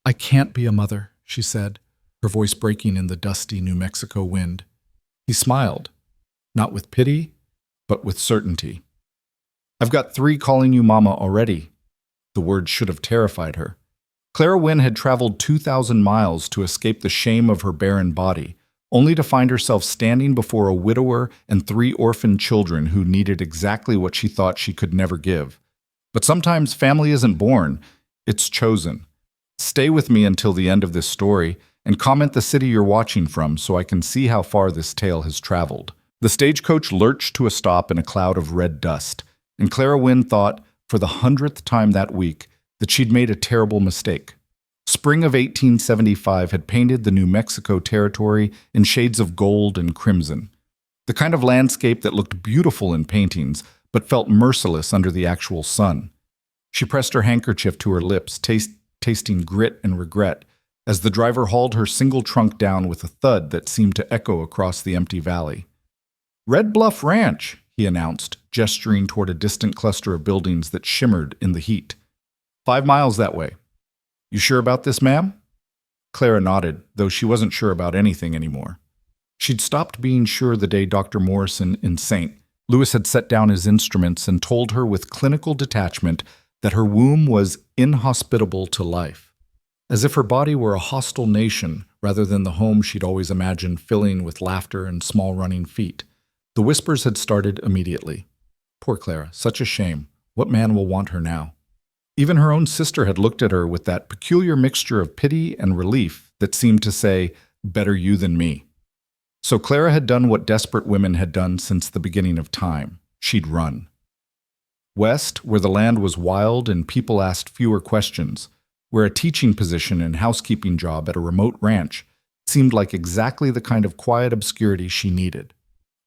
I can't be a mother, she said, her voice breaking in the dusty New Mexico wind. He smiled, not with pity, but with certainty. I've got 3 calling you mama already. The words should have terrified her. Clara Wynne had traveled 2,000 miles to escape the shame of her barren body, only to find herself standing before a widower and 3 orphaned children who needed exactly what she thought she could never give. But sometimes family isn't born, it's chosen. Stay with me until the end of this story and comment the city you're watching from so I can see how far this tale has traveled. The stagecoach lurched to a stop in a cloud of red dust, and Clara Wynne thought, for the 100th time that week, that she'd made a terrible mistake. Spring of 1875 had painted the New Mexico territory in shades of gold and crimson, the kind of landscape that looked beautiful in paintings but felt merciless under the actual sun. She pressed her handkerchief to her lips, tasting grit and regret, as the driver hauled her single trunk down with a thud that seemed to echo across the empty valley. "Red Bluff Ranch," he announced, gesturing toward a distant cluster of buildings that shimmered in the heat. 5 miles that way. You sure about this, ma'am? Clara nodded, though she wasn't sure about anything anymore. She'd stopped being sure the day Dr. Morrison in St. Louis had set down his instruments and told her with clinical detachment that her womb was inhospitable to life, as if her body were a hostile nation rather than the home she'd always imagined filling with laughter and small running feet. The whispers had started immediately. Poor Clara, such a shame. What man will want her now? Even her own sister had looked at her with that peculiar mixture of pity and relief that seemed to say, "Better you than me." So Clara had done what desperate women had done since the beginning of time. She'd run. West, where the land was wild and people asked fewer questions, where a teaching position and housekeeping job at a remote ranch seemed like exactly the kind of quiet obscurity she needed.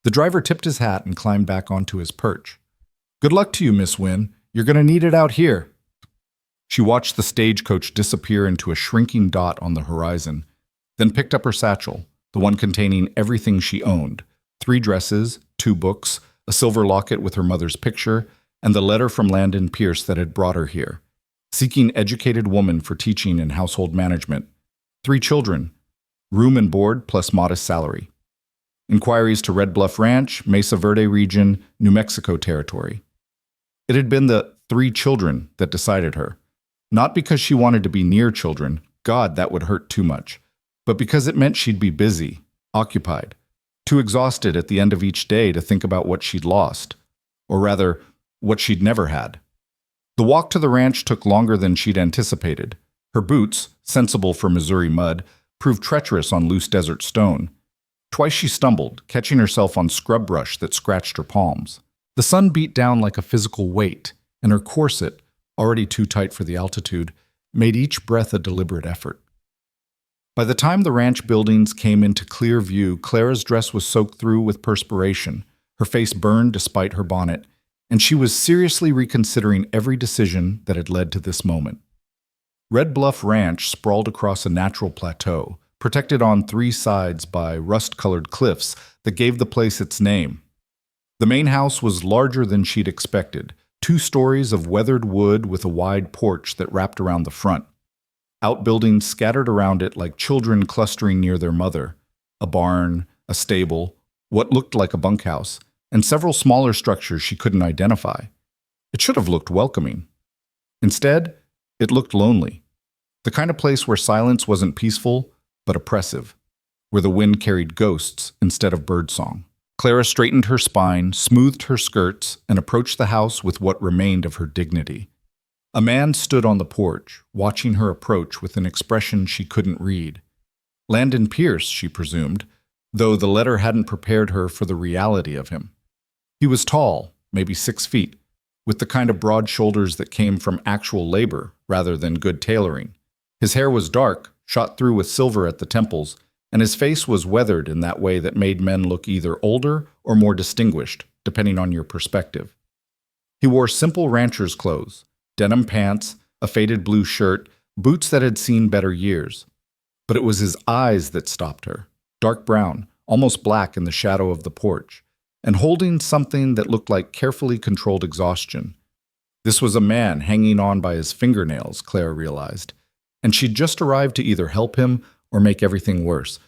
The driver tipped his hat and climbed back onto his perch. "Good luck to you, Miss Wynne. You're going to need it out here." She watched the stagecoach disappear into a shrinking dot on the horizon, then picked up her satchel, the one containing everything she owned: 3 dresses, 2 books, a silver locket with her mother's picture, and the letter from Landon Pierce that had brought her here, seeking educated woman for teaching and household management, 3 children, room and board plus modest salary. Inquiries to Red Bluff Ranch, Mesa Verde region, New Mexico territory. It had been the 3 children that decided her. Not because she wanted to be near children, God, that would hurt too much, but because it meant she'd be busy, occupied, too exhausted at the end of each day to think about what she'd lost, or rather, what she'd never had. The walk to the ranch took longer than she'd anticipated. Her boots, sensible for Missouri mud, proved treacherous on loose desert stone. Twice she stumbled, catching herself on scrub brush that scratched her palms. The sun beat down like a physical weight, and her corset, already too tight for the altitude, made each breath a deliberate effort. By the time the ranch buildings came into clear view, Clara's dress was soaked through with perspiration, her face burned despite her bonnet, and she was seriously reconsidering every decision that had led to this moment. Red Bluff Ranch sprawled across a natural plateau, protected on 3 sides by rust-colored cliffs that gave the place its name. The main house was larger than she'd expected, 2 stories of weathered wood with a wide porch that wrapped around the front. Outbuildings scattered around it like children clustering near their mother, a barn, a stable, what looked like a bunkhouse, and several smaller structures she couldn't identify. It should have looked welcoming. Instead, it looked lonely. The kind of place where silence wasn't peaceful, but oppressive, where the wind carried ghosts instead of birdsong. Clara straightened her spine, smoothed her skirts, and approached the house with what remained of her dignity. A man stood on the porch, watching her approach with an expression she couldn't read. Landon Pierce, she presumed, though the letter hadn't prepared her for the reality of him. He was tall, maybe 6 feet, with the kind of broad shoulders that came from actual labor rather than good tailoring. His hair was dark, shot through with silver at the temples, and his face was weathered in that way that made men look either older or more distinguished, depending on your perspective. He wore simple rancher's clothes, denim pants, a faded blue shirt, boots that had seen better years. But it was his eyes that stopped her, dark brown, almost black in the shadow of the porch, and holding something that looked like carefully controlled exhaustion. This was a man hanging on by his fingernails, Clara realized. and she'd just arrived to either help him or make everything worse.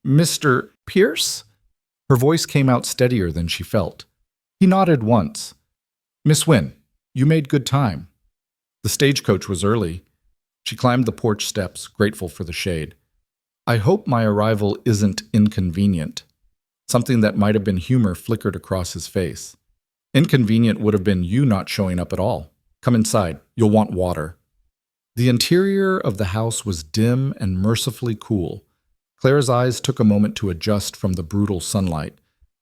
Mr. Pierce? Her voice came out steadier than she felt. He nodded once. Miss Wynne, you made good time. The stagecoach was early. She climbed the porch steps, grateful for the shade. I hope my arrival isn't inconvenient. Something that might have been humor flickered across his face. Inconvenient would have been you not showing up at all. Come inside. You'll want water. The interior of the house was dim and mercifully cool. Clara's eyes took a moment to adjust from the brutal sunlight.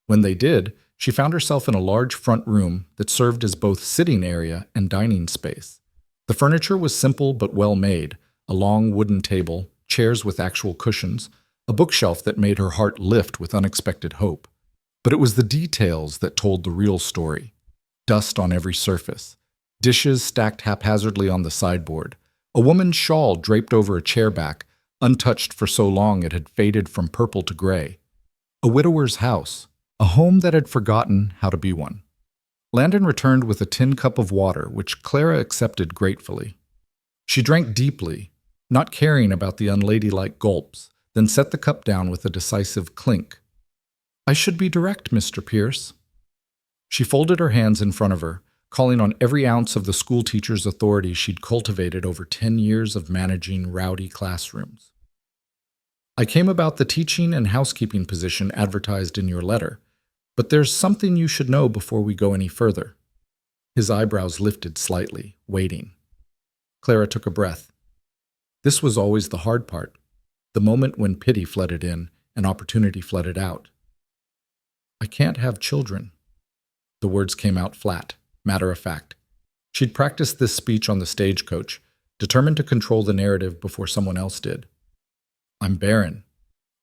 When they did, she found herself in a large front room that served as both sitting area and dining space. The furniture was simple but well made, a long wooden table, chairs with actual cushions, a bookshelf that made her heart lift with unexpected hope. But it was the details that told the real story. Dust on every surface, dishes stacked haphazardly on the sideboard, a woman's shawl draped over a chair back, untouched for so long it had faded from purple to gray. A widower's house, a home that had forgotten how to be one. Landon returned with a tin cup of water, which Clara accepted gratefully. She drank deeply, not caring about the unladylike gulps, then set the cup down with a decisive clink. I should be direct, Mr. Pierce. She folded her hands in front of her, calling on every ounce of the schoolteacher's authority she'd cultivated over 10 years of managing rowdy classrooms. I came about the teaching and housekeeping position advertised in your letter, but there's something you should know before we go any further. His eyebrows lifted slightly, waiting. Clara took a breath. This was always the hard part, the moment when pity flooded in and opportunity flooded out. I can't have children. The words came out flat, matter of fact. She'd practiced this speech on the stagecoach, determined to control the narrative before someone else did. I'm barren.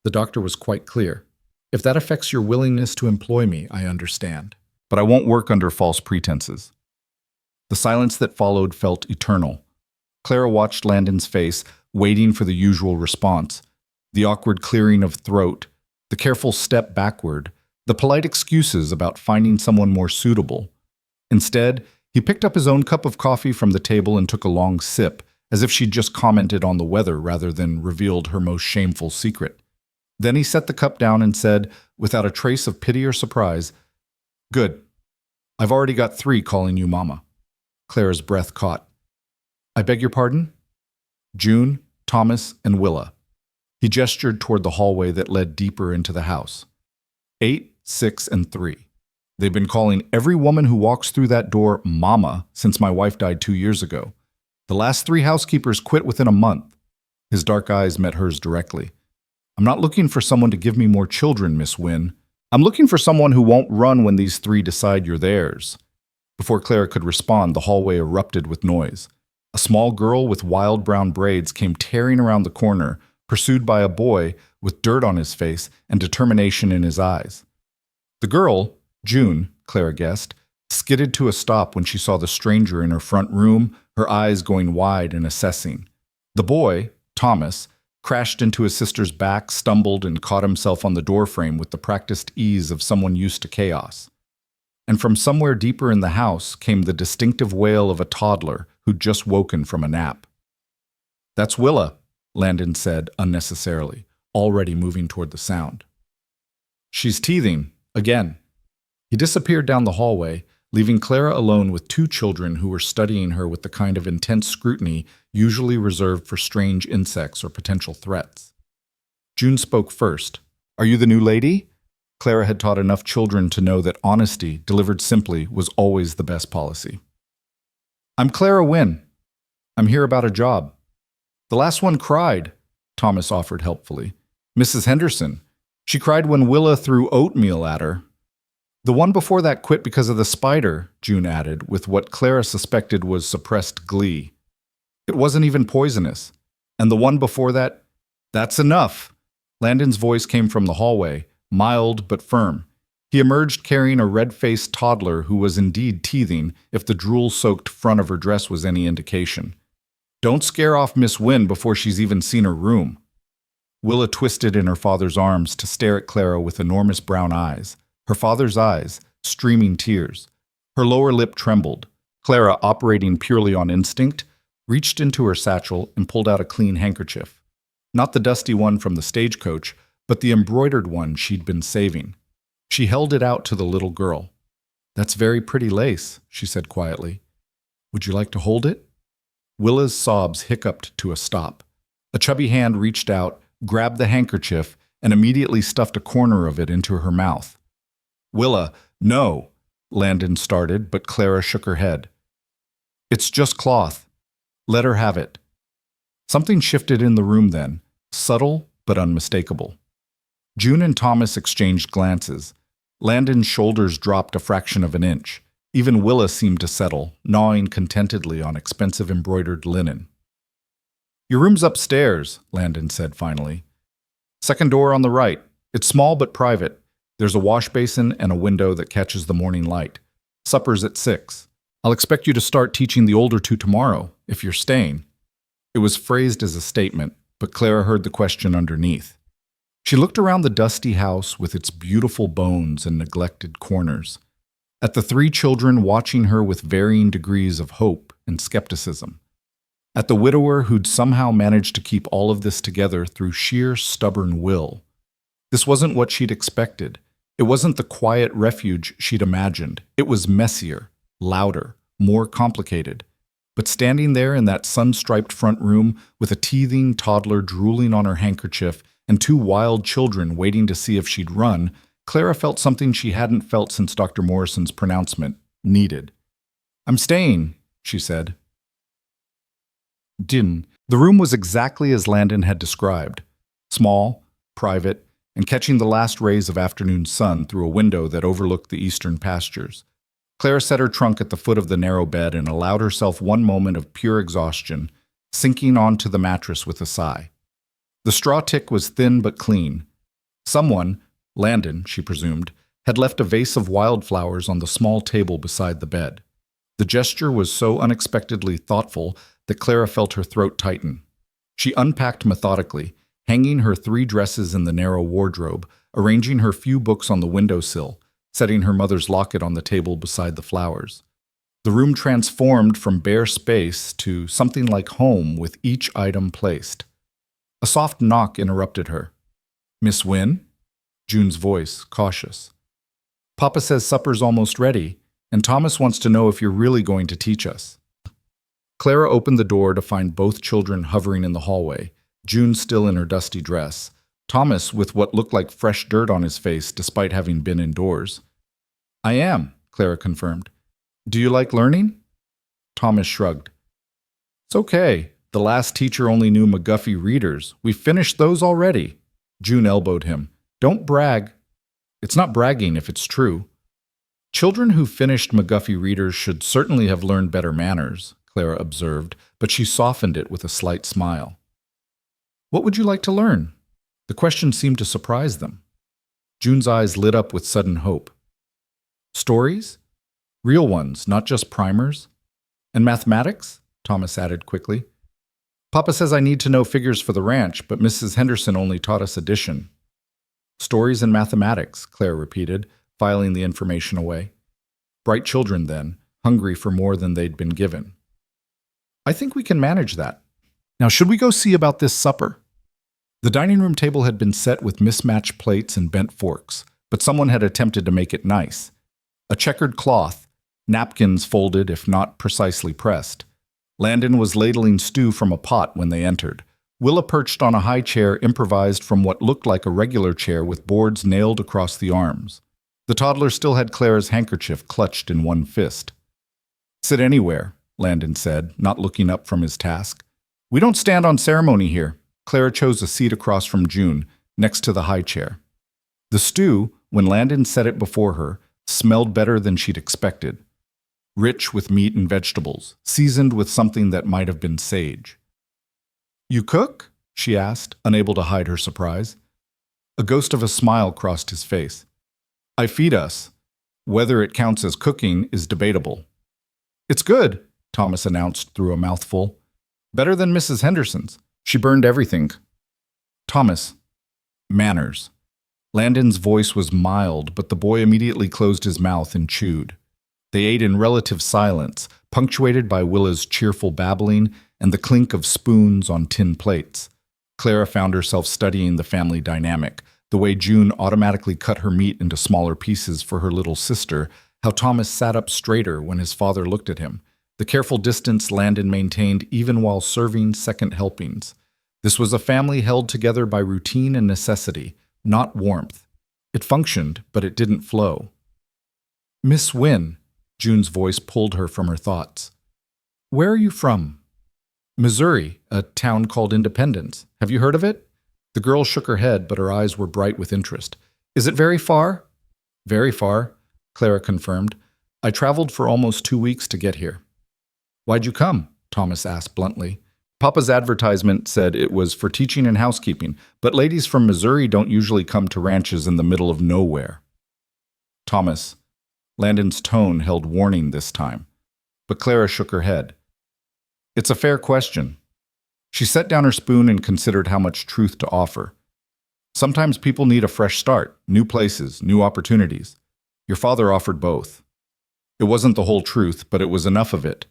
The doctor was quite clear. If that affects your willingness to employ me, I understand. But I won't work under false pretenses. The silence that followed felt eternal. Clara watched Landon's face, waiting for the usual response. The awkward clearing of throat, the careful step backward, the polite excuses about finding someone more suitable. Instead, he picked up his own cup of coffee from the table and took a long sip, as if she'd just commented on the weather rather than revealed her most shameful secret. Then he set the cup down and said, without a trace of pity or surprise, Good. I've already got 3 calling you Mama. Clara's breath caught. I beg your pardon? June, Thomas, and Willa. He gestured toward the hallway that led deeper into the house. 8, 6, and 3. They've been calling every woman who walks through that door Mama since my wife died 2 years ago. The last 3 housekeepers quit within a month. His dark eyes met hers directly. I'm not looking for someone to give me more children, Miss Wynne. I'm looking for someone who won't run when these 3 decide you're theirs. Before Clara could respond, the hallway erupted with noise. A small girl with wild brown braids came tearing around the corner, pursued by a boy with dirt on his face and determination in his eyes. The girl, June, Clara guessed, skidded to a stop when she saw the stranger in her front room, her eyes going wide and assessing. The boy, Thomas, crashed into his sister's back, stumbled, and caught himself on the doorframe with the practiced ease of someone used to chaos. And from somewhere deeper in the house came the distinctive wail of a toddler who'd just woken from a nap. That's Willa, Landon said unnecessarily, already moving toward the sound. She's teething, again. He disappeared down the hallway, leaving Clara alone with 2 children who were studying her with the kind of intense scrutiny usually reserved for strange insects or potential threats. June spoke first. Are you the new lady? Clara had taught enough children to know that honesty, delivered simply, was always the best policy. I'm Clara Wynne. I'm here about a job. The last one cried, Thomas offered helpfully. Mrs. Henderson. She cried when Willa threw oatmeal at her. The one before that quit because of the spider, June added, with what Clara suspected was suppressed glee. It wasn't even poisonous. And the one before that, that's enough. Landon's voice came from the hallway, mild but firm. He emerged carrying a red-faced toddler who was indeed teething, if the drool-soaked front of her dress was any indication. Don't scare off Miss Wynne before she's even seen her room. Willa twisted in her father's arms to stare at Clara with enormous brown eyes. Her father's eyes, streaming tears. Her lower lip trembled. Clara, operating purely on instinct, reached into her satchel and pulled out a clean handkerchief. Not the dusty one from the stagecoach, but the embroidered one she'd been saving. She held it out to the little girl. "That's very pretty lace," she said quietly. "Would you like to hold it?" Willa's sobs hiccuped to a stop. A chubby hand reached out, grabbed the handkerchief, and immediately stuffed a corner of it into her mouth. "Willa, no," Landon started, but Clara shook her head. "It's just cloth. Let her have it." Something shifted in the room then, subtle but unmistakable. June and Thomas exchanged glances. Landon's shoulders dropped a fraction of an inch. Even Willa seemed to settle, gnawing contentedly on expensive embroidered linen. "Your room's upstairs," Landon said finally. "Second door on the right. It's small but private. There's a wash basin and a window that catches the morning light. Supper's at 6. I'll expect you to start teaching the older two tomorrow, if you're staying." It was phrased as a statement, but Clara heard the question underneath. She looked around the dusty house with its beautiful bones and neglected corners, at the three children watching her with varying degrees of hope and skepticism, at the widower who'd somehow managed to keep all of this together through sheer stubborn will. This wasn't what she'd expected. It wasn't the quiet refuge she'd imagined. It was messier, louder, more complicated. But standing there in that sun-striped front room with a teething toddler drooling on her handkerchief and two wild children waiting to see if she'd run, Clara felt something she hadn't felt since Dr. Morrison's pronouncement, needed. "I'm staying," she said. The room was exactly as Landon had described. Small, private, and catching the last rays of afternoon sun through a window that overlooked the eastern pastures. Clara set her trunk at the foot of the narrow bed and allowed herself one moment of pure exhaustion, sinking onto the mattress with a sigh. The straw tick was thin but clean. Someone, Landon, she presumed, had left a vase of wildflowers on the small table beside the bed. The gesture was so unexpectedly thoughtful that Clara felt her throat tighten. She unpacked methodically, hanging her 3 dresses in the narrow wardrobe, arranging her few books on the windowsill, setting her mother's locket on the table beside the flowers. The room transformed from bare space to something like home with each item placed. A soft knock interrupted her. "Miss Wynne?" June's voice, cautious. "Papa says supper's almost ready, and Thomas wants to know if you're really going to teach us." Clara opened the door to find both children hovering in the hallway, June still in her dusty dress, Thomas with what looked like fresh dirt on his face despite having been indoors. "I am," Clara confirmed. "Do you like learning?" Thomas shrugged. "It's okay. The last teacher only knew McGuffey readers. We've finished those already." June elbowed him. "Don't brag." "It's not bragging if it's true." "Children who finished McGuffey readers should certainly have learned better manners," Clara observed, but she softened it with a slight smile. "What would you like to learn?" The question seemed to surprise them. June's eyes lit up with sudden hope. "Stories? Real ones, not just primers? And mathematics?" Thomas added quickly. "Papa says I need to know figures for the ranch, but Mrs. Henderson only taught us addition." "Stories and mathematics," Claire repeated, filing the information away. Bright children, then, hungry for more than they'd been given. "I think we can manage that. Now, should we go see about this supper?" The dining room table had been set with mismatched plates and bent forks, but someone had attempted to make it nice. A checkered cloth, napkins folded if not precisely pressed. Landon was ladling stew from a pot when they entered. Willa perched on a high chair improvised from what looked like a regular chair with boards nailed across the arms. The toddler still had Clara's handkerchief clutched in one fist. "Sit anywhere," Landon said, not looking up from his task. "We don't stand on ceremony here." Clara chose a seat across from June, next to the high chair. The stew, when Landon set it before her, smelled better than she'd expected. Rich with meat and vegetables, seasoned with something that might have been sage. "You cook?" she asked, unable to hide her surprise. A ghost of a smile crossed his face. "I feed us. Whether it counts as cooking is debatable." "It's good," Thomas announced through a mouthful. "Better than Mrs. Henderson's. She burned everything." "Thomas." "Manners." Landon's voice was mild, but the boy immediately closed his mouth and chewed. They ate in relative silence, punctuated by Willa's cheerful babbling and the clink of spoons on tin plates. Clara found herself studying the family dynamic, the way June automatically cut her meat into smaller pieces for her little sister, how Thomas sat up straighter when his father looked at him, the careful distance Landon maintained even while serving second helpings. This was a family held together by routine and necessity, not warmth. It functioned, but it didn't flow. "Miss Wynne," June's voice pulled her from her thoughts. "Where are you from?" "Missouri, a town called Independence. Have you heard of it?" The girl shook her head, but her eyes were bright with interest. "Is it very far?" "Very far," Clara confirmed. "I traveled for almost 2 weeks to get here." "Why'd you come?" Thomas asked bluntly. "Papa's advertisement said it was for teaching and housekeeping, but ladies from Missouri don't usually come to ranches in the middle of nowhere." "Thomas." Landon's tone held warning this time, but Clara shook her head. "It's a fair question." She set down her spoon and considered how much truth to offer. "Sometimes people need a fresh start, new places, new opportunities. Your father offered both." It wasn't the whole truth, but it was enough of it.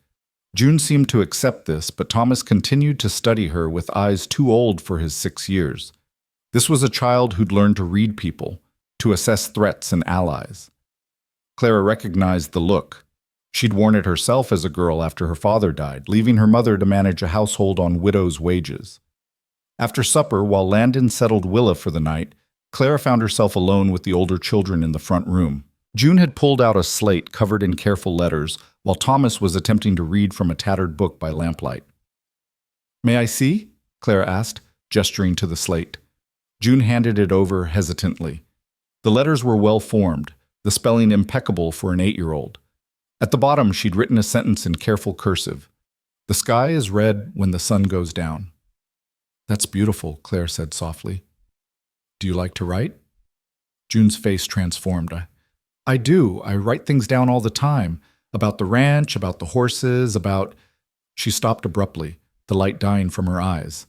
June seemed to accept this, but Thomas continued to study her with eyes too old for his 6 years. This was a child who'd learned to read people, to assess threats and allies. Clara recognized the look. She'd worn it herself as a girl after her father died, leaving her mother to manage a household on widow's wages. After supper, while Landon settled Willa for the night, Clara found herself alone with the older children in the front room. June had pulled out a slate covered in careful letters, while Thomas was attempting to read from a tattered book by lamplight. "May I see?" Clara asked, gesturing to the slate. June handed it over hesitantly. The letters were well-formed, the spelling impeccable for an 8-year-old. At the bottom, she'd written a sentence in careful cursive. "The sky is red when the sun goes down." "That's beautiful," Claire said softly. "Do you like to write?" June's face transformed. I do. I write things down all the time. About the ranch, about the horses, about..." She stopped abruptly, the light dying from her eyes.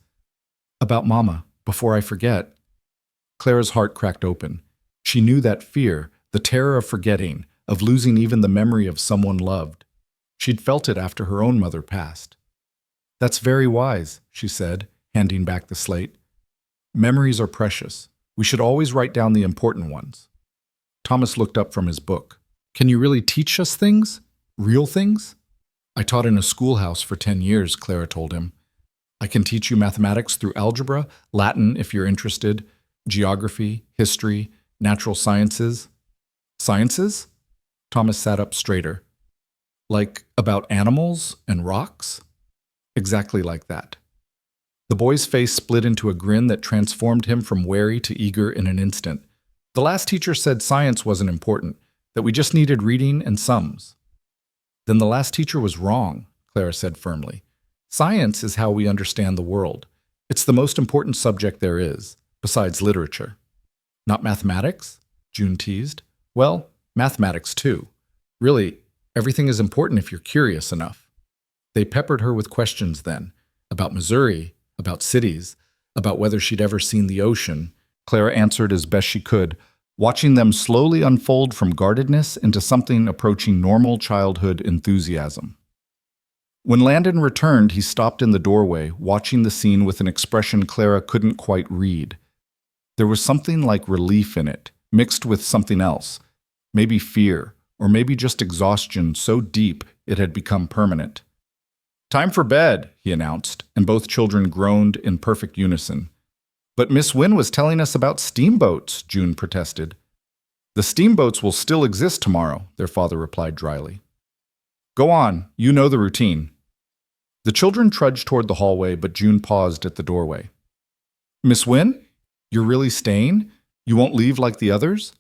"About Mama, before I forget." Clara's heart cracked open. She knew that fear, the terror of forgetting, of losing even the memory of someone loved. She'd felt it after her own mother passed. "That's very wise," she said, handing back the slate. "Memories are precious. We should always write down the important ones." Thomas looked up from his book. "Can you really teach us things? Real things?" "I taught in a schoolhouse for 10 years, Clara told him. "I can teach you mathematics through algebra, Latin if you're interested, geography, history, natural sciences." "Sciences?" Thomas sat up straighter. "Like about animals and rocks?" "Exactly like that." The boy's face split into a grin that transformed him from wary to eager in an instant. "The last teacher said science wasn't important, that we just needed reading and sums." "Then the last teacher was wrong," Clara said firmly. "Science is how we understand the world. It's the most important subject there is, besides literature." "Not mathematics?" June teased. "Well, mathematics too. Really, everything is important if you're curious enough." They peppered her with questions then, about Missouri, about cities, about whether she'd ever seen the ocean. Clara answered as best she could, watching them slowly unfold from guardedness into something approaching normal childhood enthusiasm. When Landon returned, he stopped in the doorway, watching the scene with an expression Clara couldn't quite read. There was something like relief in it, mixed with something else, maybe fear, or maybe just exhaustion so deep it had become permanent. "Time for bed," he announced, and both children groaned in perfect unison. "But Miss Wynne was telling us about steamboats," June protested. "The steamboats will still exist tomorrow," their father replied dryly. "Go on, you know the routine." The children trudged toward the hallway, but June paused at the doorway. "Miss Wynne, you're really staying? You won't leave like the others?"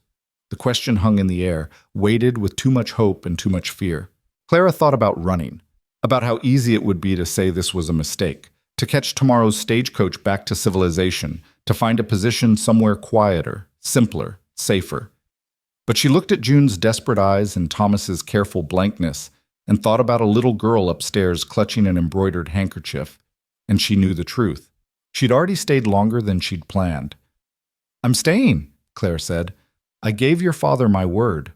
The question hung in the air, weighted with too much hope and too much fear. Clara thought about running, about how easy it would be to say this was a mistake, to catch tomorrow's stagecoach back to civilization, to find a position somewhere quieter, simpler, safer. But she looked at June's desperate eyes and Thomas's careful blankness and thought about a little girl upstairs clutching an embroidered handkerchief, and she knew the truth. She'd already stayed longer than she'd planned. "I'm staying," Claire said. "I gave your father my word."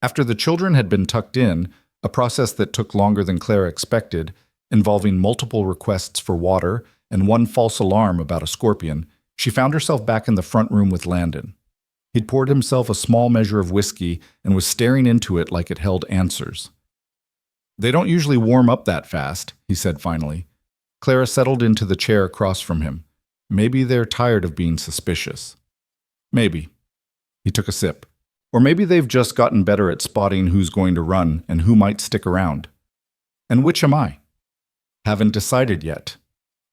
After the children had been tucked in, a process that took longer than Claire expected, involving multiple requests for water and one false alarm about a scorpion, she found herself back in the front room with Landon. He'd poured himself a small measure of whiskey and was staring into it like it held answers. "They don't usually warm up that fast," he said finally. Clara settled into the chair across from him. "Maybe they're tired of being suspicious." "Maybe." He took a sip. "Or maybe they've just gotten better at spotting who's going to run and who might stick around." "And which am I?" "Haven't decided yet."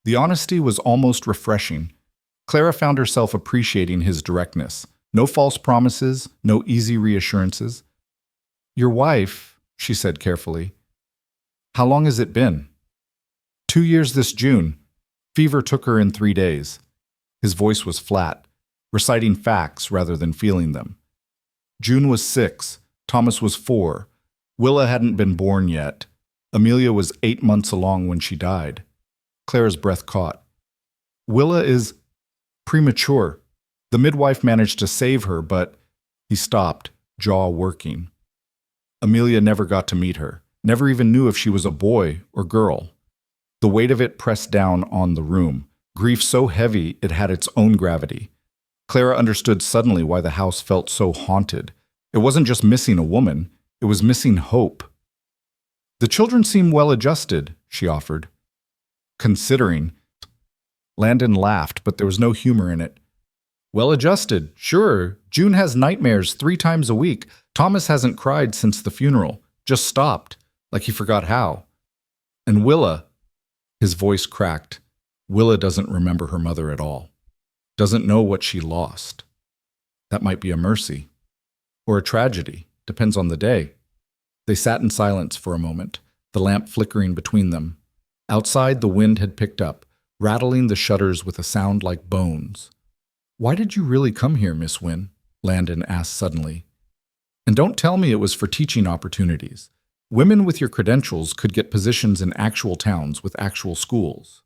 The honesty was almost refreshing. Clara found herself appreciating his directness. No false promises, no easy reassurances. "Your wife," she said carefully. "How long has it been?" 2 years this June. Fever took her in 3 days. His voice was flat, reciting facts rather than feeling them. June was 6, Thomas was 4, Willa hadn't been born yet. Amelia was 8 months along when she died. Clara's breath caught. "Willa is premature. The midwife managed to save her, but..." He stopped, jaw working. Amelia never got to meet her, never even knew if she was a boy or girl. The weight of it pressed down on the room, grief so heavy it had its own gravity. Clara understood suddenly why the house felt so haunted. It wasn't just missing a woman, it was missing hope. "The children seem well adjusted," she offered. "Considering." Landon laughed, but there was no humor in it. "Well adjusted, sure. June has nightmares 3 times a week. Thomas hasn't cried since the funeral. Just stopped, like he forgot how. And Willa..." His voice cracked. "Willa doesn't remember her mother at all. Doesn't know what she lost. That might be a mercy. Or a tragedy. Depends on the day." They sat in silence for a moment, the lamp flickering between them. Outside, the wind had picked up, rattling the shutters with a sound like bones. "Why did you really come here, Miss Wynne?" Landon asked suddenly. "And don't tell me it was for teaching opportunities. Women with your credentials could get positions in actual towns with actual schools."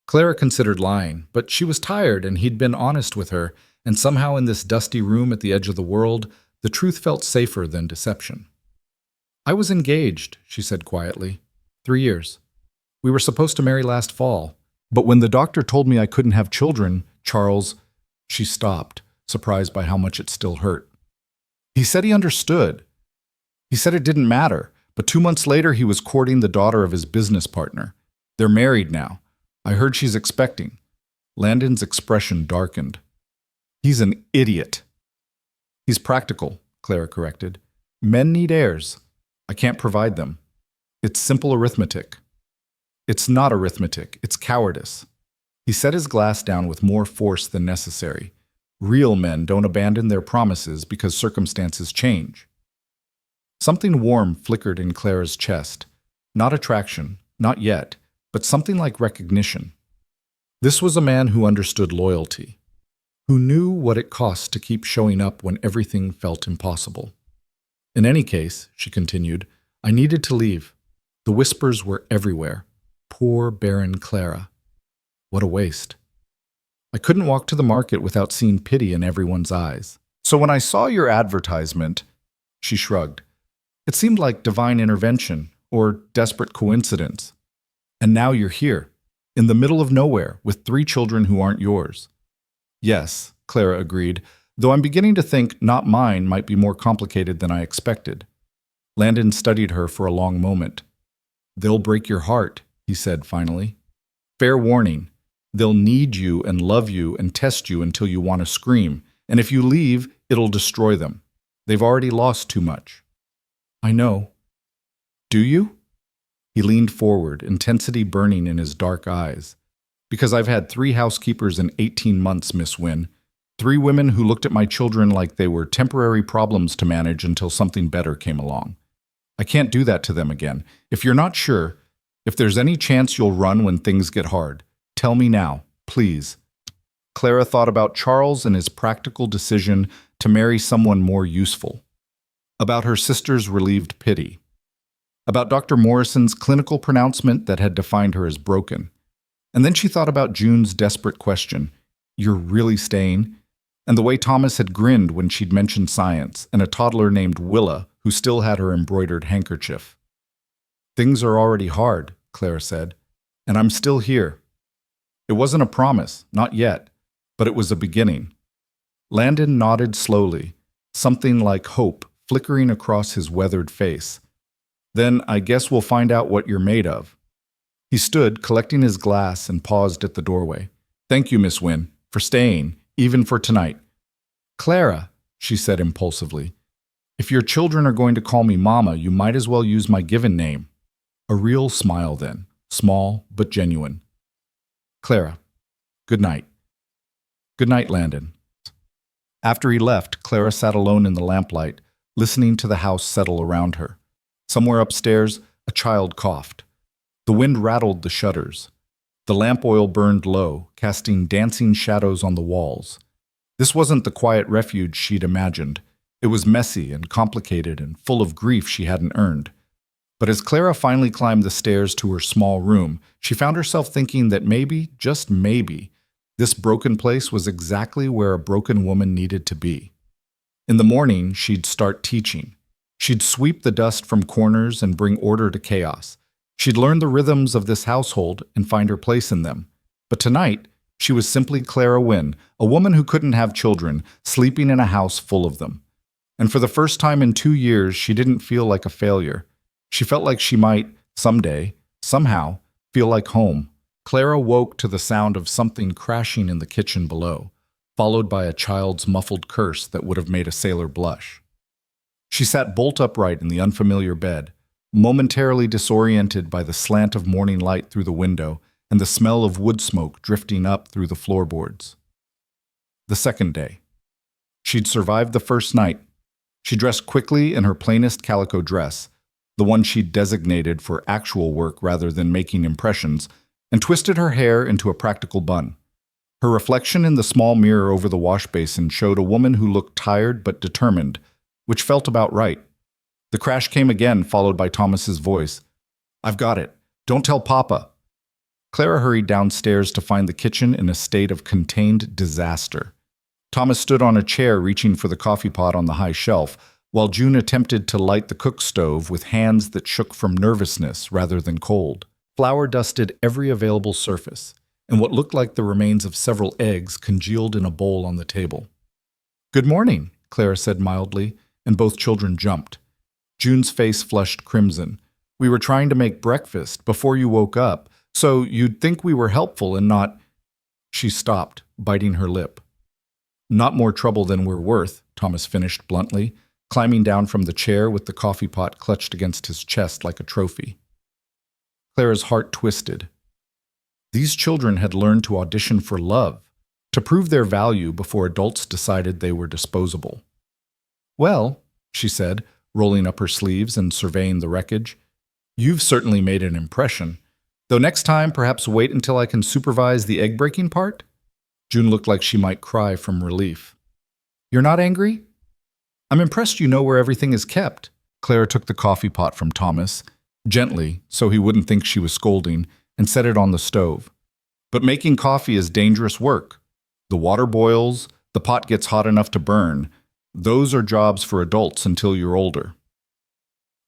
Clara considered lying, but she was tired and he'd been honest with her, and somehow in this dusty room at the edge of the world, the truth felt safer than deception. "I was engaged," she said quietly. 3 years. We were supposed to marry last fall. But when the doctor told me I couldn't have children, Charles..." She stopped, surprised by how much it still hurt. "He said he understood. He said it didn't matter, but 2 months later he was courting the daughter of his business partner. They're married now. I heard she's expecting." Landon's expression darkened. "He's an idiot." "He's practical," Clara corrected. "Men need heirs. I can't provide them. It's simple arithmetic." "It's not arithmetic, it's cowardice." He set his glass down with more force than necessary. Real men don't abandon their promises because circumstances change. Something warm flickered in Clara's chest. Not attraction, not yet, but something like recognition. This was a man who understood loyalty, who knew what it cost to keep showing up when everything felt impossible. "In any case," she continued, "I needed to leave. The whispers were everywhere. Poor, barren Clara. What a waste. I couldn't walk to the market without seeing pity in everyone's eyes. So when I saw your advertisement..." She shrugged. "It seemed like divine intervention or desperate coincidence. And now you're here, in the middle of nowhere, with 3 children who aren't yours." "Yes," Clara agreed, "though I'm beginning to think not mine might be more complicated than I expected." Landon studied her for a long moment. "They'll break your heart," he said finally. "Fair warning. They'll need you and love you and test you until you want to scream, and if you leave, it'll destroy them. They've already lost too much." "I know." "Do you?" He leaned forward, intensity burning in his dark eyes. "Because I've had 3 housekeepers in 18 months, Miss Wynne. 3 women who looked at my children like they were temporary problems to manage until something better came along. I can't do that to them again. If you're not sure, if there's any chance you'll run when things get hard, tell me now, please." Clara thought about Charles and his practical decision to marry someone more useful. About her sister's relieved pity. About Dr. Morrison's clinical pronouncement that had defined her as broken. And then she thought about June's desperate question, "You're really staying?" And the way Thomas had grinned when she'd mentioned science, and a toddler named Willa who still had her embroidered handkerchief. "Things are already hard," Clara said, "and I'm still here." It wasn't a promise, not yet, but it was a beginning. Landon nodded slowly, something like hope flickering across his weathered face. "Then I guess we'll find out what you're made of." He stood, collecting his glass, and paused at the doorway. "Thank you, Miss Wynne, for staying, even for tonight." "Clara," she said impulsively, "if your children are going to call me Mama, you might as well use my given name." A real smile then, small but genuine. "Clara, good night." "Good night, Landon." After he left, Clara sat alone in the lamplight, listening to the house settle around her. Somewhere upstairs, a child coughed. The wind rattled the shutters. The lamp oil burned low, casting dancing shadows on the walls. This wasn't the quiet refuge she'd imagined. It was messy and complicated and full of grief she hadn't earned. But as Clara finally climbed the stairs to her small room, she found herself thinking that maybe, just maybe, this broken place was exactly where a broken woman needed to be. In the morning, she'd start teaching. She'd sweep the dust from corners and bring order to chaos. She'd learn the rhythms of this household and find her place in them. But tonight, she was simply Clara Wynne, a woman who couldn't have children, sleeping in a house full of them. And for the first time in 2 years, she didn't feel like a failure. She felt like she might, someday, somehow, feel like home. Clara woke to the sound of something crashing in the kitchen below, followed by a child's muffled curse that would have made a sailor blush. She sat bolt upright in the unfamiliar bed, momentarily disoriented by the slant of morning light through the window and the smell of wood smoke drifting up through the floorboards. The second day. She'd survived the first night. She dressed quickly in her plainest calico dress, the one she'd designated for actual work rather than making impressions, and twisted her hair into a practical bun. Her reflection in the small mirror over the wash basin showed a woman who looked tired but determined, which felt about right. The crash came again, followed by Thomas's voice. "I've got it. Don't tell Papa." Clara hurried downstairs to find the kitchen in a state of contained disaster. Thomas stood on a chair reaching for the coffee pot on the high shelf, while June attempted to light the cook stove with hands that shook from nervousness rather than cold. Flour dusted every available surface, and what looked like the remains of several eggs congealed in a bowl on the table. "Good morning," Clara said mildly, and both children jumped. June's face flushed crimson. "We were trying to make breakfast before you woke up, so you'd think we were helpful and not—" She stopped, biting her lip. "Not more trouble than we're worth," Thomas finished bluntly, climbing down from the chair with the coffee pot clutched against his chest like a trophy. Clara's heart twisted. These children had learned to audition for love, to prove their value before adults decided they were disposable. "Well," she said, rolling up her sleeves and surveying the wreckage, "you've certainly made an impression. Though next time, perhaps wait until I can supervise the egg-breaking part?" June looked like she might cry from relief. "You're not angry?" "I'm impressed you know where everything is kept." Clara took the coffee pot from Thomas, gently, so he wouldn't think she was scolding, and set it on the stove. "But making coffee is dangerous work. The water boils, the pot gets hot enough to burn. Those are jobs for adults until you're older."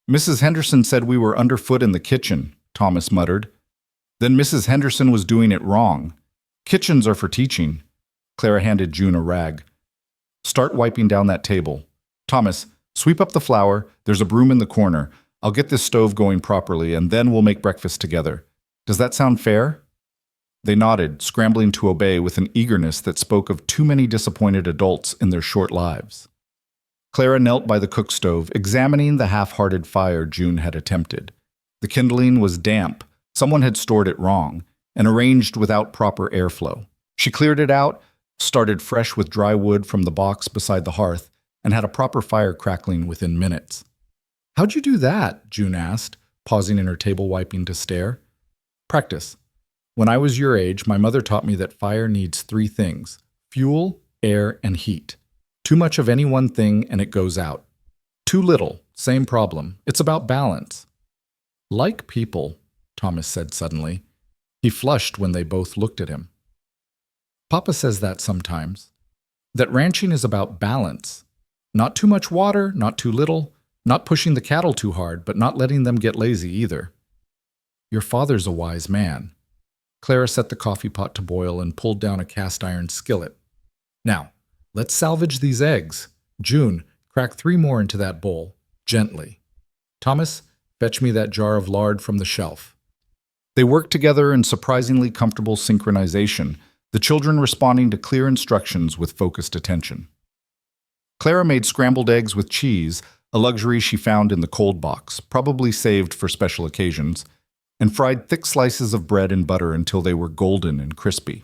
"Mrs. Henderson said we were underfoot in the kitchen," Thomas muttered. "Then Mrs. Henderson was doing it wrong. Kitchens are for teaching." Clara handed June a rag. "Start wiping down that table. Thomas, sweep up the flour. There's a broom in the corner. I'll get this stove going properly, and then we'll make breakfast together. Does that sound fair?" They nodded, scrambling to obey with an eagerness that spoke of too many disappointed adults in their short lives. Clara knelt by the cook stove, examining the half-hearted fire June had attempted. The kindling was damp. Someone had stored it wrong, and arranged without proper airflow. She cleared it out, started fresh with dry wood from the box beside the hearth, and had a proper fire crackling within minutes. "How'd you do that?" June asked, pausing in her table wiping to stare. "Practice. When I was your age, my mother taught me that fire needs 3 things: fuel, air, and heat. Too much of any one thing and it goes out. Too little, same problem. It's about balance." "Like people," Thomas said suddenly. He flushed when they both looked at him. "Papa says that sometimes. That ranching is about balance. Not too much water, not too little, not pushing the cattle too hard, but not letting them get lazy either." Your father's a wise man. Clara set the coffee pot to boil and pulled down a cast iron skillet. Now, let's salvage these eggs. June, crack 3 more into that bowl, gently. Thomas, fetch me that jar of lard from the shelf. They worked together in surprisingly comfortable synchronization, the children responding to clear instructions with focused attention. Clara made scrambled eggs with cheese, a luxury she found in the cold box, probably saved for special occasions, and fried thick slices of bread in butter until they were golden and crispy.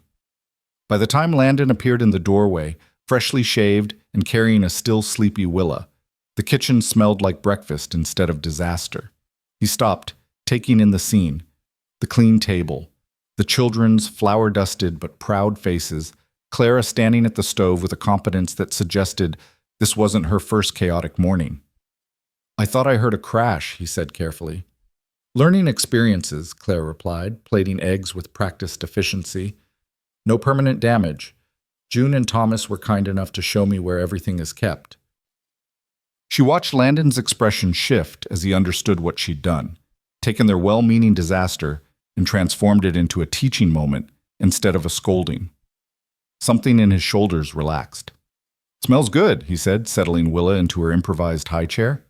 By the time Landon appeared in the doorway, freshly shaved and carrying a still sleepy Willa, the kitchen smelled like breakfast instead of disaster. He stopped, taking in the scene, the clean table, the children's flour-dusted but proud faces, Clara standing at the stove with a competence that suggested this wasn't her first chaotic morning. I thought I heard a crash, he said carefully. Learning experiences, Clara replied, plating eggs with practiced efficiency. No permanent damage. June and Thomas were kind enough to show me where everything is kept. She watched Landon's expression shift as he understood what she'd done, taken their well-meaning disaster and transformed it into a teaching moment instead of a scolding. Something in his shoulders relaxed. Smells good, he said, settling Willa into her improvised high chair.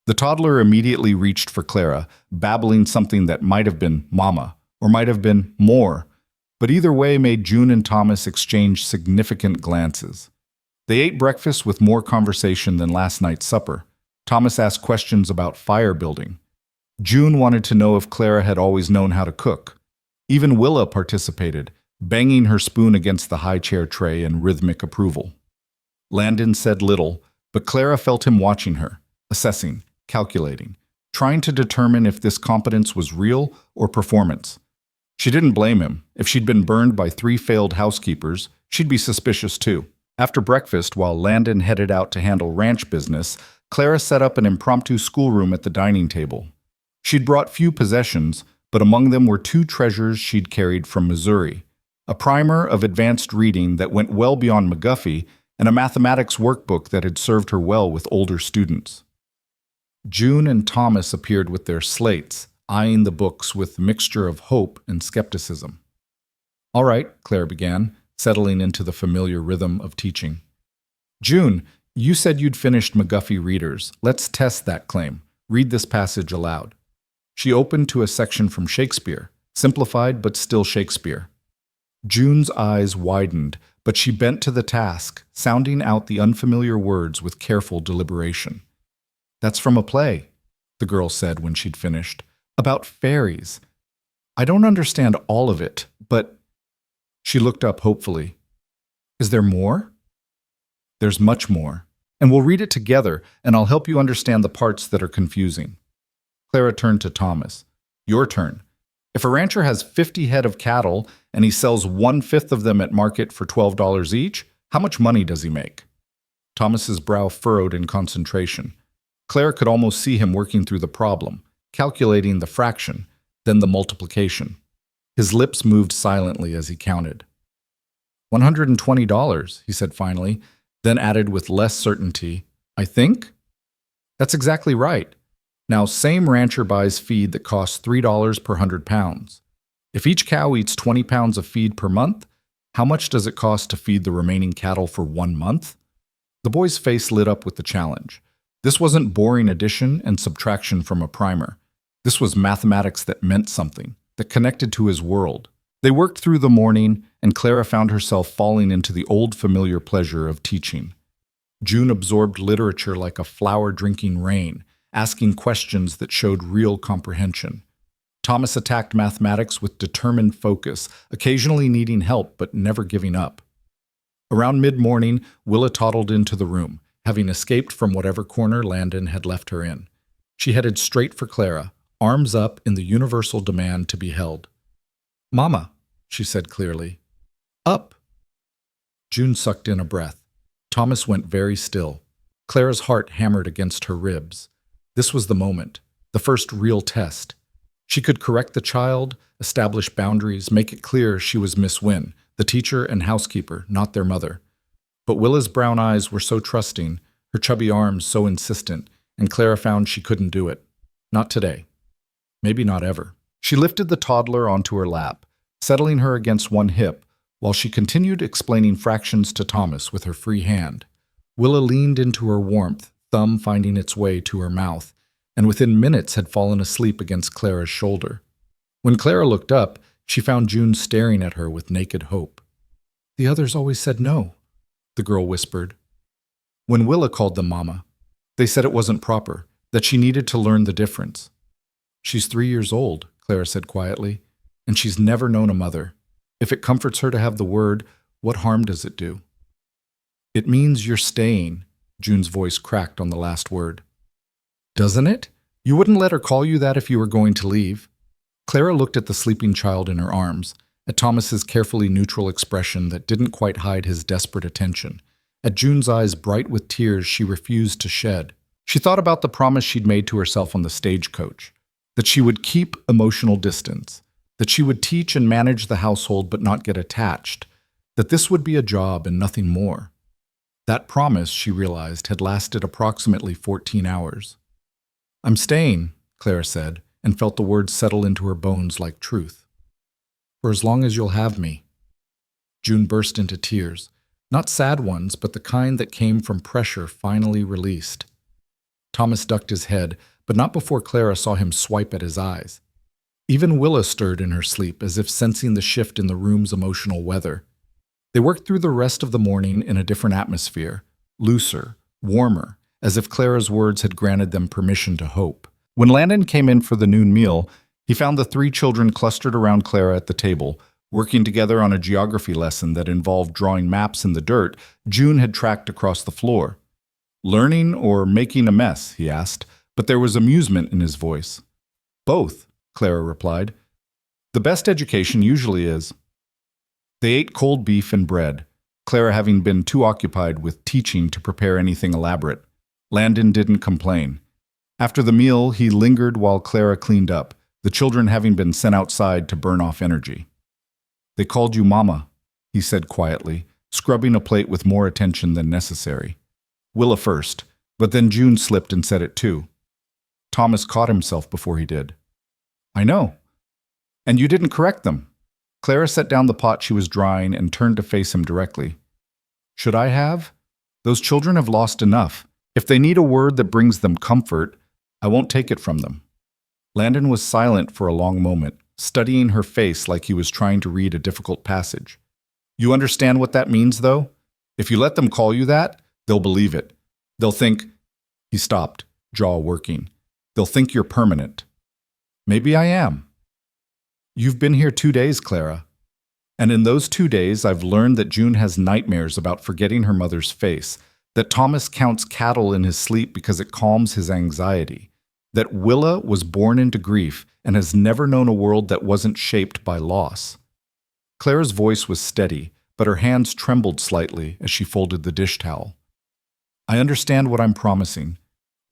The toddler immediately reached for Clara, babbling something that might have been mama, or might have been more, but either way made June and Thomas exchange significant glances. They ate breakfast with more conversation than last night's supper. Thomas asked questions about fire building. June wanted to know if Clara had always known how to cook. Even Willa participated, banging her spoon against the high chair tray in rhythmic approval. Landon said little, but Clara felt him watching her, assessing, calculating, trying to determine if this competence was real or performance. She didn't blame him. If she'd been burned by 3 failed housekeepers, she'd be suspicious too. After breakfast, while Landon headed out to handle ranch business, Clara set up an impromptu schoolroom at the dining table. She'd brought few possessions, but among them were 2 treasures she'd carried from Missouri, a primer of advanced reading that went well beyond McGuffey, and a mathematics workbook that had served her well with older students. June and Thomas appeared with their slates, eyeing the books with a mixture of hope and skepticism. All right, Claire began, settling into the familiar rhythm of teaching. June, you said you'd finished McGuffey Readers. Let's test that claim. Read this passage aloud. She opened to a section from Shakespeare, simplified but still Shakespeare. June's eyes widened, but she bent to the task, sounding out the unfamiliar words with careful deliberation. That's from a play, the girl said when she'd finished, about fairies. I don't understand all of it, but... She looked up hopefully. Is there more? There's much more, and we'll read it together, and I'll help you understand the parts that are confusing. Clara turned to Thomas. Your turn. If a rancher has 50 head of cattle and he sells 1/5 of them at market for $12 each, how much money does he make? Thomas's brow furrowed in concentration. Claire could almost see him working through the problem, calculating the fraction, then the multiplication. His lips moved silently as he counted. $120, he said finally, then added with less certainty, I think? That's exactly right. Now, same rancher buys feed that costs $3 per 100 pounds. If each cow eats 20 pounds of feed per month, how much does it cost to feed the remaining cattle for 1 month? The boy's face lit up with the challenge. This wasn't boring addition and subtraction from a primer. This was mathematics that meant something, that connected to his world. They worked through the morning, and Clara found herself falling into the old familiar pleasure of teaching. June absorbed literature like a flower drinking rain, asking questions that showed real comprehension. Thomas attacked mathematics with determined focus, occasionally needing help but never giving up. Around mid-morning, Willa toddled into the room, having escaped from whatever corner Landon had left her in. She headed straight for Clara, arms up in the universal demand to be held. Mama, she said clearly. Up. June sucked in a breath. Thomas went very still. Clara's heart hammered against her ribs. This was the moment, the first real test. She could correct the child, establish boundaries, make it clear she was Miss Wynne, the teacher and housekeeper, not their mother. But Willa's brown eyes were so trusting, her chubby arms so insistent, and Clara found she couldn't do it. Not today. Maybe not ever. She lifted the toddler onto her lap, settling her against one hip, while she continued explaining fractions to Thomas with her free hand. Willa leaned into her warmth, thumb finding its way to her mouth, and within minutes had fallen asleep against Clara's shoulder. When Clara looked up, she found June staring at her with naked hope. "The others always said no," the girl whispered. When Willa called them Mama, they said it wasn't proper, that she needed to learn the difference. "She's 3 years old," Clara said quietly, "and she's never known a mother. If it comforts her to have the word, what harm does it do?" "It means you're staying," June's voice cracked on the last word. "Doesn't it? You wouldn't let her call you that if you were going to leave." Clara looked at the sleeping child in her arms, at Thomas's carefully neutral expression that didn't quite hide his desperate attention, at June's eyes bright with tears she refused to shed. She thought about the promise she'd made to herself on the stagecoach, that she would keep emotional distance, that she would teach and manage the household but not get attached, that this would be a job and nothing more. That promise, she realized, had lasted approximately 14 hours. "I'm staying," Clara said, and felt the words settle into her bones like truth. "For as long as you'll have me." June burst into tears, not sad ones, but the kind that came from pressure finally released. Thomas ducked his head, but not before Clara saw him swipe at his eyes. Even Willa stirred in her sleep, as if sensing the shift in the room's emotional weather. They worked through the rest of the morning in a different atmosphere, looser, warmer, as if Clara's words had granted them permission to hope. When Landon came in for the noon meal, he found the 3 children clustered around Clara at the table, working together on a geography lesson that involved drawing maps in the dirt June had tracked across the floor. "Learning or making a mess?" he asked, but there was amusement in his voice. "Both," Clara replied. "The best education usually is." They ate cold beef and bread, Clara having been too occupied with teaching to prepare anything elaborate. Landon didn't complain. After the meal, he lingered while Clara cleaned up, the children having been sent outside to burn off energy. "They called you Mama," he said quietly, scrubbing a plate with more attention than necessary. Willa first, but then June slipped and said it too. Thomas caught himself before he did. "I know. And you didn't correct them." Clara set down the pot she was drying and turned to face him directly. "Should I have? Those children have lost enough. If they need a word that brings them comfort, I won't take it from them." Landon was silent for a long moment, studying her face like he was trying to read a difficult passage. "You understand what that means, though? If you let them call you that, they'll believe it. They'll think—" He stopped, jaw working. "They'll think you're permanent." "Maybe I am." "You've been here 2 days, Clara. And in those 2 days, I've learned that June has nightmares about forgetting her mother's face, that Thomas counts cattle in his sleep because it calms his anxiety, that Willa was born into grief and has never known a world that wasn't shaped by loss." Clara's voice was steady, but her hands trembled slightly as she folded the dish towel. "I understand what I'm promising.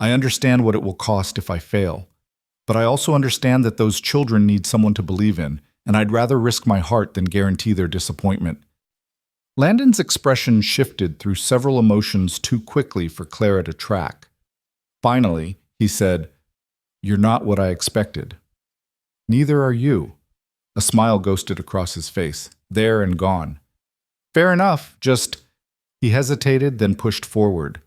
I understand what it will cost if I fail. But I also understand that those children need someone to believe in, and I'd rather risk my heart than guarantee their disappointment." Landon's expression shifted through several emotions too quickly for Clara to track. Finally, he said, "You're not what I expected." "Neither are you." A smile ghosted across his face, there and gone. "Fair enough, just—" He hesitated, then pushed forward.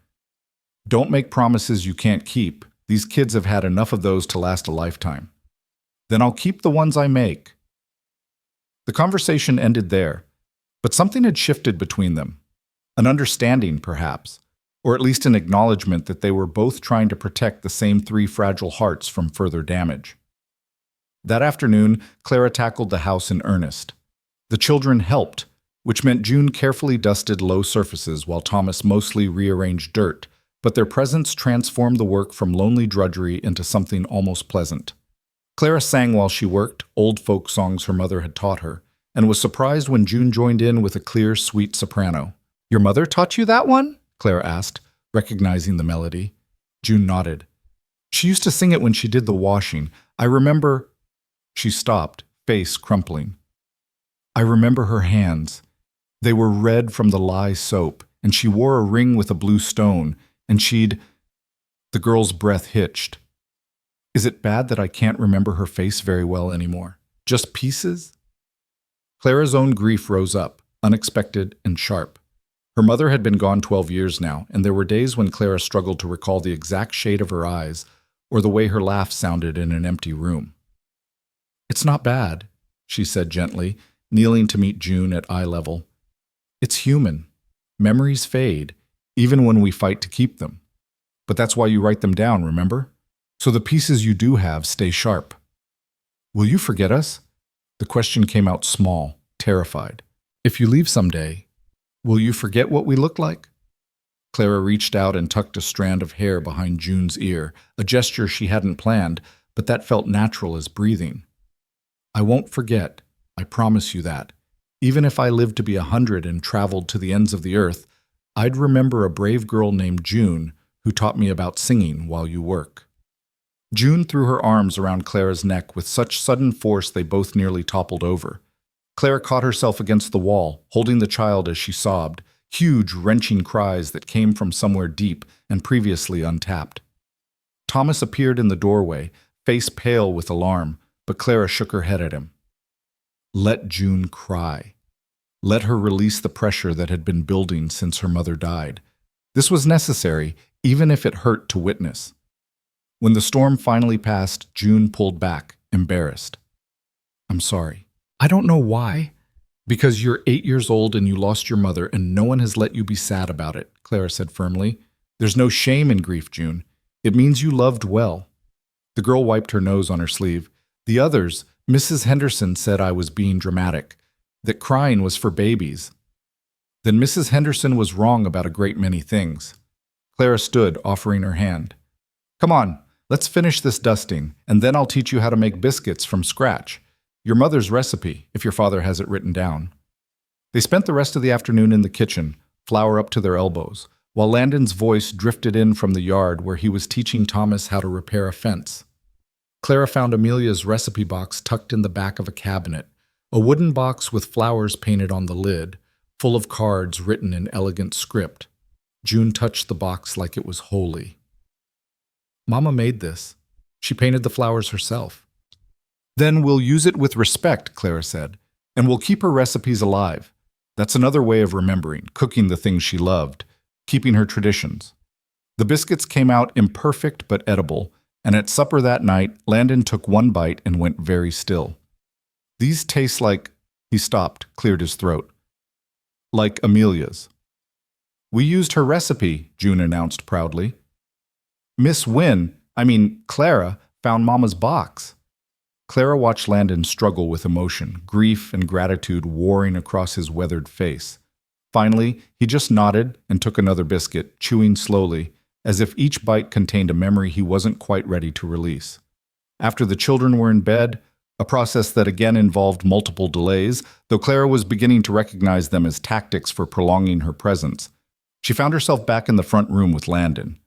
"Don't make promises you can't keep. These kids have had enough of those to last a lifetime." "Then I'll keep the ones I make." The conversation ended there, but something had shifted between them. An understanding, perhaps, or at least an acknowledgement that they were both trying to protect the same 3 fragile hearts from further damage. That afternoon, Clara tackled the house in earnest. The children helped, which meant June carefully dusted low surfaces while Thomas mostly rearranged dirt, but their presence transformed the work from lonely drudgery into something almost pleasant. Clara sang while she worked, old folk songs her mother had taught her, and was surprised when June joined in with a clear, sweet soprano. "Your mother taught you that one?" Clara asked, recognizing the melody. June nodded. "She used to sing it when she did the washing. I remember—" She stopped, face crumpling. "I remember her hands. They were red from the lye soap, and she wore a ring with a blue stone, and she'd—" The girl's breath hitched. Is it bad that I can't remember her face very well anymore? Just pieces? Clara's own grief rose up, unexpected and sharp. Her mother had been gone 12 years now, and there were days when Clara struggled to recall the exact shade of her eyes or the way her laugh sounded in an empty room. "It's not bad," she said gently, kneeling to meet June at eye level. "It's human. Memories fade, even when we fight to keep them. But that's why you write them down, remember? So the pieces you do have stay sharp." "Will you forget us?" The question came out small, terrified. "If you leave someday, will you forget what we look like?" Clara reached out and tucked a strand of hair behind June's ear, a gesture she hadn't planned, but that felt natural as breathing. "I won't forget, I promise you that. Even if I lived to be 100 and traveled to the ends of the earth, I'd remember a brave girl named June who taught me about singing while you work." June threw her arms around Clara's neck with such sudden force they both nearly toppled over. Clara caught herself against the wall, holding the child as she sobbed, huge, wrenching cries that came from somewhere deep and previously untapped. Thomas appeared in the doorway, face pale with alarm, but Clara shook her head at him. Let June cry. Let her release the pressure that had been building since her mother died. This was necessary, even if it hurt to witness. When the storm finally passed, June pulled back, embarrassed. "I'm sorry. I don't know why." "Because you're 8 years old and you lost your mother and no one has let you be sad about it," Clara said firmly. "There's no shame in grief, June. It means you loved well." The girl wiped her nose on her sleeve. "The others, Mrs. Henderson said I was being dramatic, that crying was for babies." "Then Mrs. Henderson was wrong about a great many things." Clara stood, offering her hand. "Come on, let's finish this dusting, and then I'll teach you how to make biscuits from scratch. Your mother's recipe, if your father has it written down." They spent the rest of the afternoon in the kitchen, flour up to their elbows, while Landon's voice drifted in from the yard where he was teaching Thomas how to repair a fence. Clara found Amelia's recipe box tucked in the back of a cabinet, a wooden box with flowers painted on the lid, full of cards written in elegant script. June touched the box like it was holy. "Mama made this. She painted the flowers herself." "Then we'll use it with respect," Clara said, "and we'll keep her recipes alive. That's another way of remembering, cooking the things she loved, keeping her traditions." The biscuits came out imperfect but edible, and at supper that night, Landon took one bite and went very still. "These taste like—" He stopped, cleared his throat. "Like Amelia's." "We used her recipe," June announced proudly. Clara, found Mama's box." Clara watched Landon struggle with emotion, grief and gratitude warring across his weathered face. Finally, he just nodded and took another biscuit, chewing slowly, as if each bite contained a memory he wasn't quite ready to release. After the children were in bed, a process that again involved multiple delays, though Clara was beginning to recognize them as tactics for prolonging her presence, she found herself back in the front room with Landon.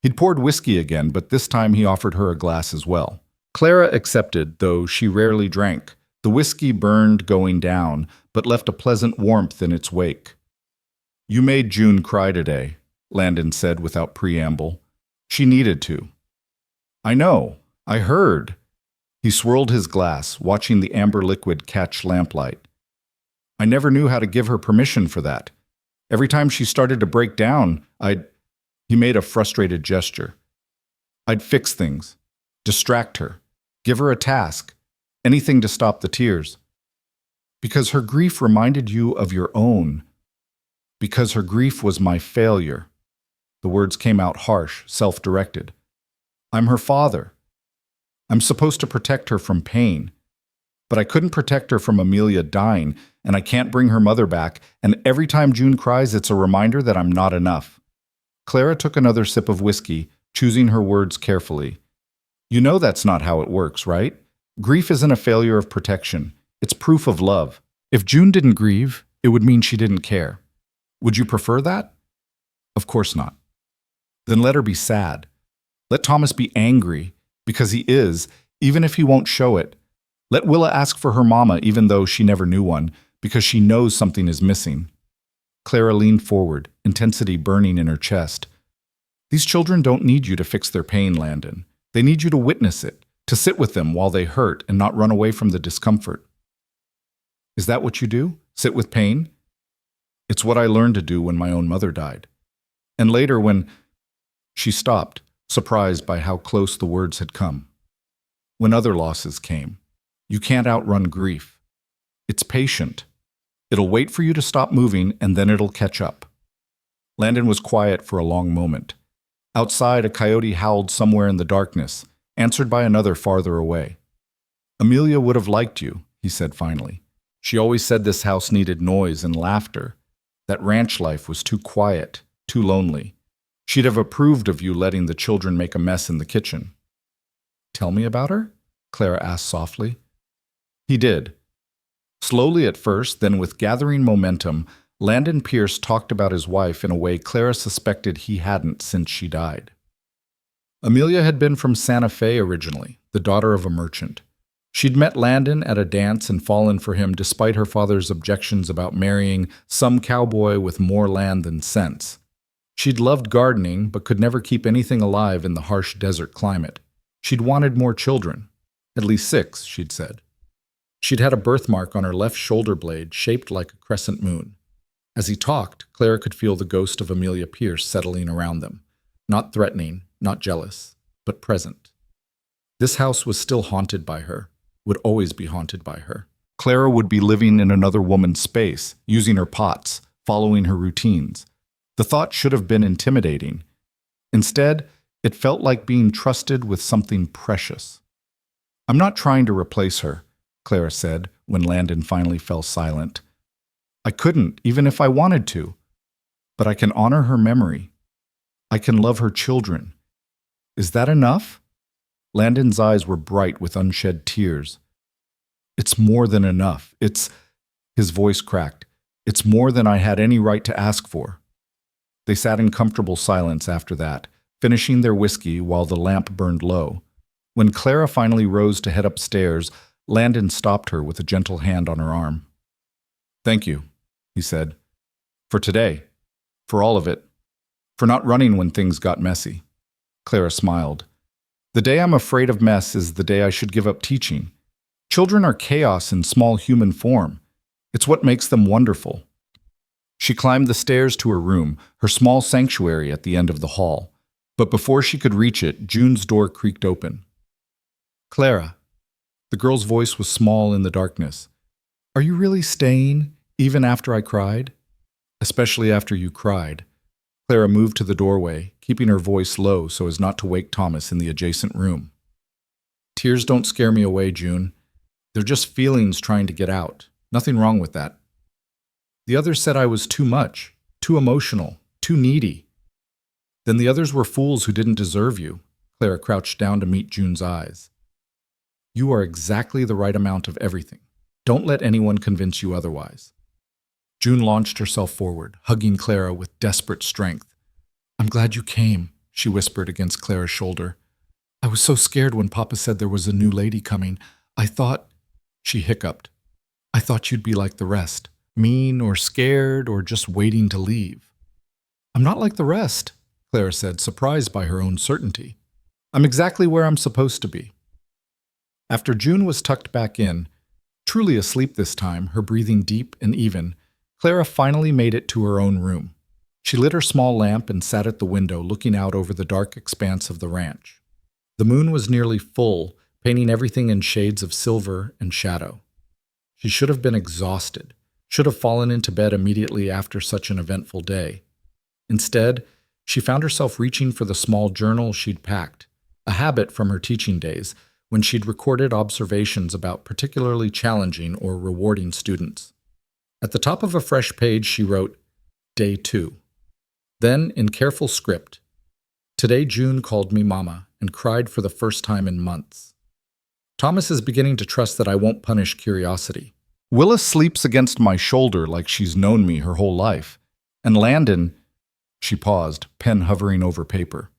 He'd poured whiskey again, but this time he offered her a glass as well. Clara accepted, though she rarely drank. The whiskey burned going down, but left a pleasant warmth in its wake. "You made June cry today," Landon said without preamble. "She needed to." "I know. I heard." He swirled his glass, watching the amber liquid catch lamplight. "I never knew how to give her permission for that. Every time she started to break down, He made a frustrated gesture. "I'd fix things, distract her, give her a task, anything to stop the tears. Because her grief reminded you of your own. Because her grief was my failure." The words came out harsh, self-directed. "I'm her father. I'm supposed to protect her from pain. But I couldn't protect her from Amelia dying, and I can't bring her mother back, and every time June cries, it's a reminder that I'm not enough." Clara took another sip of whiskey, choosing her words carefully. "You know that's not how it works, right? Grief isn't a failure of protection. It's proof of love. If June didn't grieve, it would mean she didn't care. Would you prefer that?" "Of course not." "Then let her be sad. Let Thomas be angry, because he is, even if he won't show it. Let Willa ask for her mama, even though she never knew one, because she knows something is missing." Clara leaned forward, intensity burning in her chest. "These children don't need you to fix their pain, Landon. They need you to witness it, to sit with them while they hurt and not run away from the discomfort. Is that what you do? Sit with pain? It's what I learned to do when my own mother died. And later when she stopped, surprised by how close the words had come. When other losses came, you can't outrun grief. It's patient. It'll wait for you to stop moving and then it'll catch up. Landon was quiet for a long moment. Outside, a coyote howled somewhere in the darkness, answered by another farther away. Amelia would have liked you, he said finally. She always said this house needed noise and laughter. That ranch life was too quiet, too lonely. She'd have approved of you letting the children make a mess in the kitchen. Tell me about her? Clara asked softly. He did. Slowly at first, then with gathering momentum, Landon Pierce talked about his wife in a way Clara suspected he hadn't since she died. Amelia had been from Santa Fe originally, the daughter of a merchant. She'd met Landon at a dance and fallen for him despite her father's objections about marrying some cowboy with more land than sense. She'd loved gardening, but could never keep anything alive in the harsh desert climate. She'd wanted more children. At least 6, she'd said. She'd had a birthmark on her left shoulder blade shaped like a crescent moon. As he talked, Clara could feel the ghost of Amelia Pierce settling around them. Not threatening, not jealous, but present. This house was still haunted by her, would always be haunted by her. Clara would be living in another woman's space, using her pots, following her routines. The thought should have been intimidating. Instead, it felt like being trusted with something precious. I'm not trying to replace her, Clara said when Landon finally fell silent. I couldn't, even if I wanted to. But I can honor her memory. I can love her children. Is that enough? Landon's eyes were bright with unshed tears. It's more than enough. His voice cracked. It's more than I had any right to ask for. They sat in comfortable silence after that, finishing their whiskey while the lamp burned low. When Clara finally rose to head upstairs, Landon stopped her with a gentle hand on her arm. Thank you, he said. For today. For all of it. For not running when things got messy. Clara smiled. The day I'm afraid of mess is the day I should give up teaching. Children are chaos in small human form. It's what makes them wonderful. She climbed the stairs to her room, her small sanctuary at the end of the hall. But before she could reach it, June's door creaked open. Clara. The girl's voice was small in the darkness. Are you really staying, even after I cried? Especially after you cried. Clara moved to the doorway, keeping her voice low so as not to wake Thomas in the adjacent room. Tears don't scare me away, June. They're just feelings trying to get out. Nothing wrong with that. The others said I was too much, too emotional, too needy. Then the others were fools who didn't deserve you. Clara crouched down to meet June's eyes. You are exactly the right amount of everything. Don't let anyone convince you otherwise. June launched herself forward, hugging Clara with desperate strength. I'm glad you came, she whispered against Clara's shoulder. I was so scared when Papa said there was a new lady coming. I thought, she hiccuped, I thought you'd be like the rest, mean or scared or just waiting to leave. I'm not like the rest, Clara said, surprised by her own certainty. I'm exactly where I'm supposed to be. After June was tucked back in, truly asleep this time, her breathing deep and even, Clara finally made it to her own room. She lit her small lamp and sat at the window looking out over the dark expanse of the ranch. The moon was nearly full, painting everything in shades of silver and shadow. She should have been exhausted, should have fallen into bed immediately after such an eventful day. Instead, she found herself reaching for the small journal she'd packed, a habit from her teaching days when she'd recorded observations about particularly challenging or rewarding students. At the top of a fresh page, she wrote, Day 2. Then, in careful script, Today June called me Mama and cried for the first time in months. Thomas is beginning to trust that I won't punish curiosity. Willa sleeps against my shoulder like she's known me her whole life. And Landon, she paused, pen hovering over paper.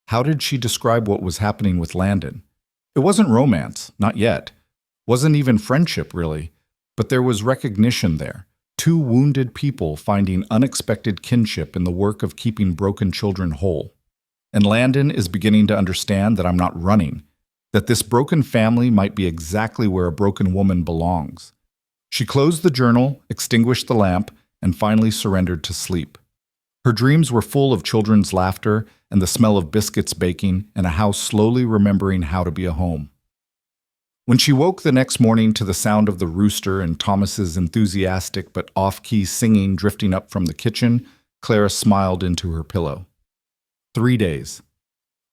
How did she describe what was happening with Landon? It wasn't romance, not yet. Wasn't even friendship, really. But there was recognition there. 2 wounded people finding unexpected kinship in the work of keeping broken children whole. And Landon is beginning to understand that I'm not running, that this broken family might be exactly where a broken woman belongs. She closed the journal, extinguished the lamp, and finally surrendered to sleep. Her dreams were full of children's laughter and the smell of biscuits baking and a house slowly remembering how to be a home. When she woke the next morning to the sound of the rooster and Thomas's enthusiastic but off-key singing drifting up from the kitchen, Clara smiled into her pillow. 3 days.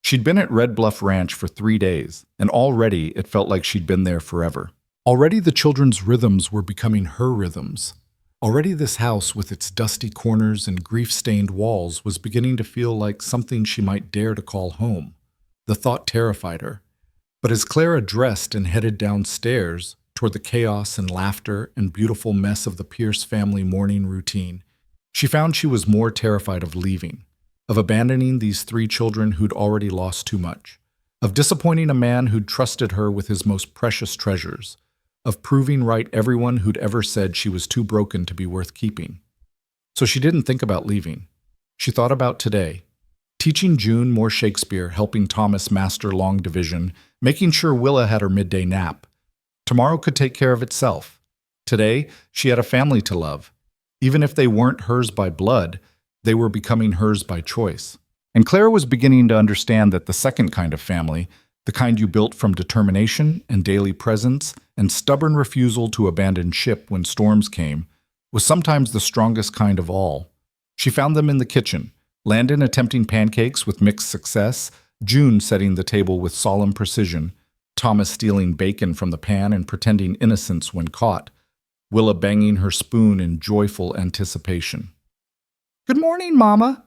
She'd been at Red Bluff Ranch for 3 days, and already it felt like she'd been there forever. Already the children's rhythms were becoming her rhythms. Already this house with its dusty corners and grief-stained walls was beginning to feel like something she might dare to call home. The thought terrified her. But as Clara dressed and headed downstairs toward the chaos and laughter and beautiful mess of the Pierce family morning routine, she found she was more terrified of leaving, of abandoning these 3 children who'd already lost too much, of disappointing a man who'd trusted her with his most precious treasures, of proving right everyone who'd ever said she was too broken to be worth keeping. So she didn't think about leaving. She thought about today, teaching June more Shakespeare, helping Thomas master long division, making sure Willa had her midday nap. Tomorrow could take care of itself. Today, she had a family to love. Even if they weren't hers by blood, they were becoming hers by choice. And Clara was beginning to understand that the second kind of family, the kind you built from determination and daily presence and stubborn refusal to abandon ship when storms came, was sometimes the strongest kind of all. She found them in the kitchen, Landon attempting pancakes with mixed success, June setting the table with solemn precision, Thomas stealing bacon from the pan and pretending innocence when caught, Willa banging her spoon in joyful anticipation. "Good morning, Mama,"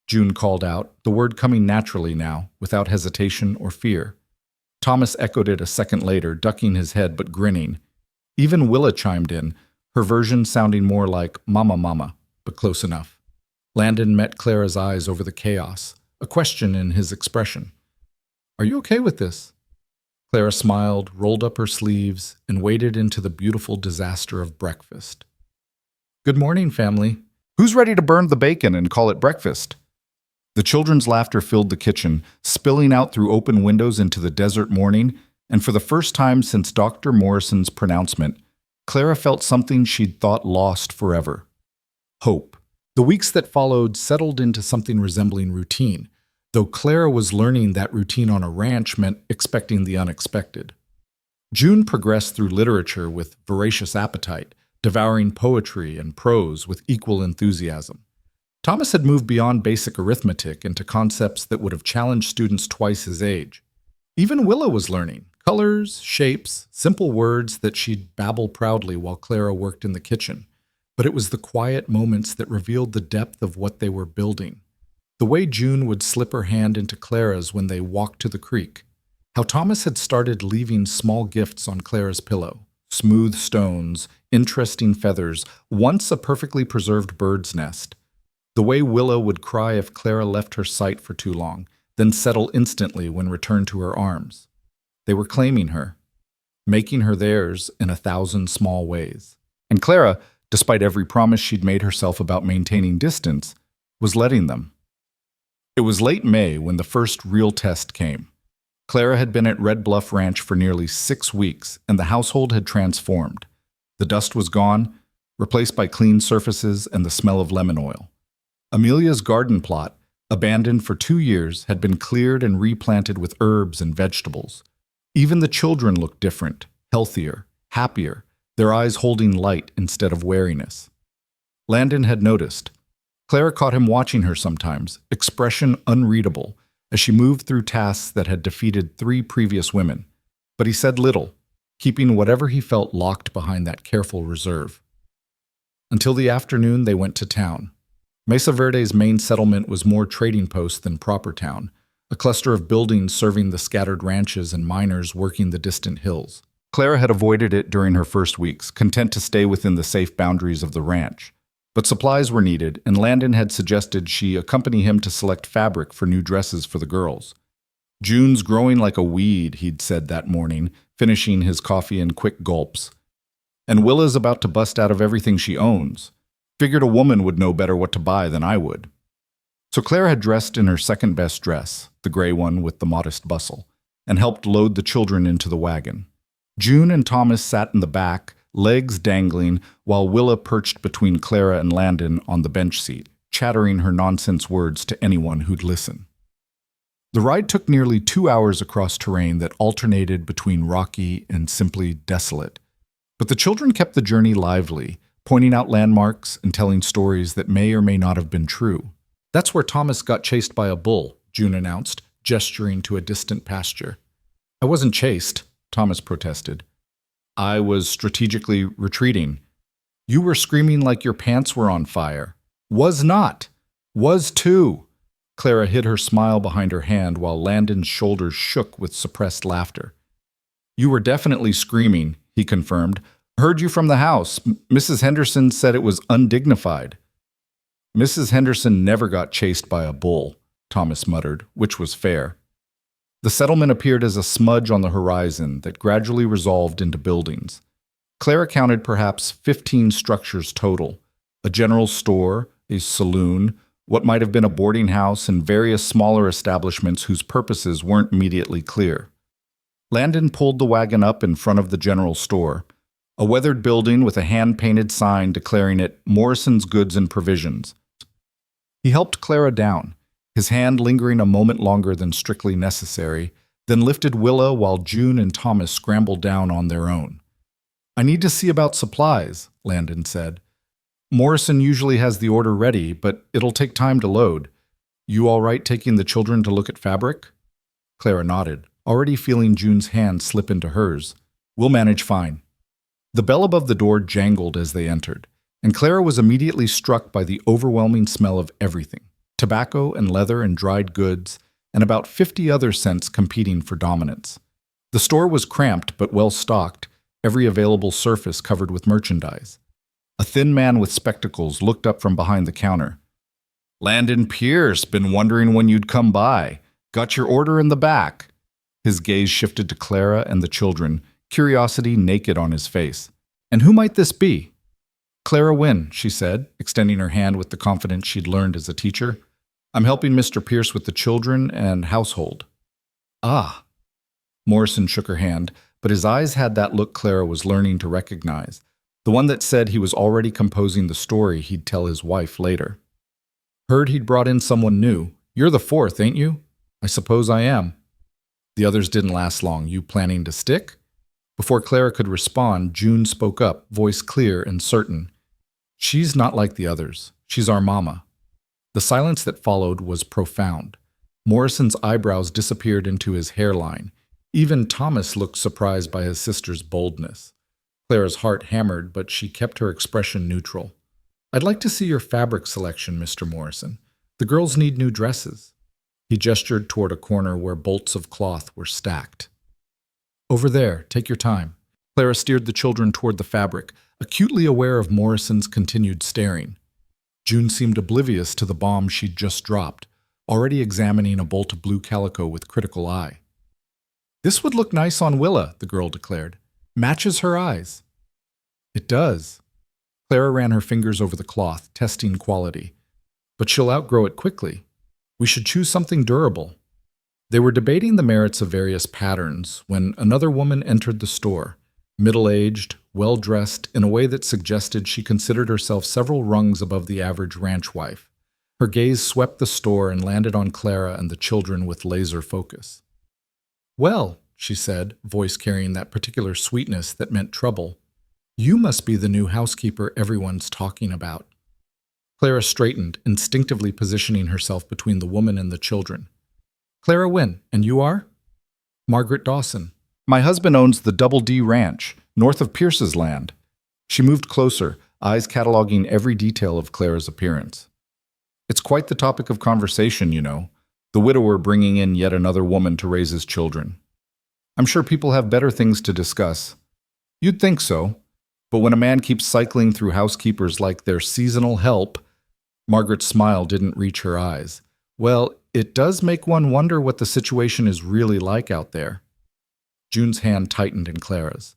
June called out, the word coming naturally now, without hesitation or fear. Thomas echoed it a second later, ducking his head but grinning. Even Willa chimed in, her version sounding more like "Mama, Mama," but close enough. Landon met Clara's eyes over the chaos, a question in his expression. "Are you okay with this?" Clara smiled, rolled up her sleeves, and waded into the beautiful disaster of breakfast. "Good morning, family. Who's ready to burn the bacon and call it breakfast?" The children's laughter filled the kitchen, spilling out through open windows into the desert morning, and for the first time since Dr. Morrison's pronouncement, Clara felt something she'd thought lost forever. Hope. The weeks that followed settled into something resembling routine, though Clara was learning that routine on a ranch meant expecting the unexpected. June progressed through literature with voracious appetite, devouring poetry and prose with equal enthusiasm. Thomas had moved beyond basic arithmetic into concepts that would have challenged students twice his age. Even Willa was learning colors, shapes, simple words that she'd babble proudly while Clara worked in the kitchen. But it was the quiet moments that revealed the depth of what they were building. The way June would slip her hand into Clara's when they walked to the creek. How Thomas had started leaving small gifts on Clara's pillow. Smooth stones, interesting feathers, once a perfectly preserved bird's nest. The way Willa would cry if Clara left her sight for too long, then settle instantly when returned to her arms. They were claiming her, making her theirs in 1,000 small ways. And Clara, despite every promise she'd made herself about maintaining distance, was letting them. It was late May when the first real test came. Clara had been at Red Bluff Ranch for nearly 6 weeks, and the household had transformed. The dust was gone, replaced by clean surfaces and the smell of lemon oil. Amelia's garden plot, abandoned for 2 years, had been cleared and replanted with herbs and vegetables. Even the children looked different, healthier, happier, their eyes holding light instead of wariness. Landon had noticed. Clara caught him watching her sometimes, expression unreadable, as she moved through tasks that had defeated 3 previous women. But he said little, keeping whatever he felt locked behind that careful reserve. Until the afternoon they went to town. Mesa Verde's main settlement was more trading post than proper town, a cluster of buildings serving the scattered ranches and miners working the distant hills. Clara had avoided it during her first weeks, content to stay within the safe boundaries of the ranch. But supplies were needed, and Landon had suggested she accompany him to select fabric for new dresses for the girls. "June's growing like a weed," he'd said that morning, finishing his coffee in quick gulps. "And Willa's about to bust out of everything she owns. Figured a woman would know better what to buy than I would." So Clara had dressed in her second-best dress, the gray one with the modest bustle, and helped load the children into the wagon. June and Thomas sat in the back, legs dangling, while Willa perched between Clara and Landon on the bench seat, chattering her nonsense words to anyone who'd listen. The ride took nearly 2 hours across terrain that alternated between rocky and simply desolate. But the children kept the journey lively, pointing out landmarks and telling stories that may or may not have been true. "That's where Thomas got chased by a bull," June announced, gesturing to a distant pasture. "I wasn't chased," Thomas protested. "I was strategically retreating. You were screaming like your pants were on fire." "Was not. Was too." Clara hid her smile behind her hand while Landon's shoulders shook with suppressed laughter. "You were definitely screaming," he confirmed. "Heard you from the house. Mrs. Henderson said it was undignified." "Mrs. Henderson never got chased by a bull," Thomas muttered, which was fair. The settlement appeared as a smudge on the horizon that gradually resolved into buildings. Clara counted perhaps 15 structures total: a general store, a saloon, what might have been a boarding house, and various smaller establishments whose purposes weren't immediately clear. Landon pulled the wagon up in front of the general store, a weathered building with a hand-painted sign declaring it Morrison's Goods and Provisions. He helped Clara down, his hand lingering a moment longer than strictly necessary, then lifted Willa while June and Thomas scrambled down on their own. "I need to see about supplies," Landon said. "Morrison usually has the order ready, but it'll take time to load. You all right taking the children to look at fabric?" Clara nodded, already feeling June's hand slip into hers. "We'll manage fine." The bell above the door jangled as they entered, and Clara was immediately struck by the overwhelming smell of everything: tobacco and leather and dried goods, and about 50 other scents competing for dominance. The store was cramped but well stocked, every available surface covered with merchandise. A thin man with spectacles looked up from behind the counter. "Landon Pierce, been wondering when you'd come by. Got your order in the back." His gaze shifted to Clara and the children, curiosity naked on his face. "And who might this be?" "Clara Wynne," she said, extending her hand with the confidence she'd learned as a teacher. "I'm helping Mr. Pierce with the children and household." "Ah." Morrison shook her hand, but his eyes had that look Clara was learning to recognize, the one that said he was already composing the story he'd tell his wife later. "Heard he'd brought in someone new. You're the fourth, ain't you?" "I suppose I am." "The others didn't last long. You planning to stick?" Before Clara could respond, June spoke up, voice clear and certain. "She's not like the others. She's our mama." The silence that followed was profound. Morrison's eyebrows disappeared into his hairline. Even Thomas looked surprised by his sister's boldness. Clara's heart hammered, but she kept her expression neutral. "I'd like to see your fabric selection, Mr. Morrison. The girls need new dresses." He gestured toward a corner where bolts of cloth were stacked. "Over there, take your time." Clara steered the children toward the fabric, acutely aware of Morrison's continued staring. June seemed oblivious to the bomb she'd just dropped, already examining a bolt of blue calico with critical eye. "This would look nice on Willa," the girl declared. "Matches her eyes." "It does." Clara ran her fingers over the cloth, testing quality. "But she'll outgrow it quickly. We should choose something durable." They were debating the merits of various patterns when another woman entered the store, middle-aged, well-dressed, in a way that suggested she considered herself several rungs above the average ranch wife. Her gaze swept the store and landed on Clara and the children with laser focus. "Well," she said, voice carrying that particular sweetness that meant trouble, "you must be the new housekeeper everyone's talking about." Clara straightened, instinctively positioning herself between the woman and the children. "Clara Wynne, and you are?" "Margaret Dawson. My husband owns the Double D Ranch, north of Pierce's land." She moved closer, eyes cataloging every detail of Clara's appearance. "It's quite the topic of conversation, you know, the widower bringing in yet another woman to raise his children. I'm sure people have better things to discuss." "You'd think so, but when a man keeps cycling through housekeepers like their seasonal help," Margaret's smile didn't reach her eyes. "Well, it does make one wonder what the situation is really like out there." June's hand tightened in Clara's.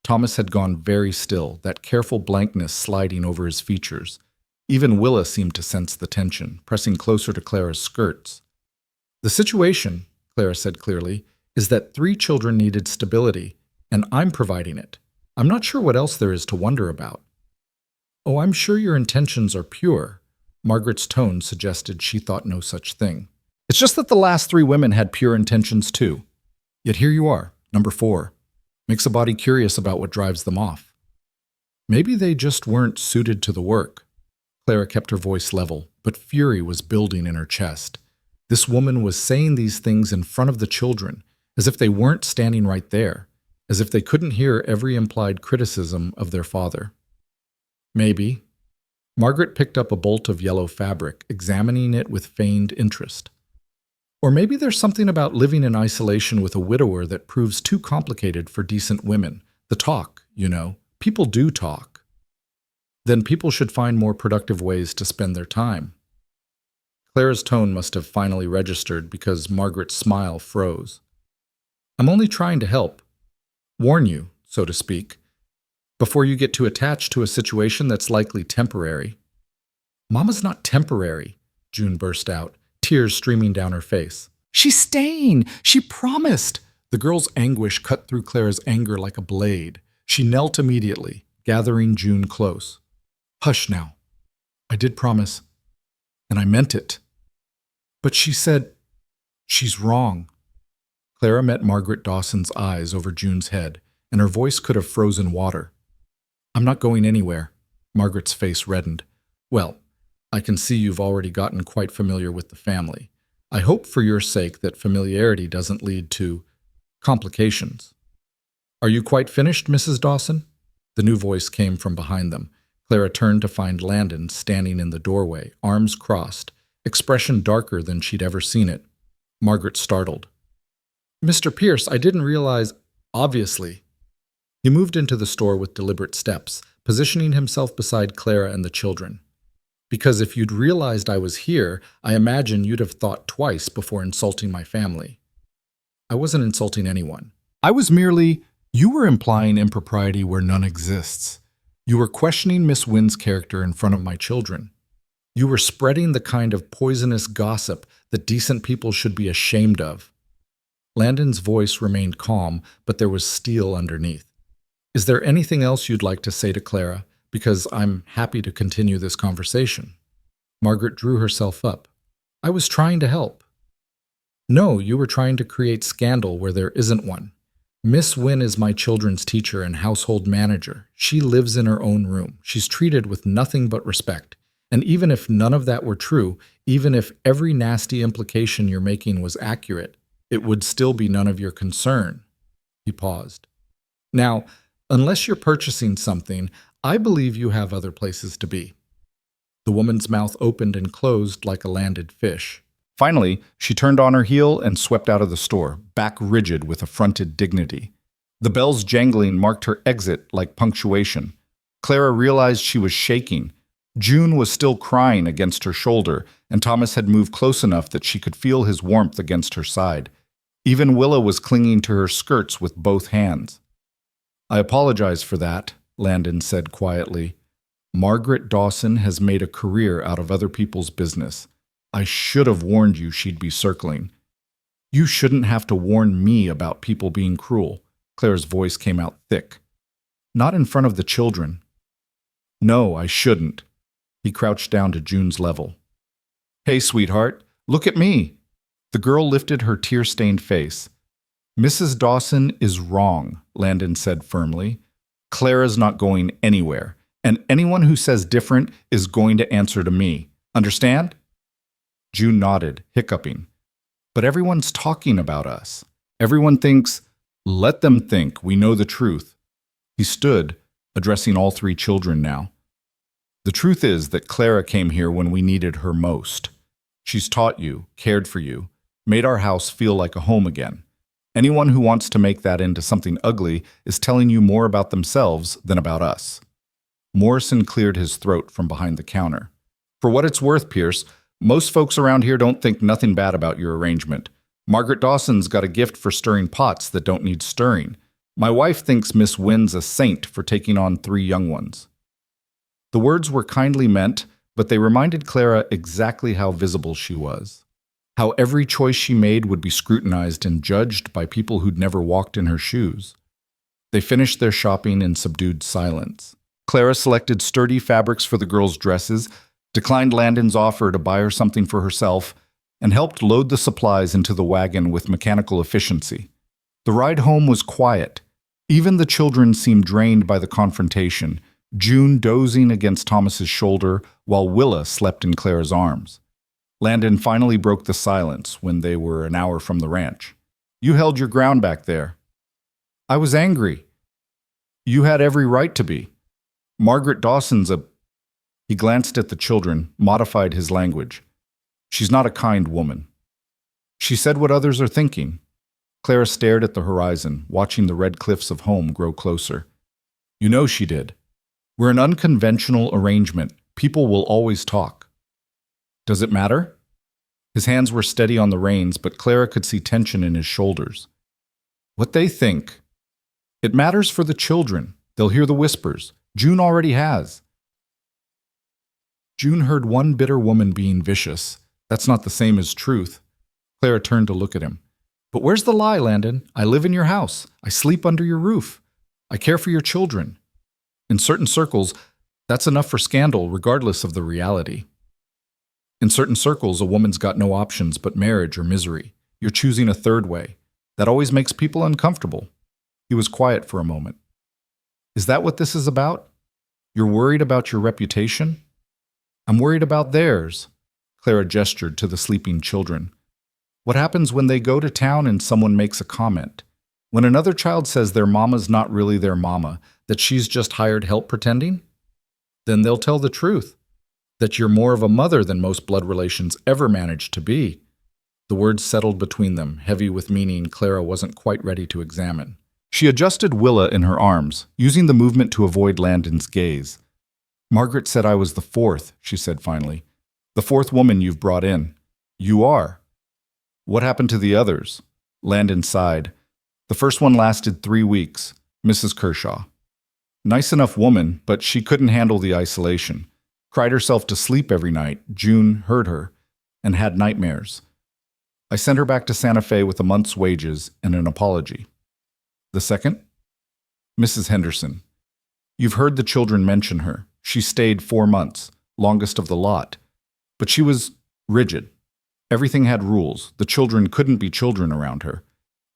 Thomas had gone very still, that careful blankness sliding over his features. Even Willa seemed to sense the tension, pressing closer to Clara's skirts. The situation, Clara said clearly, is that 3 children needed stability, and I'm providing it. I'm not sure what else there is to wonder about. Oh, I'm sure your intentions are pure. Margaret's tone suggested she thought no such thing. It's just that the last 3 women had pure intentions too. Yet here you are, number 4. Makes a body curious about what drives them off. Maybe they just weren't suited to the work. Clara kept her voice level, but fury was building in her chest. This woman was saying these things in front of the children, as if they weren't standing right there, as if they couldn't hear every implied criticism of their father. Maybe. Margaret picked up a bolt of yellow fabric, examining it with feigned interest. Or maybe there's something about living in isolation with a widower that proves too complicated for decent women. The talk, you know. People do talk. Then people should find more productive ways to spend their time. Clara's tone must have finally registered because Margaret's smile froze. I'm only trying to help. Warn you, so to speak, before you get too attached to a situation that's likely temporary. Mama's not temporary, June burst out, tears streaming down her face. She's staying! She promised! The girl's anguish cut through Clara's anger like a blade. She knelt immediately, gathering June close. Hush now. I did promise, and I meant it. But she said, she's wrong. Clara met Margaret Dawson's eyes over June's head, and her voice could have frozen water. I'm not going anywhere. Margaret's face reddened. Well, I can see you've already gotten quite familiar with the family. I hope for your sake that familiarity doesn't lead to complications. Are you quite finished, Mrs. Dawson? The new voice came from behind them. Clara turned to find Landon standing in the doorway, arms crossed, expression darker than she'd ever seen it. Margaret startled. Mr. Pierce, I didn't realize, obviously. He moved into the store with deliberate steps, positioning himself beside Clara and the children. Because if you'd realized I was here, I imagine you'd have thought twice before insulting my family. I wasn't insulting anyone. I was merely, you were implying impropriety where none exists. You were questioning Miss Wynn's character in front of my children. You were spreading the kind of poisonous gossip that decent people should be ashamed of. Landon's voice remained calm, but there was steel underneath. Is there anything else you'd like to say to Clara? Because I'm happy to continue this conversation. Margaret drew herself up. I was trying to help. No, you were trying to create scandal where there isn't one. Miss Wynn is my children's teacher and household manager. She lives in her own room. She's treated with nothing but respect. And even if none of that were true, even if every nasty implication you're making was accurate, it would still be none of your concern. He paused. Now, unless you're purchasing something, I believe you have other places to be. The woman's mouth opened and closed like a landed fish. Finally, she turned on her heel and swept out of the store, back rigid with affronted dignity. The bells jangling marked her exit like punctuation. Clara realized she was shaking. June was still crying against her shoulder, and Thomas had moved close enough that she could feel his warmth against her side. Even Willa was clinging to her skirts with both hands. I apologize for that, Landon said quietly. Margaret Dawson has made a career out of other people's business. I should have warned you she'd be circling. You shouldn't have to warn me about people being cruel. Claire's voice came out thick. Not in front of the children. No, I shouldn't. He crouched down to June's level. Hey, sweetheart, look at me. The girl lifted her tear-stained face. Mrs. Dawson is wrong, Landon said firmly. Clara's not going anywhere, and anyone who says different is going to answer to me. Understand? June nodded, hiccuping. But everyone's talking about us. Everyone thinks, let them think, we know the truth. He stood, addressing all 3 children now. The truth is that Clara came here when we needed her most. She's taught you, cared for you, made our house feel like a home again. Anyone who wants to make that into something ugly is telling you more about themselves than about us. Morrison cleared his throat from behind the counter. For what it's worth, Pierce, most folks around here don't think nothing bad about your arrangement. Margaret Dawson's got a gift for stirring pots that don't need stirring. My wife thinks Miss Wynn's a saint for taking on 3 young ones. The words were kindly meant, but they reminded Clara exactly how visible she was. How every choice she made would be scrutinized and judged by people who'd never walked in her shoes. They finished their shopping in subdued silence. Clara selected sturdy fabrics for the girls' dresses, declined Landon's offer to buy her something for herself, and helped load the supplies into the wagon with mechanical efficiency. The ride home was quiet. Even the children seemed drained by the confrontation, June dozing against Thomas's shoulder while Willa slept in Clara's arms. Landon finally broke the silence when they were an hour from the ranch. "You held your ground back there." "I was angry." "You had every right to be. Margaret Dawson's a—" He glanced at the children, modified his language. "She's not a kind woman." "She said what others are thinking." Clara stared at the horizon, watching the red cliffs of home grow closer. "You know she did. We're an unconventional arrangement. People will always talk." "Does it matter?" His hands were steady on the reins, but Clara could see tension in his shoulders. "What they think. It matters for the children. They'll hear the whispers. June already has." June heard one bitter woman being vicious. That's not the same as truth. Clara turned to look at him. "But where's the lie, Landon? I live in your house. I sleep under your roof. I care for your children. In certain circles, that's enough for scandal, regardless of the reality. In certain circles, a woman's got no options but marriage or misery. You're choosing a third way. That always makes people uncomfortable." He was quiet for a moment. "Is that what this is about? You're worried about your reputation?" "I'm worried about theirs." Clara gestured to the sleeping children. "What happens when they go to town and someone makes a comment? When another child says their mama's not really their mama, that she's just hired help pretending? Then they'll tell the truth, that you're more of a mother than most blood relations ever managed to be." The words settled between them, heavy with meaning Clara wasn't quite ready to examine. She adjusted Willa in her arms, using the movement to avoid Landon's gaze. "Margaret said I was the fourth," she said finally. "The fourth woman you've brought in. You are." "What happened to the others?" Landon sighed. "The first one lasted 3 weeks, Mrs. Kershaw. Nice enough woman, but she couldn't handle the isolation. Cried herself to sleep every night. June heard her, and had nightmares. I sent her back to Santa Fe with a month's wages and an apology." "The second?" "Mrs. Henderson. You've heard the children mention her. She stayed 4 months, longest of the lot. But she was rigid. Everything had rules. The children couldn't be children around her.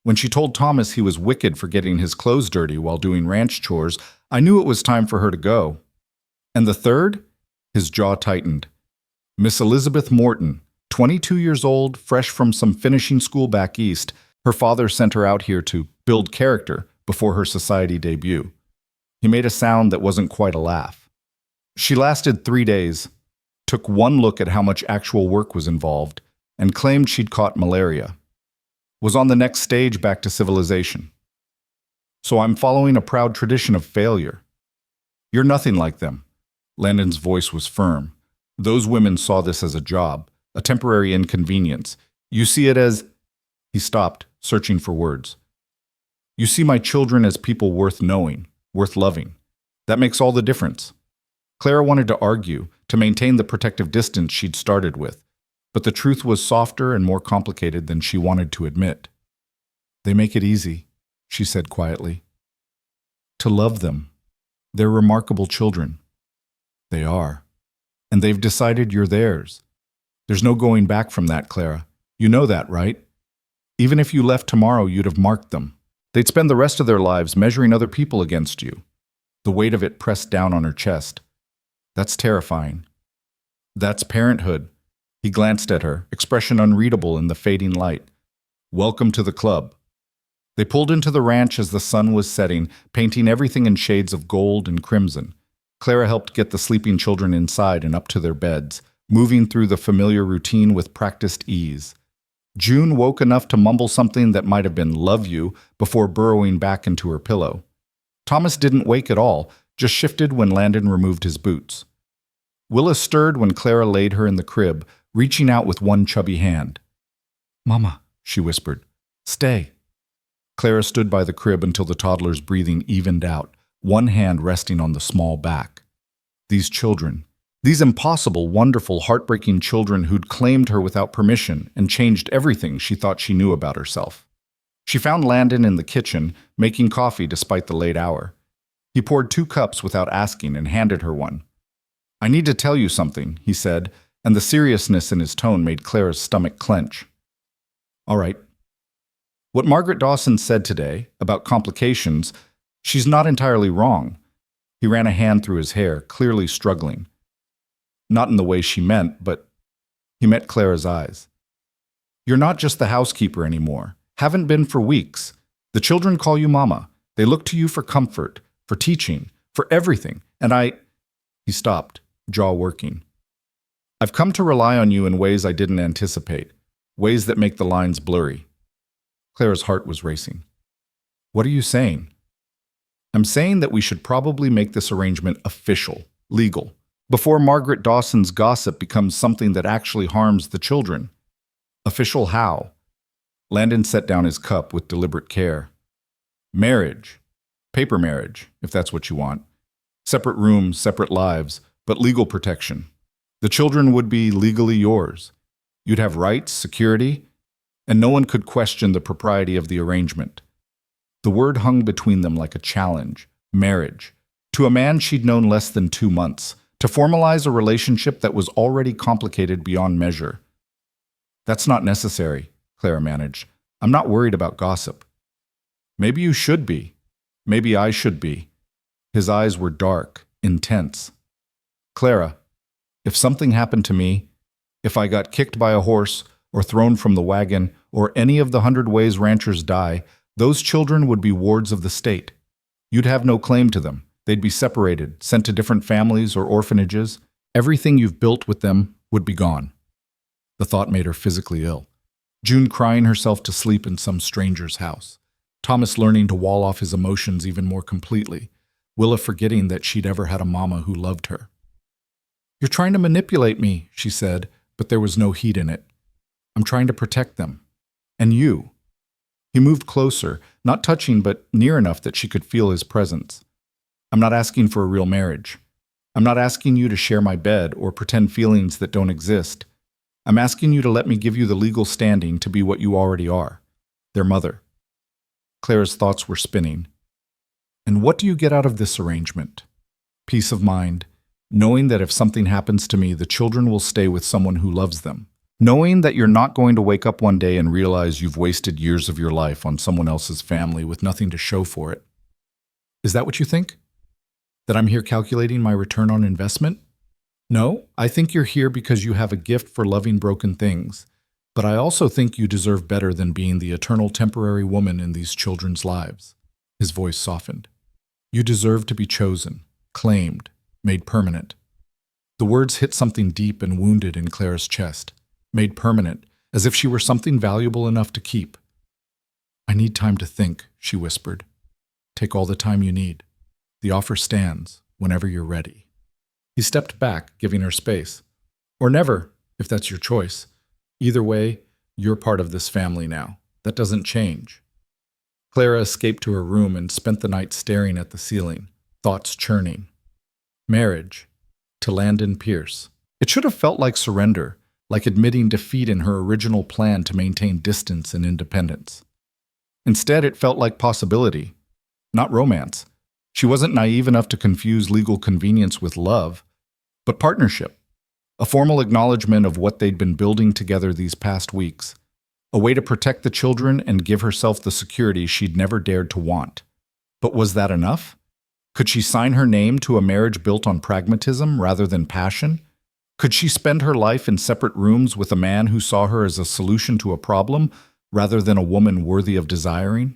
When she told Thomas he was wicked for getting his clothes dirty while doing ranch chores, I knew it was time for her to go." "And the third?" His jaw tightened. "Miss Elizabeth Morton, 22 years old, fresh from some finishing school back east. Her father sent her out here to build character before her society debut." He made a sound that wasn't quite a laugh. "She lasted 3 days, took one look at how much actual work was involved, and claimed she'd caught malaria. Was on the next stage back to civilization. So I'm following a proud tradition of failure. You're nothing like them." Landon's voice was firm. "Those women saw this as a job, a temporary inconvenience. You see it as—" He stopped, searching for words. "You see my children as people worth knowing, worth loving. That makes all the difference." Clara wanted to argue, to maintain the protective distance she'd started with, but the truth was softer and more complicated than she wanted to admit. "They make it easy," she said quietly. "To love them. They're remarkable children." "They are. And they've decided you're theirs. There's no going back from that, Clara. You know that, right? Even if you left tomorrow, you'd have marked them. They'd spend the rest of their lives measuring other people against you." The weight of it pressed down on her chest. "That's terrifying." "That's parenthood." He glanced at her, expression unreadable in the fading light. "Welcome to the club." They pulled into the ranch as the sun was setting, painting everything in shades of gold and crimson. Clara helped get the sleeping children inside and up to their beds, moving through the familiar routine with practiced ease. June woke enough to mumble something that might have been "love you" before burrowing back into her pillow. Thomas didn't wake at all, just shifted when Landon removed his boots. Willa stirred when Clara laid her in the crib, reaching out with one chubby hand. "Mama," she whispered, "stay." Clara stood by the crib until the toddler's breathing evened out, one hand resting on the small back. These children, These impossible, wonderful, heartbreaking children who'd claimed her without permission and changed everything she thought she knew about herself. She found Landon in the kitchen, making coffee despite the late hour. He poured 2 cups without asking and handed her one. "I need to tell you something," he said, and the seriousness in his tone made Clara's stomach clench. "All right." "What Margaret Dawson said today, about complications, she's not entirely wrong." He ran a hand through his hair, clearly struggling. Not in the way she meant, but he met Clara's eyes. "You're not just the housekeeper anymore. Haven't been for weeks. The children call you Mama. They look to you for comfort, for teaching, for everything. And He stopped, jaw working. "I've come to rely on you in ways I didn't anticipate, ways that make the lines blurry." Clara's heart was racing. "What are you saying?" "I'm saying that we should probably make this arrangement official, legal, before Margaret Dawson's gossip becomes something that actually harms the children." "Official how?" Landon set down his cup with deliberate care. "Marriage. Paper marriage, if that's what you want. Separate rooms, separate lives, but legal protection. The children would be legally yours. You'd have rights, security, and no one could question the propriety of the arrangement." The word hung between them like a challenge. Marriage. To a man she'd known less than 2 months. To formalize a relationship that was already complicated beyond measure. "That's not necessary," Clara managed. "I'm not worried about gossip." "Maybe you should be. Maybe I should be." His eyes were dark, intense. "Clara, if something happened to me, if I got kicked by a horse or thrown from the wagon or any of the 100 ways ranchers die, those children would be wards of the state. You'd have no claim to them. They'd be separated, sent to different families or orphanages. Everything you've built with them would be gone." The thought made her physically ill. June crying herself to sleep in some stranger's house. Thomas learning to wall off his emotions even more completely. Willa forgetting that she'd ever had a mama who loved her. "You're trying to manipulate me," she said, but there was no heat in it. "I'm trying to protect them. And you." He moved closer, not touching but near enough that she could feel his presence. "I'm not asking for a real marriage. I'm not asking you to share my bed or pretend feelings that don't exist. I'm asking you to let me give you the legal standing to be what you already are, their mother." Clara's thoughts were spinning. "And what do you get out of this arrangement?" "Peace of mind, knowing that if something happens to me, the children will stay with someone who loves them. Knowing that you're not going to wake up one day and realize you've wasted years of your life on someone else's family with nothing to show for it." "Is that what you think? That I'm here calculating my return on investment?" "No, I think you're here because you have a gift for loving broken things. But I also think you deserve better than being the eternal temporary woman in these children's lives." His voice softened. "You deserve to be chosen, claimed, made permanent." The words hit something deep and wounded in Clara's chest. Made permanent, as if she were something valuable enough to keep. "I need time to think," she whispered. "Take all the time you need. The offer stands whenever you're ready." He stepped back, giving her space. "Or never, if that's your choice. Either way, you're part of this family now. That doesn't change." Clara escaped to her room and spent the night staring at the ceiling, thoughts churning. Marriage. To Landon Pierce. It should have felt like surrender, like admitting defeat in her original plan to maintain distance and independence. Instead, it felt like possibility, not romance. She wasn't naive enough to confuse legal convenience with love, but partnership. A formal acknowledgement of what they'd been building together these past weeks. A way to protect the children and give herself the security she'd never dared to want. But was that enough? Could she sign her name to a marriage built on pragmatism rather than passion? Could she spend her life in separate rooms with a man who saw her as a solution to a problem rather than a woman worthy of desiring?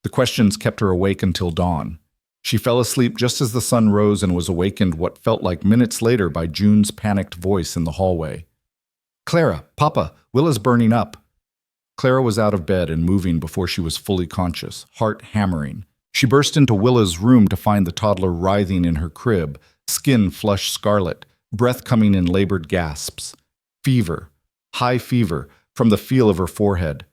The questions kept her awake until dawn. She fell asleep just as the sun rose and was awakened what felt like minutes later by June's panicked voice in the hallway. "Clara, Papa, Willa's burning up." Clara was out of bed and moving before she was fully conscious, heart hammering. She burst into Willa's room to find the toddler writhing in her crib, skin flushed scarlet, breath coming in labored gasps. Fever, high fever, from the feel of her forehead.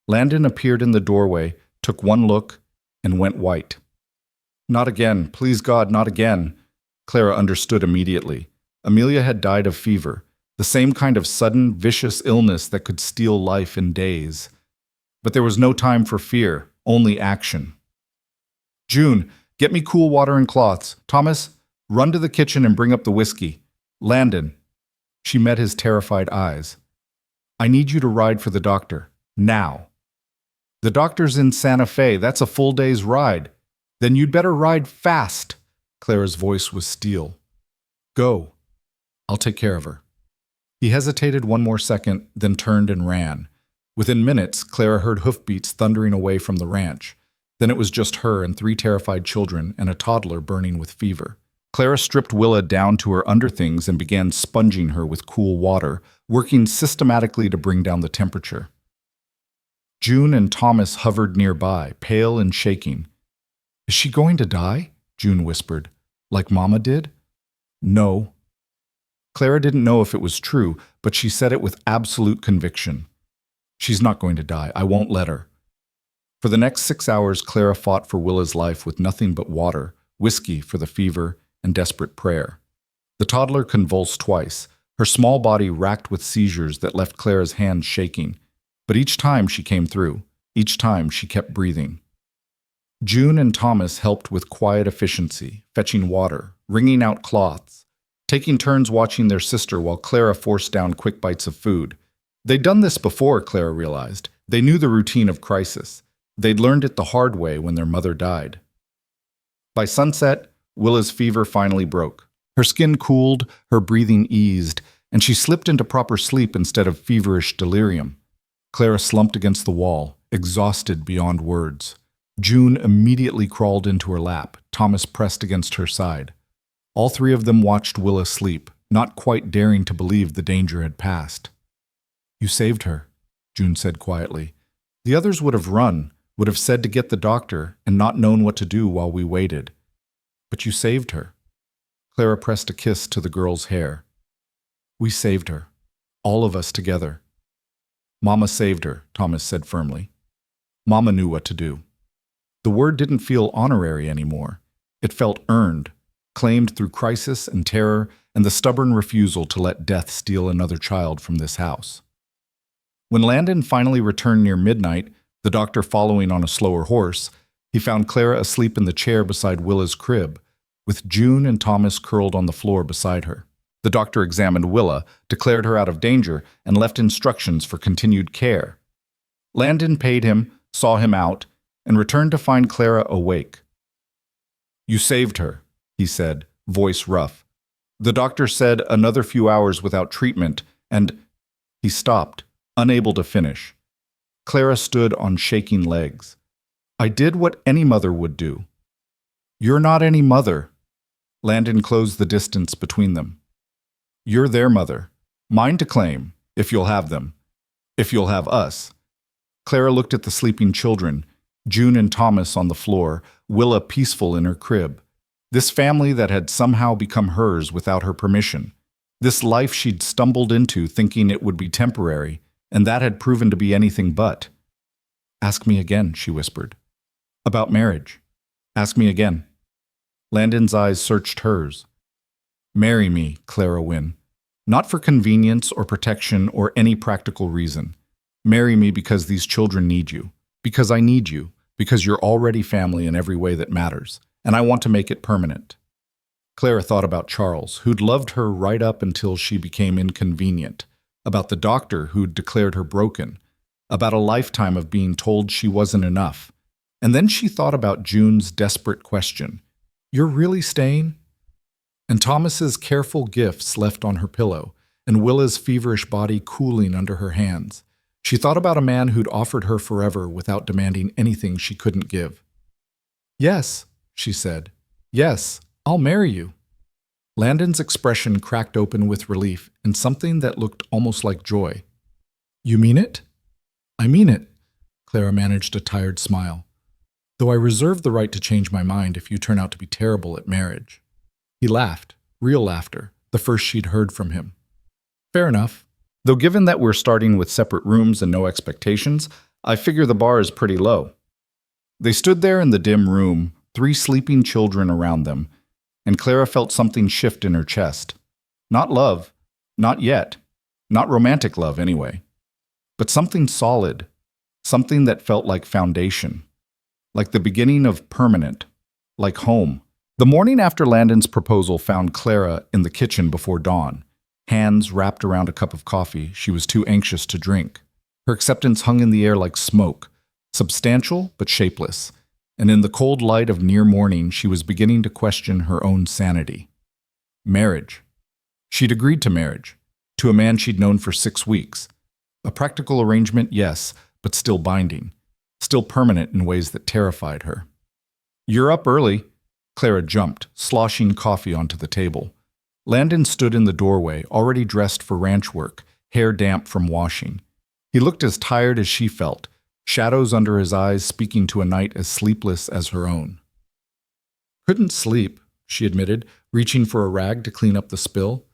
Landon appeared in the doorway, took one look, and went white. "Not again, please God, not again." Clara understood immediately. Amelia had died of fever, the same kind of sudden, vicious illness that could steal life in days. But there was no time for fear, only action. June, get me cool water and cloths. Thomas, run to the kitchen and bring up the whiskey. Landon. She met his terrified eyes. I need you to ride for the doctor. Now. The doctor's in Santa Fe. That's a full day's ride. Then you'd better ride fast. Clara's voice was steel. Go. I'll take care of her. He hesitated one more second, then turned and ran. Within minutes, Clara heard hoofbeats thundering away from the ranch. Then it was just her and 3 terrified children and a toddler burning with fever. Clara stripped Willa down to her underthings and began sponging her with cool water, working systematically to bring down the temperature. June and Thomas hovered nearby, pale and shaking. Is she going to die? June whispered. Like Mama did? No. Clara didn't know if it was true, but she said it with absolute conviction. She's not going to die. I won't let her. For the next 6 hours, Clara fought for Willa's life with nothing but water, whiskey for the fever, and desperate prayer. The toddler convulsed twice, her small body racked with seizures that left Clara's hands shaking. But each time she came through. Each time she kept breathing. June and Thomas helped with quiet efficiency, fetching water, wringing out cloths, taking turns watching their sister while Clara forced down quick bites of food. They'd done this before, Clara realized. They knew the routine of crisis. They'd learned it the hard way when their mother died. By sunset, Willa's fever finally broke. Her skin cooled, her breathing eased, and she slipped into proper sleep instead of feverish delirium. Clara slumped against the wall, exhausted beyond words. June immediately crawled into her lap, Thomas pressed against her side. All 3 of them watched Willa sleep, not quite daring to believe the danger had passed. You saved her, June said quietly. The others would have run, would have said to get the doctor, and not known what to do while we waited. But you saved her. Clara pressed a kiss to the girl's hair. We saved her, all of us together. Mama saved her, Thomas said firmly. Mama knew what to do. The word didn't feel honorary anymore. It felt earned, claimed through crisis and terror and the stubborn refusal to let death steal another child from this house. When Landon finally returned near midnight, the doctor following on a slower horse, he found Clara asleep in the chair beside Willa's crib, with June and Thomas curled on the floor beside her. The doctor examined Willa, declared her out of danger, and left instructions for continued care. Landon paid him, saw him out, and returned to find Clara awake. You saved her, he said, voice rough. The doctor said another few hours without treatment, and he stopped, unable to finish. Clara stood on shaking legs. I did what any mother would do. You're not any mother. Landon closed the distance between them. You're their mother. Mine to claim, if you'll have them. If you'll have us. Clara looked at the sleeping children, June and Thomas on the floor, Willa peaceful in her crib. This family that had somehow become hers without her permission. This life she'd stumbled into thinking it would be temporary, and that had proven to be anything but. Ask me again, she whispered. About marriage. Ask me again. Landon's eyes searched hers. Marry me, Clara Wynne. Not for convenience or protection or any practical reason. Marry me because these children need you. Because I need you. Because you're already family in every way that matters. And I want to make it permanent. Clara thought about Charles, who'd loved her right up until she became inconvenient. About the doctor who'd declared her broken. About a lifetime of being told she wasn't enough. And then she thought about June's desperate question. You're really staying? And Thomas's careful gifts left on her pillow, and Willa's feverish body cooling under her hands. She thought about a man who'd offered her forever without demanding anything she couldn't give. Yes, she said. Yes, I'll marry you. Landon's expression cracked open with relief and something that looked almost like joy. You mean it? I mean it, Clara managed a tired smile. Though I reserve the right to change my mind if you turn out to be terrible at marriage. He laughed, real laughter, the first she'd heard from him. Fair enough. Though given that we're starting with separate rooms and no expectations, I figure the bar is pretty low. They stood there in the dim room, 3 sleeping children around them, and Clara felt something shift in her chest. Not love. Not yet. Not romantic love, anyway. But something solid. Something that felt like foundation. Like the beginning of permanent. Like home. The morning after Landon's proposal found Clara in the kitchen before dawn. Hands wrapped around a cup of coffee she was too anxious to drink. Her acceptance hung in the air like smoke. Substantial but shapeless. And in the cold light of near morning, she was beginning to question her own sanity. Marriage. She'd agreed to marriage. To a man she'd known for 6 weeks. A practical arrangement, yes, but still binding. Still permanent in ways that terrified her. "You're up early." Clara jumped, sloshing coffee onto the table. Landon stood in the doorway, already dressed for ranch work, hair damp from washing. He looked as tired as she felt, shadows under his eyes speaking to a night as sleepless as her own. "Couldn't sleep," she admitted, reaching for a rag to clean up the spill.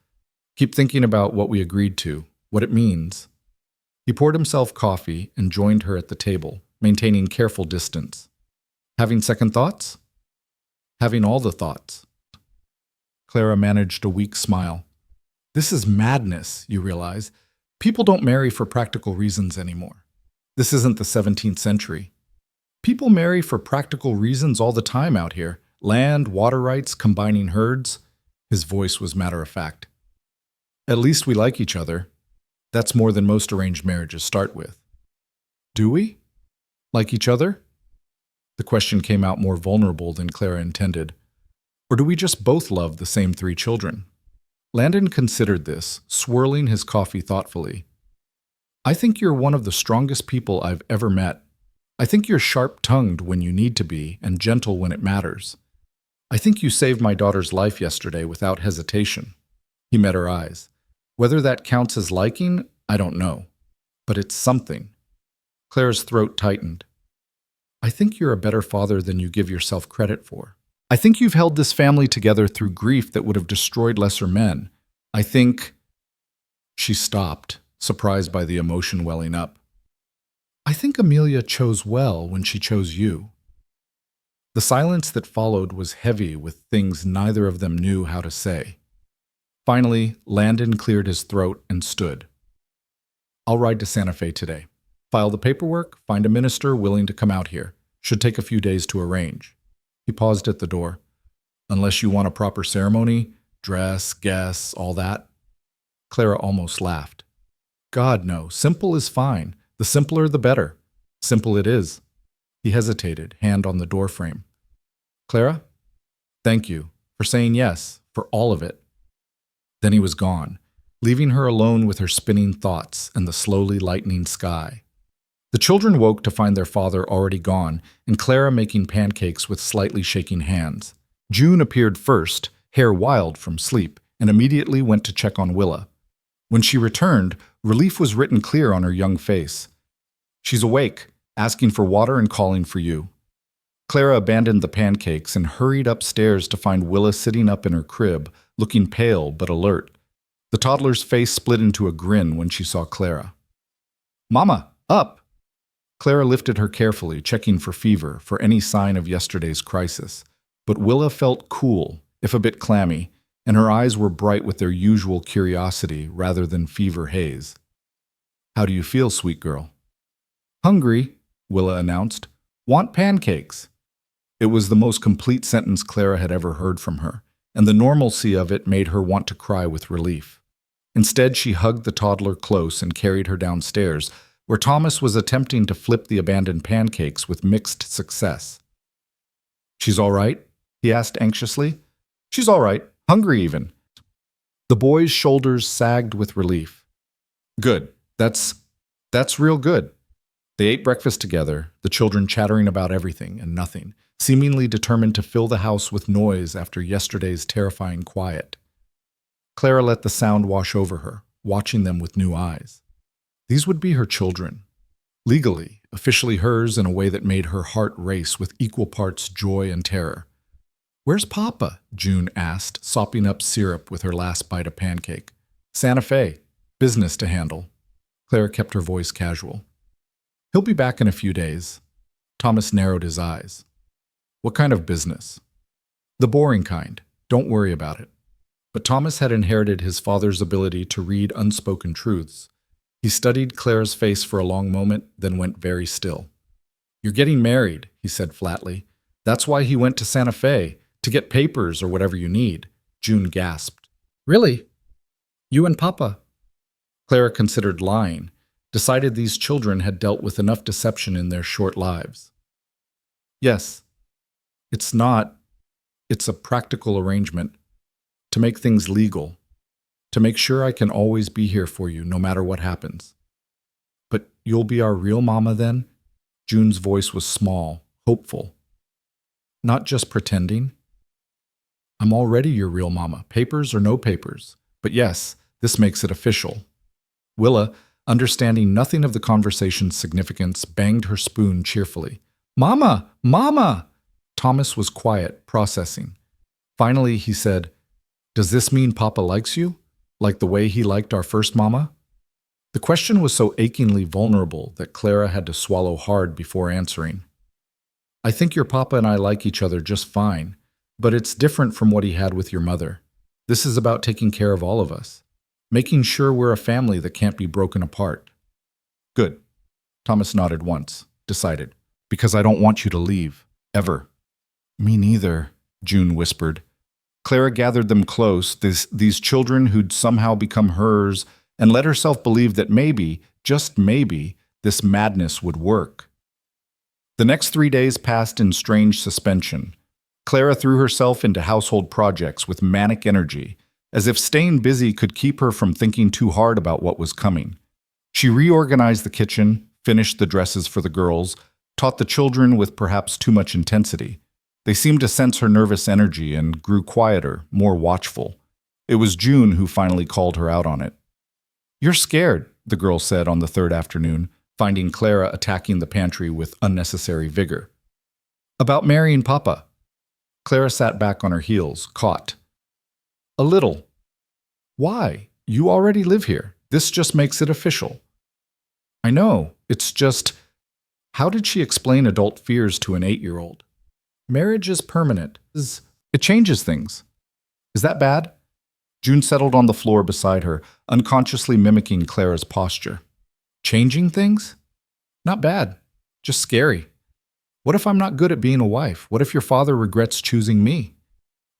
"Keep thinking about what we agreed to, what it means." He poured himself coffee and joined her at the table, maintaining careful distance. "Having second thoughts?" "Having all the thoughts." Clara managed a weak smile. "This is madness, you realize. People don't marry for practical reasons anymore. This isn't the 17th century. People marry for practical reasons all the time out here. Land, water rights, combining herds." His voice was matter-of-fact. "At least we like each other. That's more than most arranged marriages start with." "Do we? Like each other?" The question came out more vulnerable than Clara intended. "Or do we just both love the same 3 children?" Landon considered this, swirling his coffee thoughtfully. "I think you're one of the strongest people I've ever met. I think you're sharp-tongued when you need to be and gentle when it matters. I think you saved my daughter's life yesterday without hesitation." He met her eyes. "Whether that counts as liking, I don't know. But it's something." Clara's throat tightened. "I think you're a better father than you give yourself credit for. I think you've held this family together through grief that would have destroyed lesser men. I think—" She stopped, surprised by the emotion welling up. "I think Amelia chose well when she chose you." The silence that followed was heavy with things neither of them knew how to say. Finally, Landon cleared his throat and stood. "I'll ride to Santa Fe today. File the paperwork, find a minister willing to come out here. Should take a few days to arrange." He paused at the door. "Unless you want a proper ceremony, dress, guests, all that?" Clara almost laughed. "God, no. Simple is fine. The simpler, the better. Simple it is." He hesitated, hand on the doorframe. "Clara, thank you for saying yes, for all of it." Then he was gone, leaving her alone with her spinning thoughts and the slowly lightening sky. The children woke to find their father already gone, and Clara making pancakes with slightly shaking hands. June appeared first, hair wild from sleep, and immediately went to check on Willa. When she returned, relief was written clear on her young face. "She's awake, asking for water and calling for you." Clara abandoned the pancakes and hurried upstairs to find Willa sitting up in her crib, looking pale but alert. The toddler's face split into a grin when she saw Clara. "Mama, up!" Clara lifted her carefully, checking for fever, for any sign of yesterday's crisis. But Willa felt cool, if a bit clammy, and her eyes were bright with their usual curiosity rather than fever haze. "How do you feel, sweet girl?" "Hungry," Willa announced. "Want pancakes." It was the most complete sentence Clara had ever heard from her, and the normalcy of it made her want to cry with relief. Instead, she hugged the toddler close and carried her downstairs, where Thomas was attempting to flip the abandoned pancakes with mixed success. "She's all right?" he asked anxiously. "She's all right, hungry even." The boy's shoulders sagged with relief. "Good. That's real good." They ate breakfast together, the children chattering about everything and nothing, seemingly determined to fill the house with noise after yesterday's terrifying quiet. Clara let the sound wash over her, watching them with new eyes. These would be her children. Legally, officially hers in a way that made her heart race with equal parts joy and terror. "Where's Papa?" June asked, sopping up syrup with her last bite of pancake. "Santa Fe. Business to handle." Clara kept her voice casual. "He'll be back in a few days." Thomas narrowed his eyes. "What kind of business?" "The boring kind. Don't worry about it." But Thomas had inherited his father's ability to read unspoken truths. He studied Clara's face for a long moment, then went very still. "You're getting married," he said flatly. "That's why he went to Santa Fe, to get papers or whatever you need." June gasped. "Really? You and Papa?" Clara considered lying, decided these children had dealt with enough deception in their short lives. "Yes. It's not. It's a practical arrangement. To make things legal. To make sure I can always be here for you, no matter what happens." "But you'll be our real mama then?" June's voice was small, hopeful. "Not just pretending?" "I'm already your real mama, papers or no papers. But yes, this makes it official." Willa, understanding nothing of the conversation's significance, banged her spoon cheerfully. "Mama! Mama!" Thomas was quiet, processing. Finally, he said, "Does this mean Papa likes you? Like the way he liked our first mama?" The question was so achingly vulnerable that Clara had to swallow hard before answering. "I think your Papa and I like each other just fine, but it's different from what he had with your mother. This is about taking care of all of us, making sure we're a family that can't be broken apart." "Good." Thomas nodded once, decided. "Because I don't want you to leave. Ever." "Me neither," June whispered. Clara gathered them close, these children who'd somehow become hers, and let herself believe that maybe, just maybe, this madness would work. The next 3 days passed in strange suspension. Clara threw herself into household projects with manic energy, as if staying busy could keep her from thinking too hard about what was coming. She reorganized the kitchen, finished the dresses for the girls, taught the children with perhaps too much intensity. They seemed to sense her nervous energy and grew quieter, more watchful. It was June who finally called her out on it. "You're scared," the girl said on the third afternoon, finding Clara attacking the pantry with unnecessary vigor. "About marrying Papa." Clara sat back on her heels, caught. "A little." "Why? You already live here. This just makes it official." "I know. It's just—" How did she explain adult fears to an 8-year-old? "Marriage is permanent. It changes things." "Is that bad?" June settled on the floor beside her, unconsciously mimicking Clara's posture. "Changing things? Not bad. Just scary. What if I'm not good at being a wife? What if your father regrets choosing me?"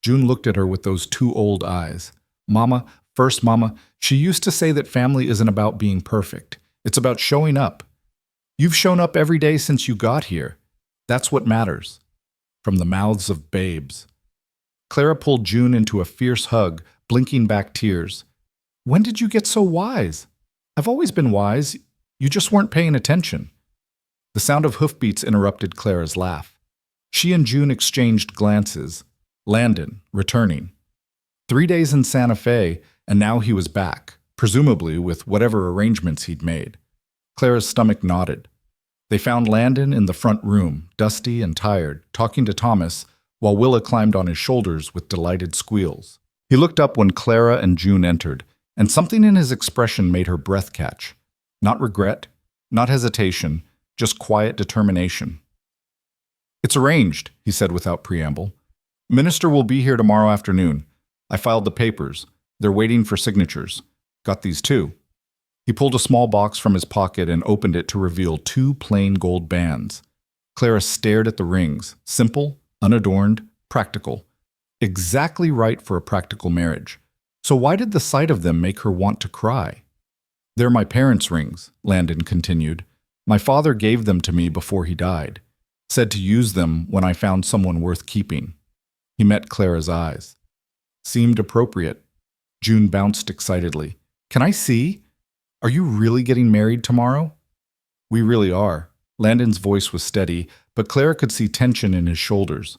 June looked at her with those two old eyes. "Mama, first Mama, she used to say that family isn't about being perfect. It's about showing up. You've shown up every day since you got here. That's what matters." From the mouths of babes. Clara pulled June into a fierce hug, blinking back tears. "When did you get so wise?" "I've always been wise. You just weren't paying attention." The sound of hoofbeats interrupted Clara's laugh. She and June exchanged glances. Landon, returning. 3 days in Santa Fe, and now he was back, presumably with whatever arrangements he'd made. Clara's stomach nodded. They found Landon in the front room, dusty and tired, talking to Thomas, while Willa climbed on his shoulders with delighted squeals. He looked up when Clara and June entered, and something in his expression made her breath catch. Not regret, not hesitation, just quiet determination. "It's arranged," he said without preamble. "Minister will be here tomorrow afternoon. I filed the papers. They're waiting for signatures. Got these too." He pulled a small box from his pocket and opened it to reveal 2 plain gold bands. Clara stared at the rings, simple, unadorned, practical. Exactly right for a practical marriage. So why did the sight of them make her want to cry? "They're my parents' rings," Landon continued. "My father gave them to me before he died. Said to use them when I found someone worth keeping." He met Clara's eyes. Seemed appropriate. June bounced excitedly. "Can I see? Are you really getting married tomorrow?" "We really are." Landon's voice was steady, but Clara could see tension in his shoulders.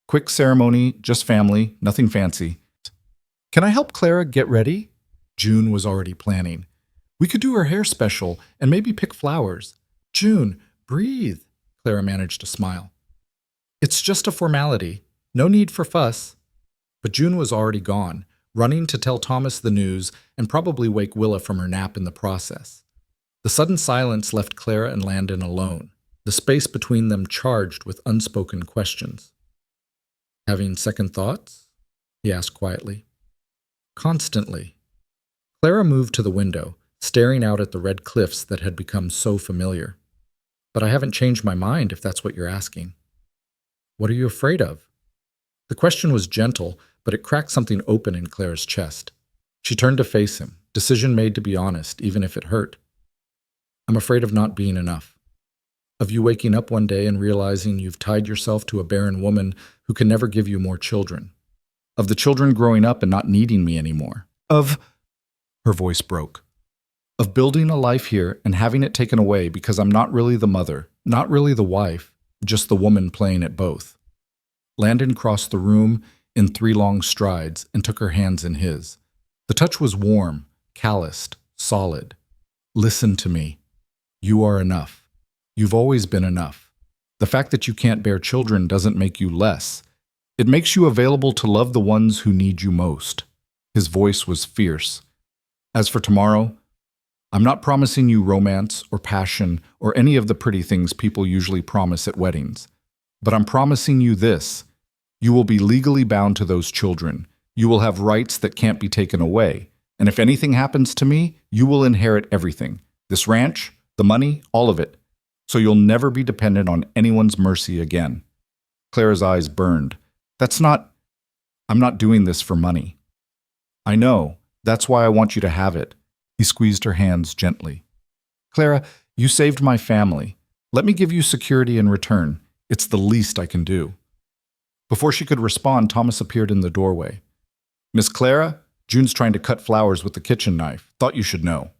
"Quick ceremony, just family, nothing fancy." "Can I help Clara get ready?" June was already planning. "We could do her hair special and maybe pick flowers." "June, breathe," Clara managed to smile. "It's just a formality. No need for fuss." But June was already gone, running to tell Thomas the news and probably wake Willa from her nap in the process. The sudden silence left Clara and Landon alone, the space between them charged with unspoken questions. "Having second thoughts?" he asked quietly. Constantly. Clara moved to the window, staring out at the red cliffs that had become so familiar. But I haven't changed my mind, if that's what you're asking. What are you afraid of? The question was gentle, but it cracked something open in Clara's chest. She turned to face him, decision made to be honest, even if it hurt. I'm afraid of not being enough. Of you waking up one day and realizing you've tied yourself to a barren woman who can never give you more children. Of the children growing up and not needing me anymore. Her voice broke. Of building a life here and having it taken away because I'm not really the mother, not really the wife, just the woman playing at both. Landon crossed the room in 3 long strides and took her hands in his. The touch was warm, calloused, solid. Listen to me. You are enough. You've always been enough. The fact that you can't bear children doesn't make you less. It makes you available to love the ones who need you most. His voice was fierce. As for tomorrow, I'm not promising you romance or passion or any of the pretty things people usually promise at weddings. But I'm promising you this. You will be legally bound to those children. You will have rights that can't be taken away. And if anything happens to me, you will inherit everything. This ranch, the money, all of it. So you'll never be dependent on anyone's mercy again. Clara's eyes burned. I'm not doing this for money. I know. That's why I want you to have it. He squeezed her hands gently. Clara, you saved my family. Let me give you security in return. It's the least I can do. Before she could respond, Thomas appeared in the doorway. Miss Clara, June's trying to cut flowers with the kitchen knife. Thought you should know.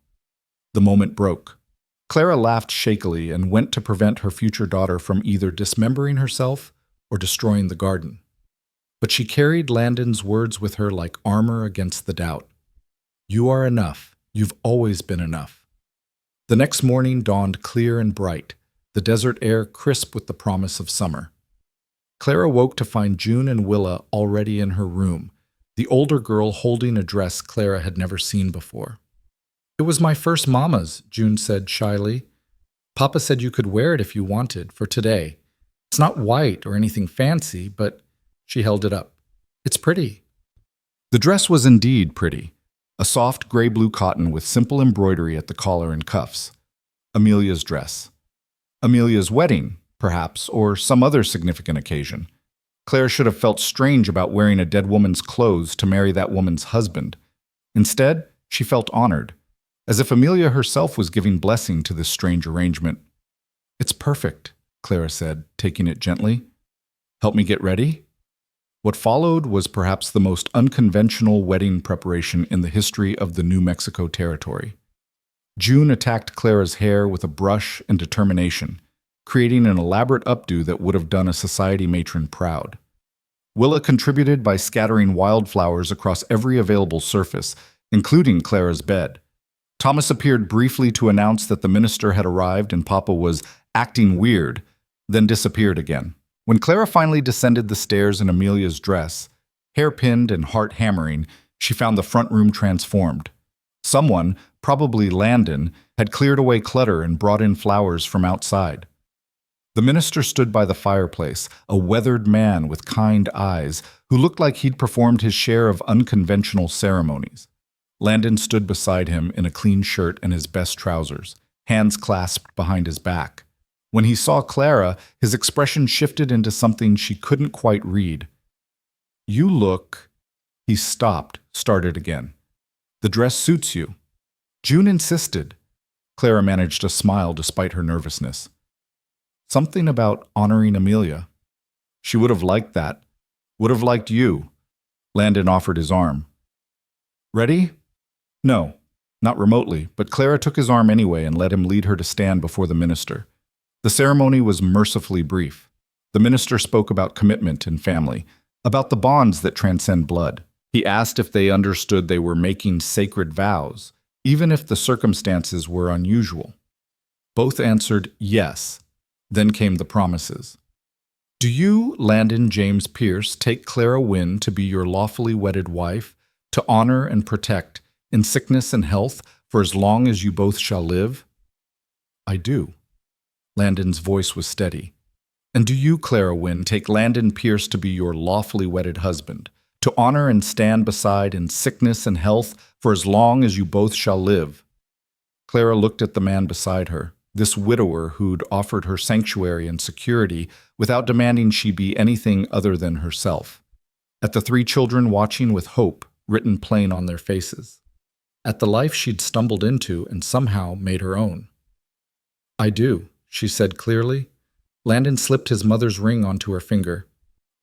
The moment broke. Clara laughed shakily and went to prevent her future daughter from either dismembering herself or destroying the garden. But she carried Landon's words with her like armor against the doubt. You are enough. You've always been enough. The next morning dawned clear and bright, the desert air crisp with the promise of summer. Clara woke to find June and Willa already in her room, the older girl holding a dress Clara had never seen before. It was my first mama's, June said shyly. Papa said you could wear it if you wanted, for today. It's not white or anything fancy, but she held it up. It's pretty. The dress was indeed pretty. A soft gray-blue cotton with simple embroidery at the collar and cuffs. Amelia's dress. Amelia's wedding, perhaps, or some other significant occasion. Claire should have felt strange about wearing a dead woman's clothes to marry that woman's husband. Instead, she felt honored, as if Amelia herself was giving blessing to this strange arrangement. It's perfect, Clara said, taking it gently. Help me get ready? What followed was perhaps the most unconventional wedding preparation in the history of the New Mexico territory. June attacked Clara's hair with a brush and determination, creating an elaborate updo that would have done a society matron proud. Willa contributed by scattering wildflowers across every available surface, including Clara's bed. Thomas appeared briefly to announce that the minister had arrived and Papa was acting weird, then disappeared again. When Clara finally descended the stairs in Amelia's dress, hair-pinned and heart-hammering, she found the front room transformed. Someone, probably Landon, had cleared away clutter and brought in flowers from outside. The minister stood by the fireplace, a weathered man with kind eyes, who looked like he'd performed his share of unconventional ceremonies. Landon stood beside him in a clean shirt and his best trousers, hands clasped behind his back. When he saw Clara, his expression shifted into something she couldn't quite read. You look... He stopped, started again. The dress suits you. June insisted. Clara managed a smile despite her nervousness. Something about honoring Amelia. She would have liked that. Would have liked you. Landon offered his arm. Ready? No, not remotely, but Clara took his arm anyway and let him lead her to stand before the minister. The ceremony was mercifully brief. The minister spoke about commitment and family, about the bonds that transcend blood. He asked if they understood they were making sacred vows, even if the circumstances were unusual. Both answered yes. Then came the promises. Do you, Landon James Pierce, take Clara Wynne to be your lawfully wedded wife, to honor and protect, in sickness and health, for as long as you both shall live? I do. Landon's voice was steady. And do you, Clara Wynne, take Landon Pierce to be your lawfully wedded husband, to honor and stand beside in sickness and health for as long as you both shall live. Clara looked at the man beside her, this widower who'd offered her sanctuary and security without demanding she be anything other than herself. At the three children watching with hope written plain on their faces. At the life she'd stumbled into and somehow made her own. "I do," she said clearly. Landon slipped his mother's ring onto her finger.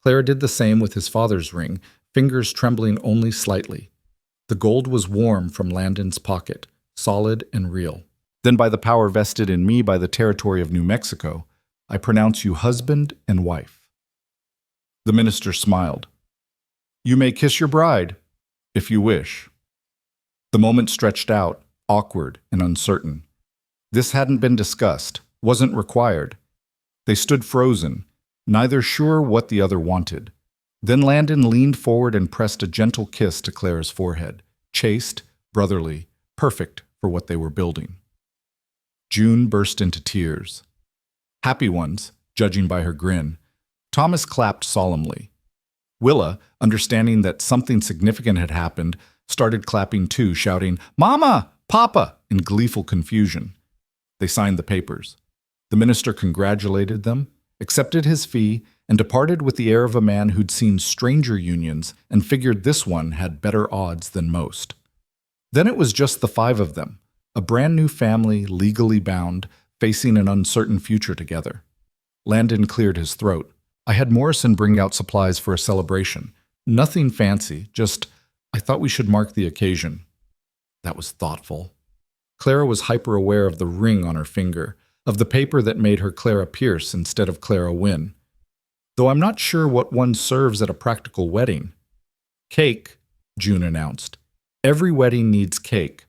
Clara did the same with his father's ring, fingers trembling only slightly. The gold was warm from Landon's pocket, solid and real. "Then by the power vested in me by the territory of New Mexico, I pronounce you husband and wife." The minister smiled. "You may kiss your bride, if you wish." The moment stretched out, awkward and uncertain. This hadn't been discussed, wasn't required. They stood frozen, neither sure what the other wanted. Then Landon leaned forward and pressed a gentle kiss to Clara's forehead, chaste, brotherly, perfect for what they were building. June burst into tears. Happy ones, judging by her grin. Thomas clapped solemnly. Willa, understanding that something significant had happened, started clapping too, shouting, "Mama! Papa!" in gleeful confusion. They signed the papers. The minister congratulated them, accepted his fee, and departed with the air of a man who'd seen stranger unions and figured this one had better odds than most. Then it was just the five of them, a brand new family, legally bound, facing an uncertain future together. Landon cleared his throat. "I had Morrison bring out supplies for a celebration. Nothing fancy, just, I thought we should mark the occasion." That was thoughtful. Clara was hyper-aware of the ring on her finger, of the paper that made her Clara Pierce instead of Clara Wynne. "Though I'm not sure what one serves at a practical wedding." "Cake," June announced. "Every wedding needs cake.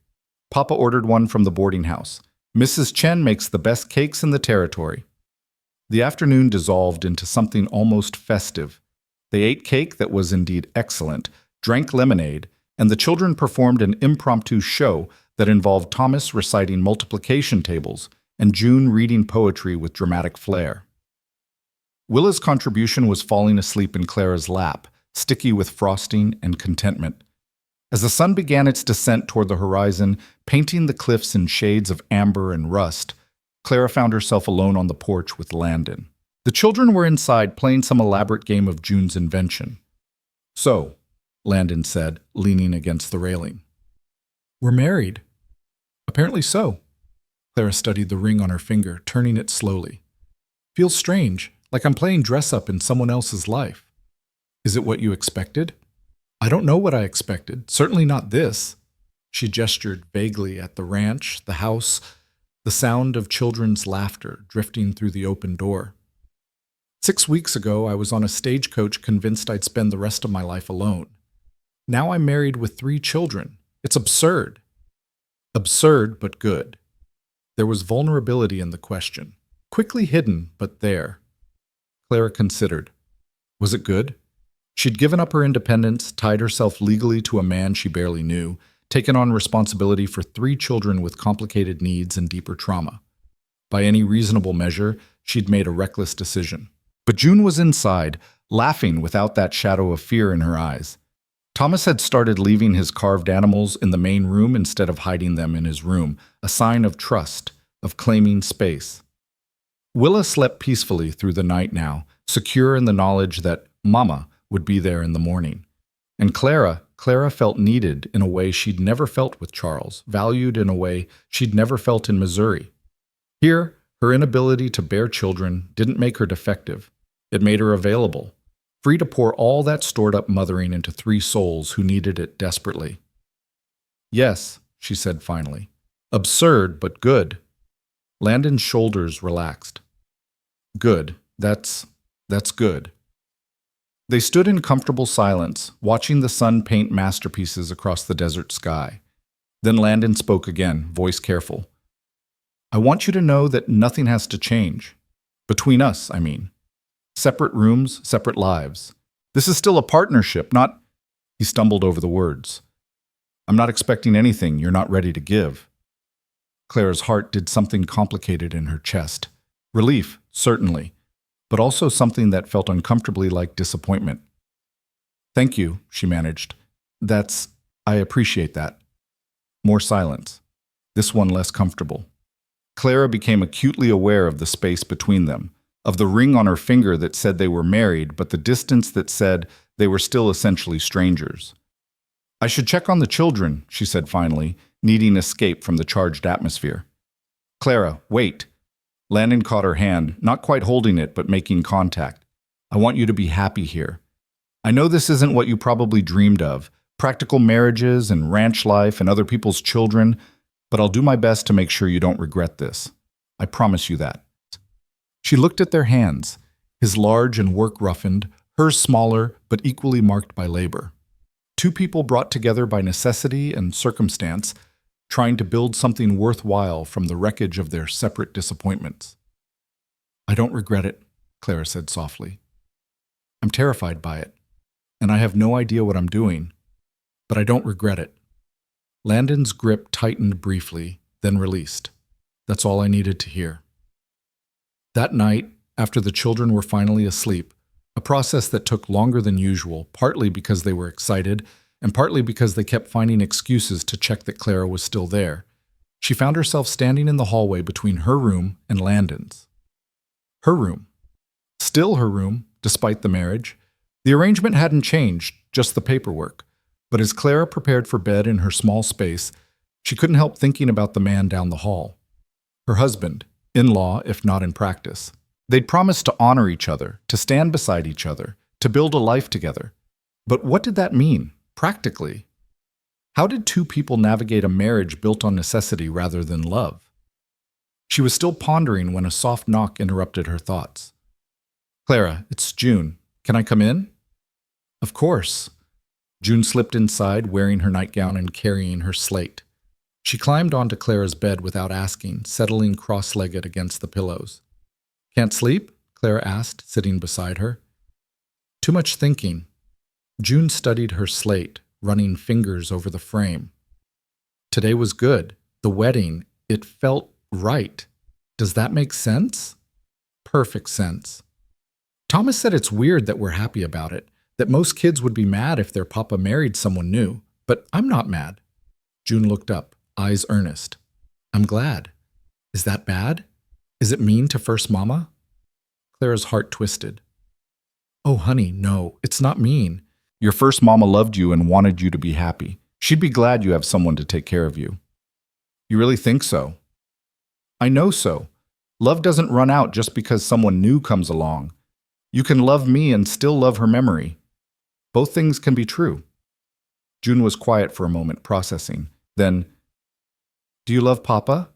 Papa ordered one from the boarding house. Mrs. Chen makes the best cakes in the territory." The afternoon dissolved into something almost festive. They ate cake that was indeed excellent, drank lemonade, and the children performed an impromptu show that involved Thomas reciting multiplication tables and June reading poetry with dramatic flair. Willa's contribution was falling asleep in Clara's lap, sticky with frosting and contentment. As the sun began its descent toward the horizon, painting the cliffs in shades of amber and rust, Clara found herself alone on the porch with Landon. The children were inside playing some elaborate game of June's invention. "So," Landon said, leaning against the railing. "We're married." "Apparently so." Clara studied the ring on her finger, turning it slowly. "Feels strange, like I'm playing dress-up in someone else's life." "Is it what you expected?" "I don't know what I expected. Certainly not this." She gestured vaguely at the ranch, the house, the sound of children's laughter drifting through the open door. 6 weeks ago, I was on a stagecoach convinced I'd spend the rest of my life alone. Now I'm married with 3 children. It's absurd." Absurd, but good. There was vulnerability in the question, quickly hidden, but there. Clara considered. Was it good? She'd given up her independence, tied herself legally to a man she barely knew, taken on responsibility for 3 children with complicated needs and deeper trauma. By any reasonable measure, she'd made a reckless decision. But June was inside, laughing without that shadow of fear in her eyes. Thomas had started leaving his carved animals in the main room instead of hiding them in his room, a sign of trust, of claiming space. Willa slept peacefully through the night now, secure in the knowledge that Mama would be there in the morning. And Clara felt needed in a way she'd never felt with Charles, valued in a way she'd never felt in Missouri. Here, her inability to bear children didn't make her defective. It made her available, free to pour all that stored-up mothering into 3 souls who needed it desperately. "Yes," she said finally. "Absurd, but good." Landon's shoulders relaxed. "Good. That's good." They stood in comfortable silence, watching the sun paint masterpieces across the desert sky. Then Landon spoke again, voice careful. "I want you to know that nothing has to change. Between us, I mean. Separate rooms, separate lives. This is still a partnership, not—" He stumbled over the words. "I'm not expecting anything you're not ready to give." Clara's heart did something complicated in her chest. Relief, certainly, but also something that felt uncomfortably like disappointment. Thank you, she managed. I appreciate that. More silence. This one less comfortable. Clara became acutely aware of the space between them, of the ring on her finger that said they were married, but the distance that said they were still essentially strangers. I should check on the children, she said finally, needing escape from the charged atmosphere. Clara, wait. Landon caught her hand, not quite holding it, but making contact. I want you to be happy here. I know this isn't what you probably dreamed of, practical marriages and ranch life and other people's children, but I'll do my best to make sure you don't regret this. I promise you that. She looked at their hands, his large and work-roughened, hers smaller but equally marked by labor. Two people brought together by necessity and circumstance, trying to build something worthwhile from the wreckage of their separate disappointments. I don't regret it, Clara said softly. I'm terrified by it, and I have no idea what I'm doing, but I don't regret it. Landon's grip tightened briefly, then released. That's all I needed to hear. That night, after the children were finally asleep, a process that took longer than usual, partly because they were excited, and partly because they kept finding excuses to check that Clara was still there, she found herself standing in the hallway between her room and Landon's. Her room. Still her room, despite the marriage. The arrangement hadn't changed, just the paperwork. But as Clara prepared for bed in her small space, she couldn't help thinking about the man down the hall. Her husband, in law if not in practice. They'd promised to honor each other, to stand beside each other, to build a life together. But what did that mean, practically? How did two people navigate a marriage built on necessity rather than love? She was still pondering when a soft knock interrupted her thoughts. Clara, it's June. Can I come in? Of course. June slipped inside, wearing her nightgown and carrying her slate. She climbed onto Clara's bed without asking, settling cross-legged against the pillows. Can't sleep? Clara asked, sitting beside her. Too much thinking. June studied her slate, running fingers over the frame. Today was good. The wedding, it felt right. Does that make sense? Perfect sense. Thomas said it's weird that we're happy about it, that most kids would be mad if their papa married someone new, but I'm not mad. June looked up, eyes earnest. I'm glad. Is that bad? Is it mean to first mama? Clara's heart twisted. Oh, honey, no, it's not mean. Your first mama loved you and wanted you to be happy. She'd be glad you have someone to take care of you. You really think so? I know so. Love doesn't run out just because someone new comes along. You can love me and still love her memory. Both things can be true. June was quiet for a moment, processing. Then, do you love Papa?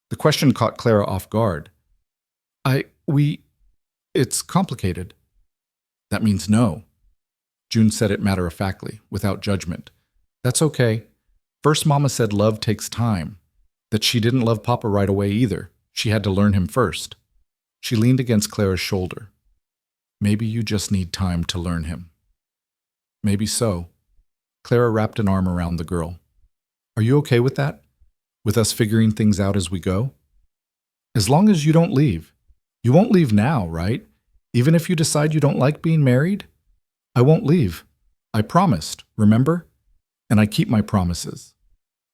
The question caught Clara off guard. It's complicated. That means no. June said it matter-of-factly, without judgment. That's okay. First Mama said love takes time. That she didn't love Papa right away either. She had to learn him first. She leaned against Clara's shoulder. Maybe you just need time to learn him. Maybe so. Clara wrapped an arm around the girl. Are you okay with that? With us figuring things out as we go? As long as you don't leave. You won't leave now, right? Even if you decide you don't like being married? I won't leave. I promised, remember? And I keep my promises.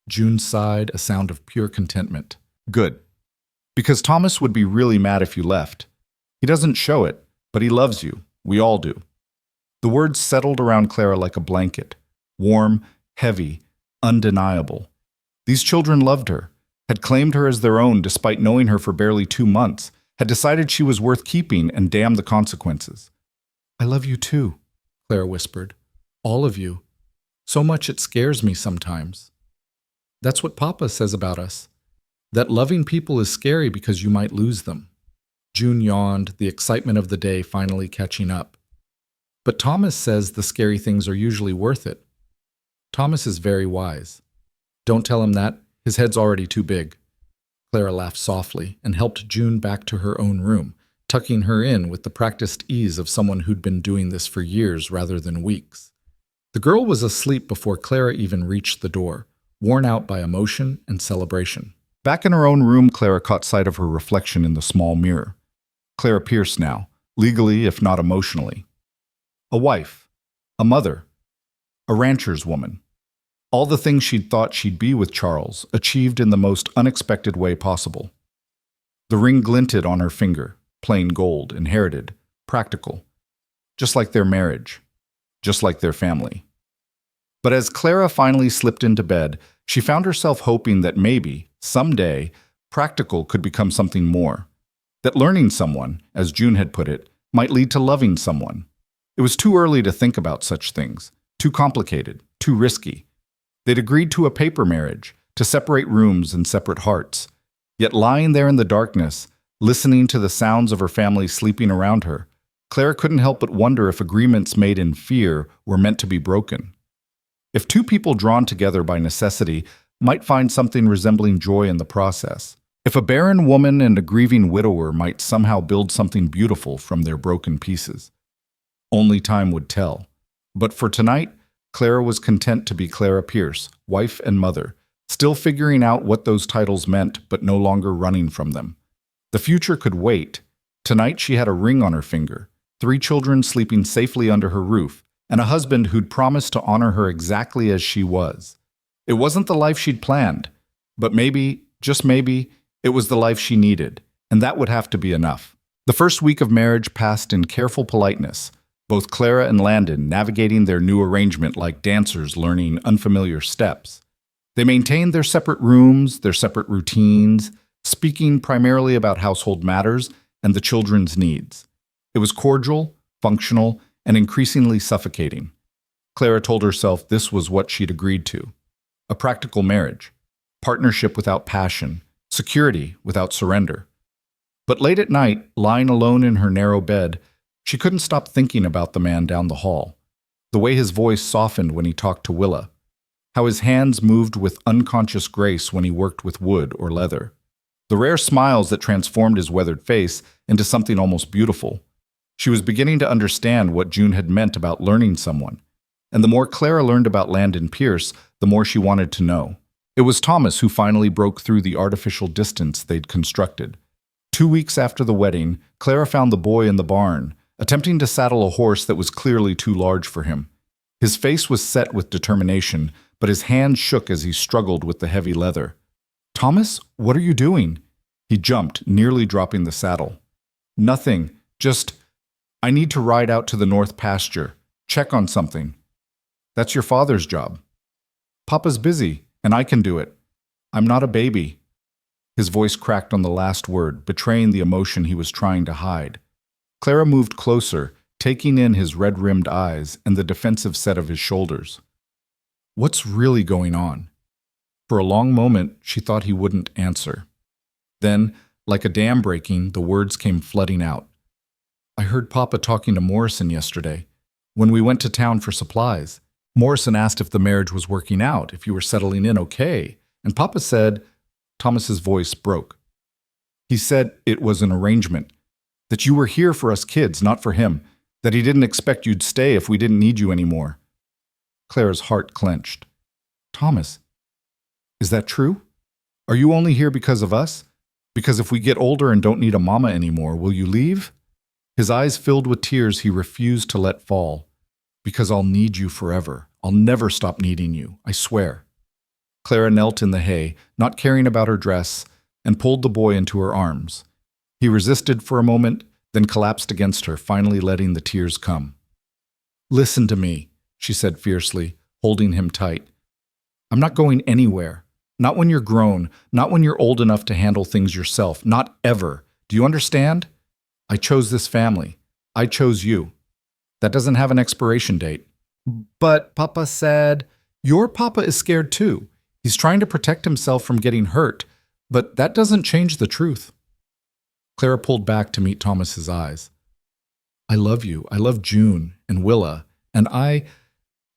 June sighed, a sound of pure contentment. Good. Because Thomas would be really mad if you left. He doesn't show it, but he loves you. We all do. The words settled around Clara like a blanket. Warm, heavy, undeniable. These children loved her, had claimed her as their own despite knowing her for barely 2 months, had decided she was worth keeping and damn the consequences. I love you too, Clara whispered. All of you. So much it scares me sometimes. That's what Papa says about us. That loving people is scary because you might lose them. June yawned, the excitement of the day finally catching up. But Thomas says the scary things are usually worth it. Thomas is very wise. Don't tell him that. His head's already too big. Clara laughed softly and helped June back to her own room, tucking her in with the practiced ease of someone who'd been doing this for years rather than weeks. The girl was asleep before Clara even reached the door, worn out by emotion and celebration. Back in her own room, Clara caught sight of her reflection in the small mirror. Clara Pierce now, legally if not emotionally. A wife. a mother, a rancher's woman. All the things she'd thought she'd be with Charles, achieved in the most unexpected way possible. The ring glinted on her finger, plain gold, inherited, practical, just like their marriage, just like their family. But as Clara finally slipped into bed, she found herself hoping that maybe, someday, practical could become something more. That learning someone, as June had put it, might lead to loving someone. It was too early to think about such things, too complicated, too risky. They'd agreed to a paper marriage, to separate rooms and separate hearts. Yet lying there in the darkness, listening to the sounds of her family sleeping around her, Clara couldn't help but wonder if agreements made in fear were meant to be broken. If two people drawn together by necessity might find something resembling joy in the process. If a barren woman and a grieving widower might somehow build something beautiful from their broken pieces. Only time would tell. But for tonight, Clara was content to be Clara Pierce, wife and mother, still figuring out what those titles meant but no longer running from them. The future could wait. Tonight she had a ring on her finger, 3 children sleeping safely under her roof, and a husband who'd promised to honor her exactly as she was. It wasn't the life she'd planned, but maybe, just maybe, it was the life she needed, and that would have to be enough. The first week of marriage passed in careful politeness, both Clara and Landon navigating their new arrangement like dancers learning unfamiliar steps. They maintained their separate rooms, their separate routines, speaking primarily about household matters and the children's needs. It was cordial, functional, and increasingly suffocating. Clara told herself this was what she'd agreed to. A practical marriage, partnership without passion, security without surrender. But late at night, lying alone in her narrow bed, she couldn't stop thinking about the man down the hall, the way his voice softened when he talked to Willa, how his hands moved with unconscious grace when he worked with wood or leather, the rare smiles that transformed his weathered face into something almost beautiful. She was beginning to understand what June had meant about learning someone, and the more Clara learned about Landon Pierce, the more she wanted to know. It was Thomas who finally broke through the artificial distance they'd constructed. 2 weeks after the wedding, Clara found the boy in the barn, attempting to saddle a horse that was clearly too large for him. His face was set with determination, but his hands shook as he struggled with the heavy leather. "Thomas, what are you doing?" He jumped, nearly dropping the saddle. "Nothing, just, I need to ride out to the north pasture, check on something." "That's your father's job." "Papa's busy, and I can do it. I'm not a baby." His voice cracked on the last word, betraying the emotion he was trying to hide. Clara moved closer, taking in his red-rimmed eyes and the defensive set of his shoulders. What's really going on? For a long moment, she thought he wouldn't answer. Then, like a dam breaking, the words came flooding out. "I heard Papa talking to Morrison yesterday, when we went to town for supplies. Morrison asked if the marriage was working out, if you were settling in okay, and Papa said..." Thomas's voice broke. "He said it was an arrangement, that you were here for us kids, not for him, that he didn't expect you'd stay if we didn't need you anymore." Clara's heart clenched. "Thomas, is that true? Are you only here because of us? Because if we get older and don't need a mama anymore, will you leave?" His eyes filled with tears he refused to let fall. "Because I'll need you forever. I'll never stop needing you, I swear." Clara knelt in the hay, not caring about her dress, and pulled the boy into her arms. He resisted for a moment, then collapsed against her, finally letting the tears come. "Listen to me," she said fiercely, holding him tight. "I'm not going anywhere. Not when you're grown, not when you're old enough to handle things yourself, not ever. Do you understand? I chose this family. I chose you. That doesn't have an expiration date." "But Papa said..." "Your Papa is scared too. He's trying to protect himself from getting hurt, but that doesn't change the truth." Clara pulled back to meet Thomas's eyes. "I love you. I love June and Willa, and I..."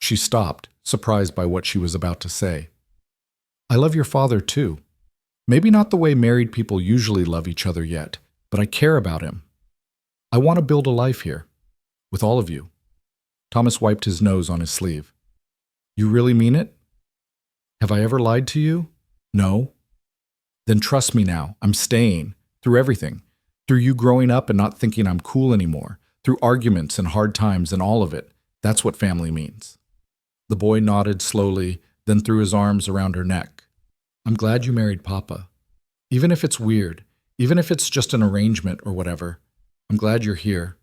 She stopped, surprised by what she was about to say. "I love your father too. Maybe not the way married people usually love each other yet, but I care about him. I want to build a life here, with all of you." Thomas wiped his nose on his sleeve. "You really mean it? Have I ever lied to you? No? Then trust me now. I'm staying, through everything. Through you growing up and not thinking I'm cool anymore. Through arguments and hard times and all of it. That's what family means. The boy nodded slowly, then threw his arms around her neck. I'm glad you married Papa. Even if it's weird, even if it's just an arrangement or whatever, I'm glad you're here.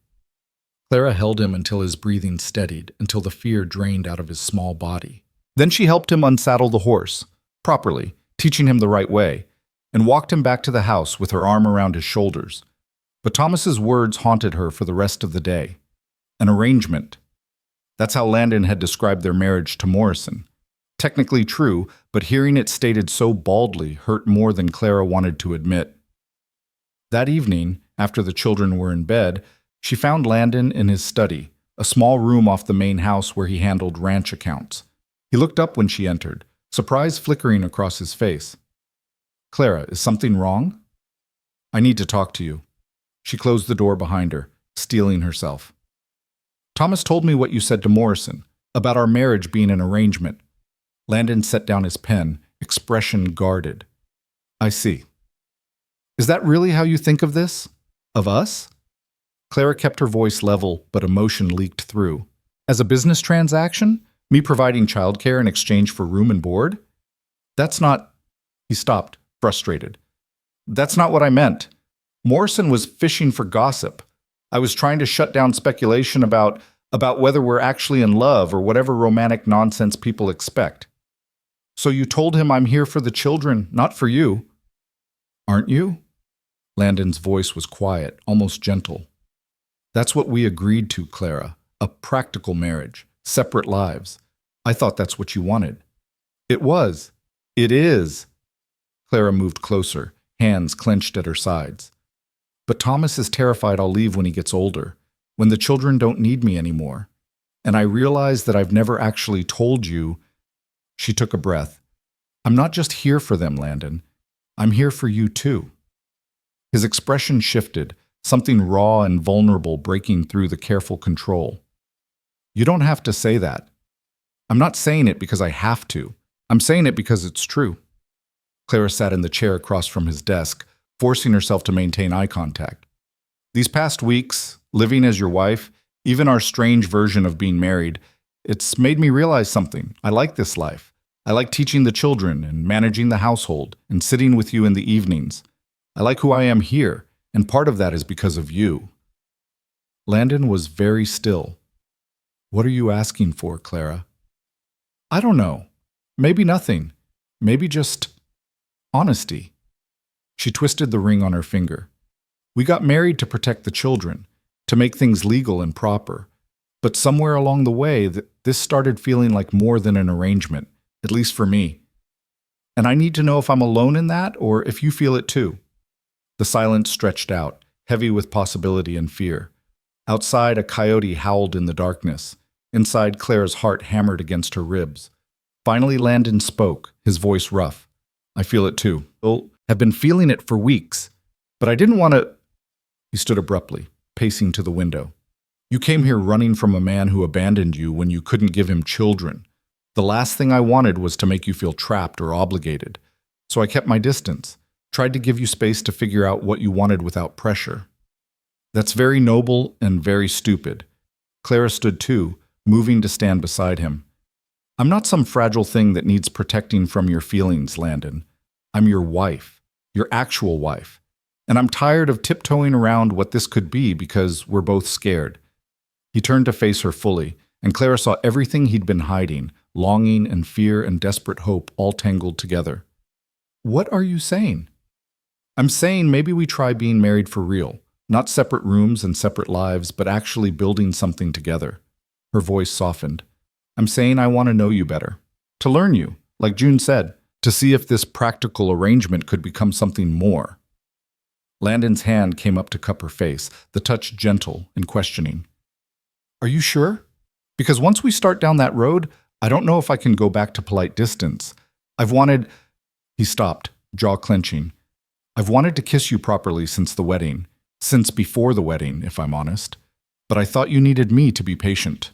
Clara held him until his breathing steadied, until the fear drained out of his small body. Then she helped him unsaddle the horse, properly, teaching him the right way, and walked him back to the house with her arm around his shoulders. But Thomas's words haunted her for the rest of the day. An arrangement. That's how Landon had described their marriage to Morrison. Technically true, but hearing it stated so baldly hurt more than Clara wanted to admit. That evening, after the children were in bed, she found Landon in his study, a small room off the main house where he handled ranch accounts. He looked up when she entered, surprise flickering across his face. Clara, is something wrong? I need to talk to you. She closed the door behind her, steeling herself. Thomas told me what you said to Morrison, about our marriage being an arrangement. Landon set down his pen, expression guarded. I see. Is that really how you think of this? Of us? Clara kept her voice level, but emotion leaked through. As a business transaction? Me providing childcare in exchange for room and board? That's not... He stopped, frustrated. That's not what I meant. Morrison was fishing for gossip. I was trying to shut down speculation about whether we're actually in love or whatever romantic nonsense people expect. So you told him I'm here for the children, not for you. Aren't you? Landon's voice was quiet, almost gentle. That's what we agreed to, Clara. A practical marriage, separate lives. I thought that's what you wanted. It was. It is. Clara moved closer, hands clenched at her sides. But Thomas is terrified I'll leave when he gets older, when the children don't need me anymore. And I realize that I've never actually told you. She took a breath. I'm not just here for them, Landon. I'm here for you too. His expression shifted, something raw and vulnerable breaking through the careful control. You don't have to say that. I'm not saying it because I have to. I'm saying it because it's true. Clara sat in the chair across from his desk, forcing herself to maintain eye contact. These past weeks, living as your wife, even our strange version of being married, it's made me realize something. I like this life. I like teaching the children and managing the household and sitting with you in the evenings. I like who I am here, and part of that is because of you. Landon was very still. What are you asking for, Clara? I don't know. Maybe nothing. Maybe just honesty. She twisted the ring on her finger. We got married to protect the children, to make things legal and proper. But somewhere along the way, this started feeling like more than an arrangement, at least for me. And I need to know if I'm alone in that or if you feel it too. The silence stretched out, heavy with possibility and fear. Outside, a coyote howled in the darkness. Inside, Clara's heart hammered against her ribs. Finally, Landon spoke, his voice rough. I feel it too. Have been feeling it for weeks. But I didn't want to... He stood abruptly, pacing to the window. You came here running from a man who abandoned you when you couldn't give him children. The last thing I wanted was to make you feel trapped or obligated. So I kept my distance, tried to give you space to figure out what you wanted without pressure. That's very noble and very stupid. Clara stood too, moving to stand beside him. I'm not some fragile thing that needs protecting from your feelings, Landon. I'm your wife, your actual wife. And I'm tired of tiptoeing around what this could be because we're both scared. He turned to face her fully, and Clara saw everything he'd been hiding, longing and fear and desperate hope all tangled together. What are you saying? I'm saying maybe we try being married for real, not separate rooms and separate lives, but actually building something together. Her voice softened. I'm saying I want to know you better, to learn you, like June said, to see if this practical arrangement could become something more. Landon's hand came up to cup her face, the touch gentle and questioning. Are you sure? Because once we start down that road, I don't know if I can go back to polite distance. He stopped, jaw clenching. I've wanted to kiss you properly since the wedding, since before the wedding, if I'm honest. But I thought you needed me to be patient.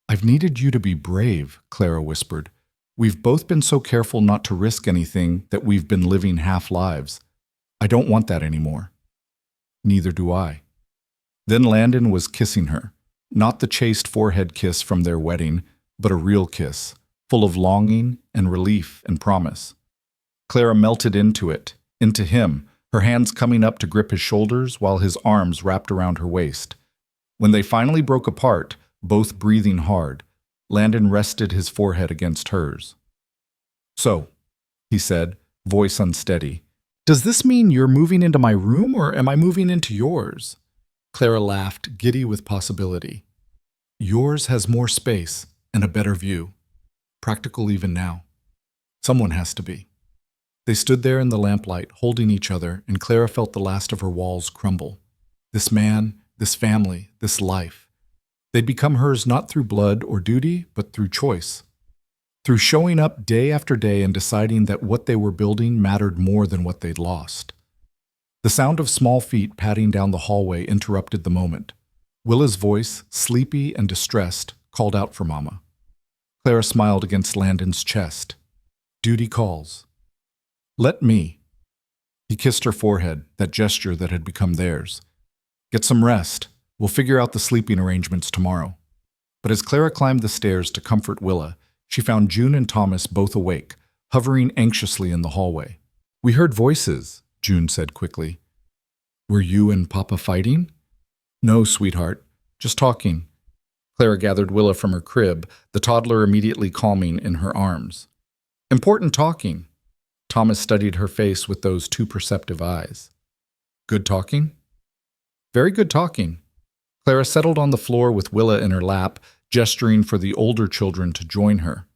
I've needed you to be brave, Clara whispered. We've both been so careful not to risk anything that we've been living half lives. I don't want that anymore. Neither do I. Then Landon was kissing her, Not the chaste forehead kiss from their wedding, but a real kiss, full of longing and relief and promise. Clara melted into it, into him, her hands coming up to grip his shoulders while his arms wrapped around her waist. When they finally broke apart, both breathing hard, Landon rested his forehead against hers. "So," he said, voice unsteady, "does this mean you're moving into my room or am I moving into yours?" Clara laughed, giddy with possibility. "Yours has more space and a better view. Practical even now. Someone has to be." They stood there in the lamplight, holding each other, and Clara felt the last of her walls crumble. This man, this family, this life. They'd become hers not through blood or duty, but through choice. Through showing up day after day and deciding that what they were building mattered more than what they'd lost. The sound of small feet padding down the hallway interrupted the moment. Willa's voice, sleepy and distressed, called out for Mama. Clara smiled against Landon's chest. "Duty calls." "Let me." He kissed her forehead, that gesture that had become theirs. "Get some rest. We'll figure out the sleeping arrangements tomorrow." But as Clara climbed the stairs to comfort Willa, she found June and Thomas both awake, hovering anxiously in the hallway. "We heard voices," June said quickly. "Were you and Papa fighting?" "No, sweetheart. Just talking." Clara gathered Willa from her crib, the toddler immediately calming in her arms. "Important talking." Thomas studied her face with those too perceptive eyes. "Good talking?" "Very good talking." Clara settled on the floor with Willa in her lap, gesturing for the older children to join her.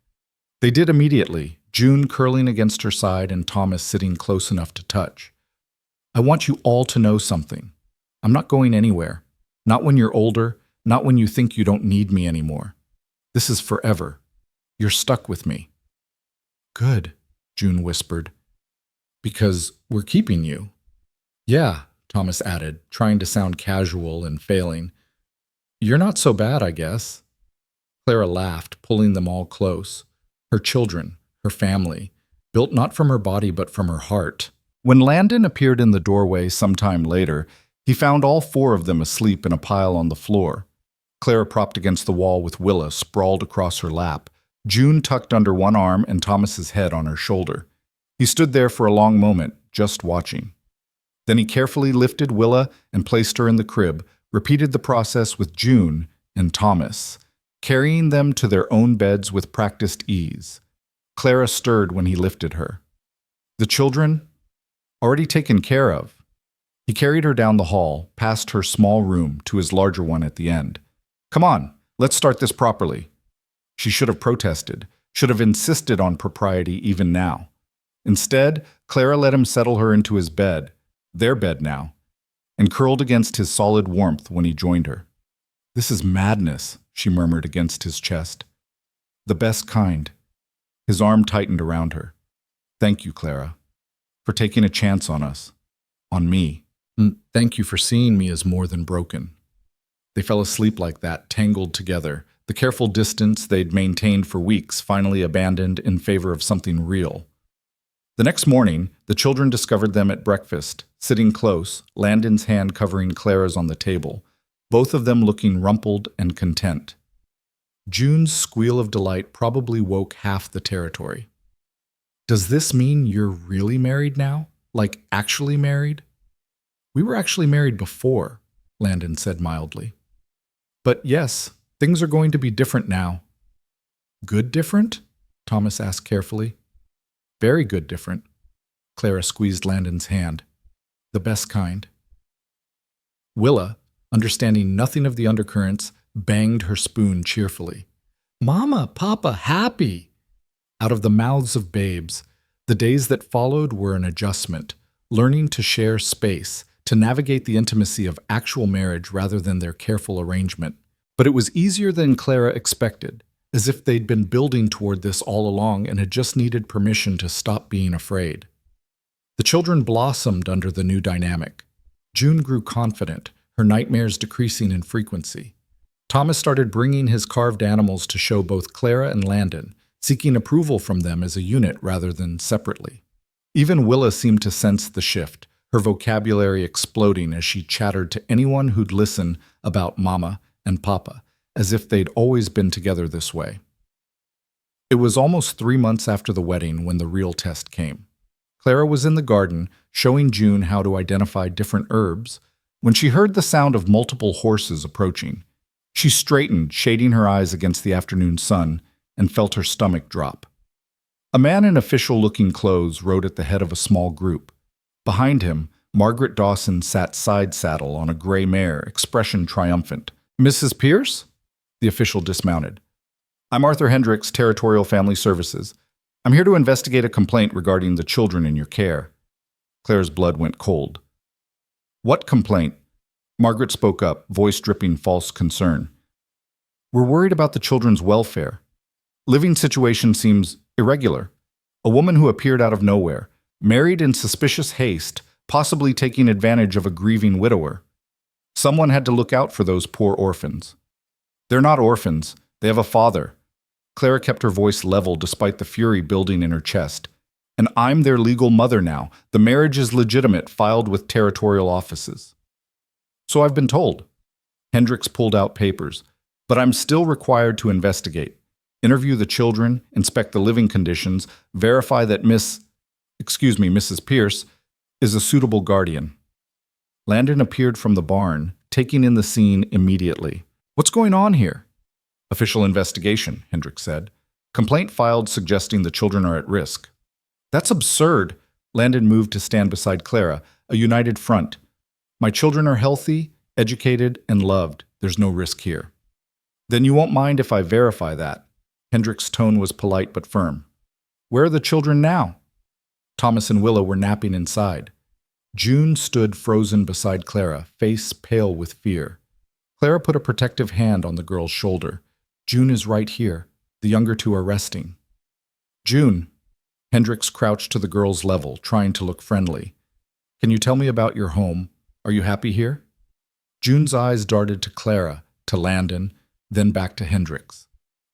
They did immediately, June curling against her side and Thomas sitting close enough to touch. "I want you all to know something. I'm not going anywhere. Not when you're older, not when you think you don't need me anymore. This is forever. You're stuck with me." "Good," June whispered. "Because we're keeping you." "Yeah," Thomas added, trying to sound casual and failing. "You're not so bad, I guess." Clara laughed, pulling them all close. Her children, her family, built not from her body but from her heart. When Landon appeared in the doorway sometime later, he found all four of them asleep in a pile on the floor. Clara propped against the wall with Willa sprawled across her lap, June tucked under one arm and Thomas's head on her shoulder. He stood there for a long moment, just watching. Then he carefully lifted Willa and placed her in the crib, repeated the process with June and Thomas, carrying them to their own beds with practiced ease. Clara stirred when he lifted her. The children? Already taken care of. He carried her down the hall, past her small room, to his larger one at the end. "Come on, let's start this properly." She should have protested, should have insisted on propriety even now. Instead, Clara let him settle her into his bed, their bed now, and curled against his solid warmth when he joined her. "This is madness," she murmured against his chest. "The best kind." His arm tightened around her. "Thank you, Clara, for taking a chance on us, on me. And thank you for seeing me as more than broken." They fell asleep like that, tangled together, the careful distance they'd maintained for weeks finally abandoned in favor of something real. The next morning, the children discovered them at breakfast, sitting close, Landon's hand covering Clara's on the table, both of them looking rumpled and content. June's squeal of delight probably woke half the territory. "Does this mean you're really married now? Like actually married?" "We were actually married before," Landon said mildly. "But yes, things are going to be different now." "Good different?" Thomas asked carefully. "Very good different." Clara squeezed Landon's hand. "The best kind." Willa, understanding nothing of the undercurrents, banged her spoon cheerfully. "Mama, Papa, happy!" Out of the mouths of babes, the days that followed were an adjustment, learning to share space, to navigate the intimacy of actual marriage rather than their careful arrangement. But it was easier than Clara expected, as if they'd been building toward this all along and had just needed permission to stop being afraid. The children blossomed under the new dynamic. June grew confident, her nightmares decreasing in frequency. Thomas started bringing his carved animals to show both Clara and Landon, seeking approval from them as a unit rather than separately. Even Willa seemed to sense the shift, her vocabulary exploding as she chattered to anyone who'd listen about Mama and Papa, as if they'd always been together this way. It was almost 3 months after the wedding when the real test came. Clara was in the garden, showing June how to identify different herbs, when she heard the sound of multiple horses approaching. She straightened, shading her eyes against the afternoon sun, and felt her stomach drop. A man in official-looking clothes rode at the head of a small group. Behind him, Margaret Dawson sat side-saddle on a gray mare, expression triumphant. "Mrs. Pierce?" The official dismounted. "I'm Arthur Hendricks, Territorial Family Services. I'm here to investigate a complaint regarding the children in your care." Claire's blood went cold. "What complaint?" Margaret spoke up, voice dripping false concern. "We're worried about the children's welfare. Living situation seems irregular. A woman who appeared out of nowhere, married in suspicious haste, possibly taking advantage of a grieving widower. Someone had to look out for those poor orphans." "They're not orphans. They have a father." Clara kept her voice level despite the fury building in her chest. "And I'm their legal mother now. The marriage is legitimate, filed with territorial offices." "So I've been told." Hendricks pulled out papers. "But I'm still required to investigate. Interview the children, inspect the living conditions, verify that Mrs. Pierce, is a suitable guardian." Landon appeared from the barn, taking in the scene immediately. "What's going on here?" "Official investigation," Hendricks said. "Complaint filed suggesting the children are at risk." "That's absurd." Landon moved to stand beside Clara, a united front. "My children are healthy, educated, and loved. There's no risk here." "Then you won't mind if I verify that." Hendricks' tone was polite but firm. "Where are the children now?" Thomas and Willa were napping inside. June stood frozen beside Clara, face pale with fear. Clara put a protective hand on the girl's shoulder. "June is right here. The younger two are resting." "June." Hendricks crouched to the girl's level, trying to look friendly. "Can you tell me about your home? Are you happy here?" June's eyes darted to Clara, to Landon, then back to Hendricks.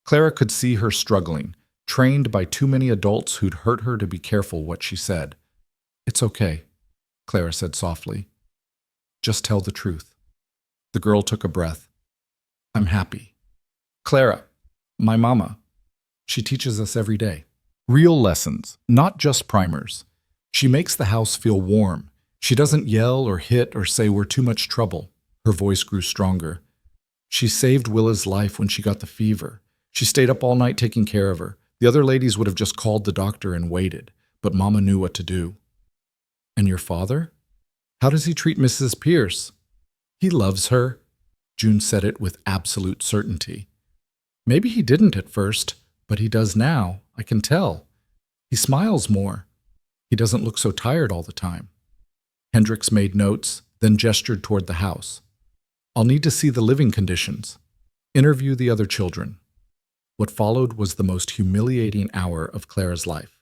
Clara could see her struggling, trained by too many adults who'd hurt her to be careful what she said. "It's okay," Clara said softly. "Just tell the truth." The girl took a breath. "I'm happy. Clara, my mama, she teaches us every day. Real lessons, not just primers. She makes the house feel warm. She doesn't yell or hit or say we're too much trouble." Her voice grew stronger. "She saved Willa's life when she got the fever. She stayed up all night taking care of her. The other ladies would have just called the doctor and waited, but Mama knew what to do." "And your father? How does he treat Mrs. Pierce?" "He loves her." June said it with absolute certainty. "Maybe he didn't at first, but he does now. I can tell. He smiles more. He doesn't look so tired all the time." Hendricks made notes, then gestured toward the house. "I'll need to see the living conditions. Interview the other children." What followed was the most humiliating hour of Clara's life.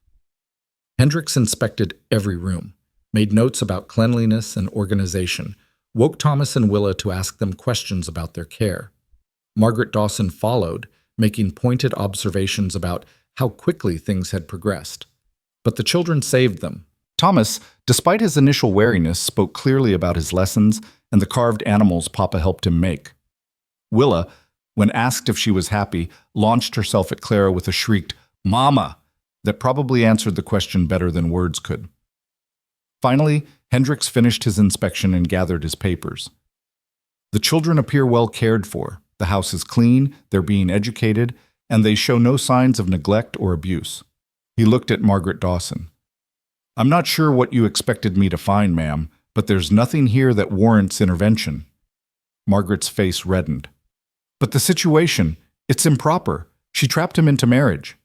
Hendricks inspected every room, made notes about cleanliness and organization, woke Thomas and Willa to ask them questions about their care. Margaret Dawson followed, making pointed observations about how quickly things had progressed. But the children saved them. Thomas, despite his initial wariness, spoke clearly about his lessons and the carved animals Papa helped him make. Willa, when asked if she was happy, launched herself at Clara with a shrieked, "Mama!" that probably answered the question better than words could. Finally, Hendricks finished his inspection and gathered his papers. "The children appear well cared for. The house is clean, they're being educated, and they show no signs of neglect or abuse." He looked at Margaret Dawson. "I'm not sure what you expected me to find, ma'am, but there's nothing here that warrants intervention." Margaret's face reddened. "But the situation, it's improper. She trapped him into marriage."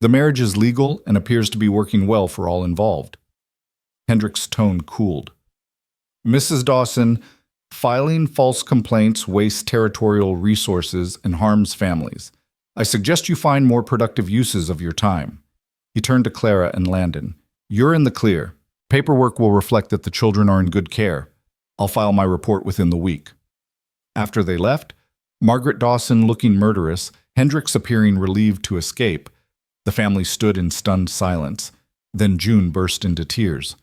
"The marriage is legal and appears to be working well for all involved." Hendricks' tone cooled. "Mrs. Dawson, filing false complaints wastes territorial resources and harms families. I suggest you find more productive uses of your time." He turned to Clara and Landon. "You're in the clear. Paperwork will reflect that the children are in good care. I'll file my report within the week." After they left, Margaret Dawson looking murderous, Hendricks appearing relieved to escape, the family stood in stunned silence. Then June burst into tears.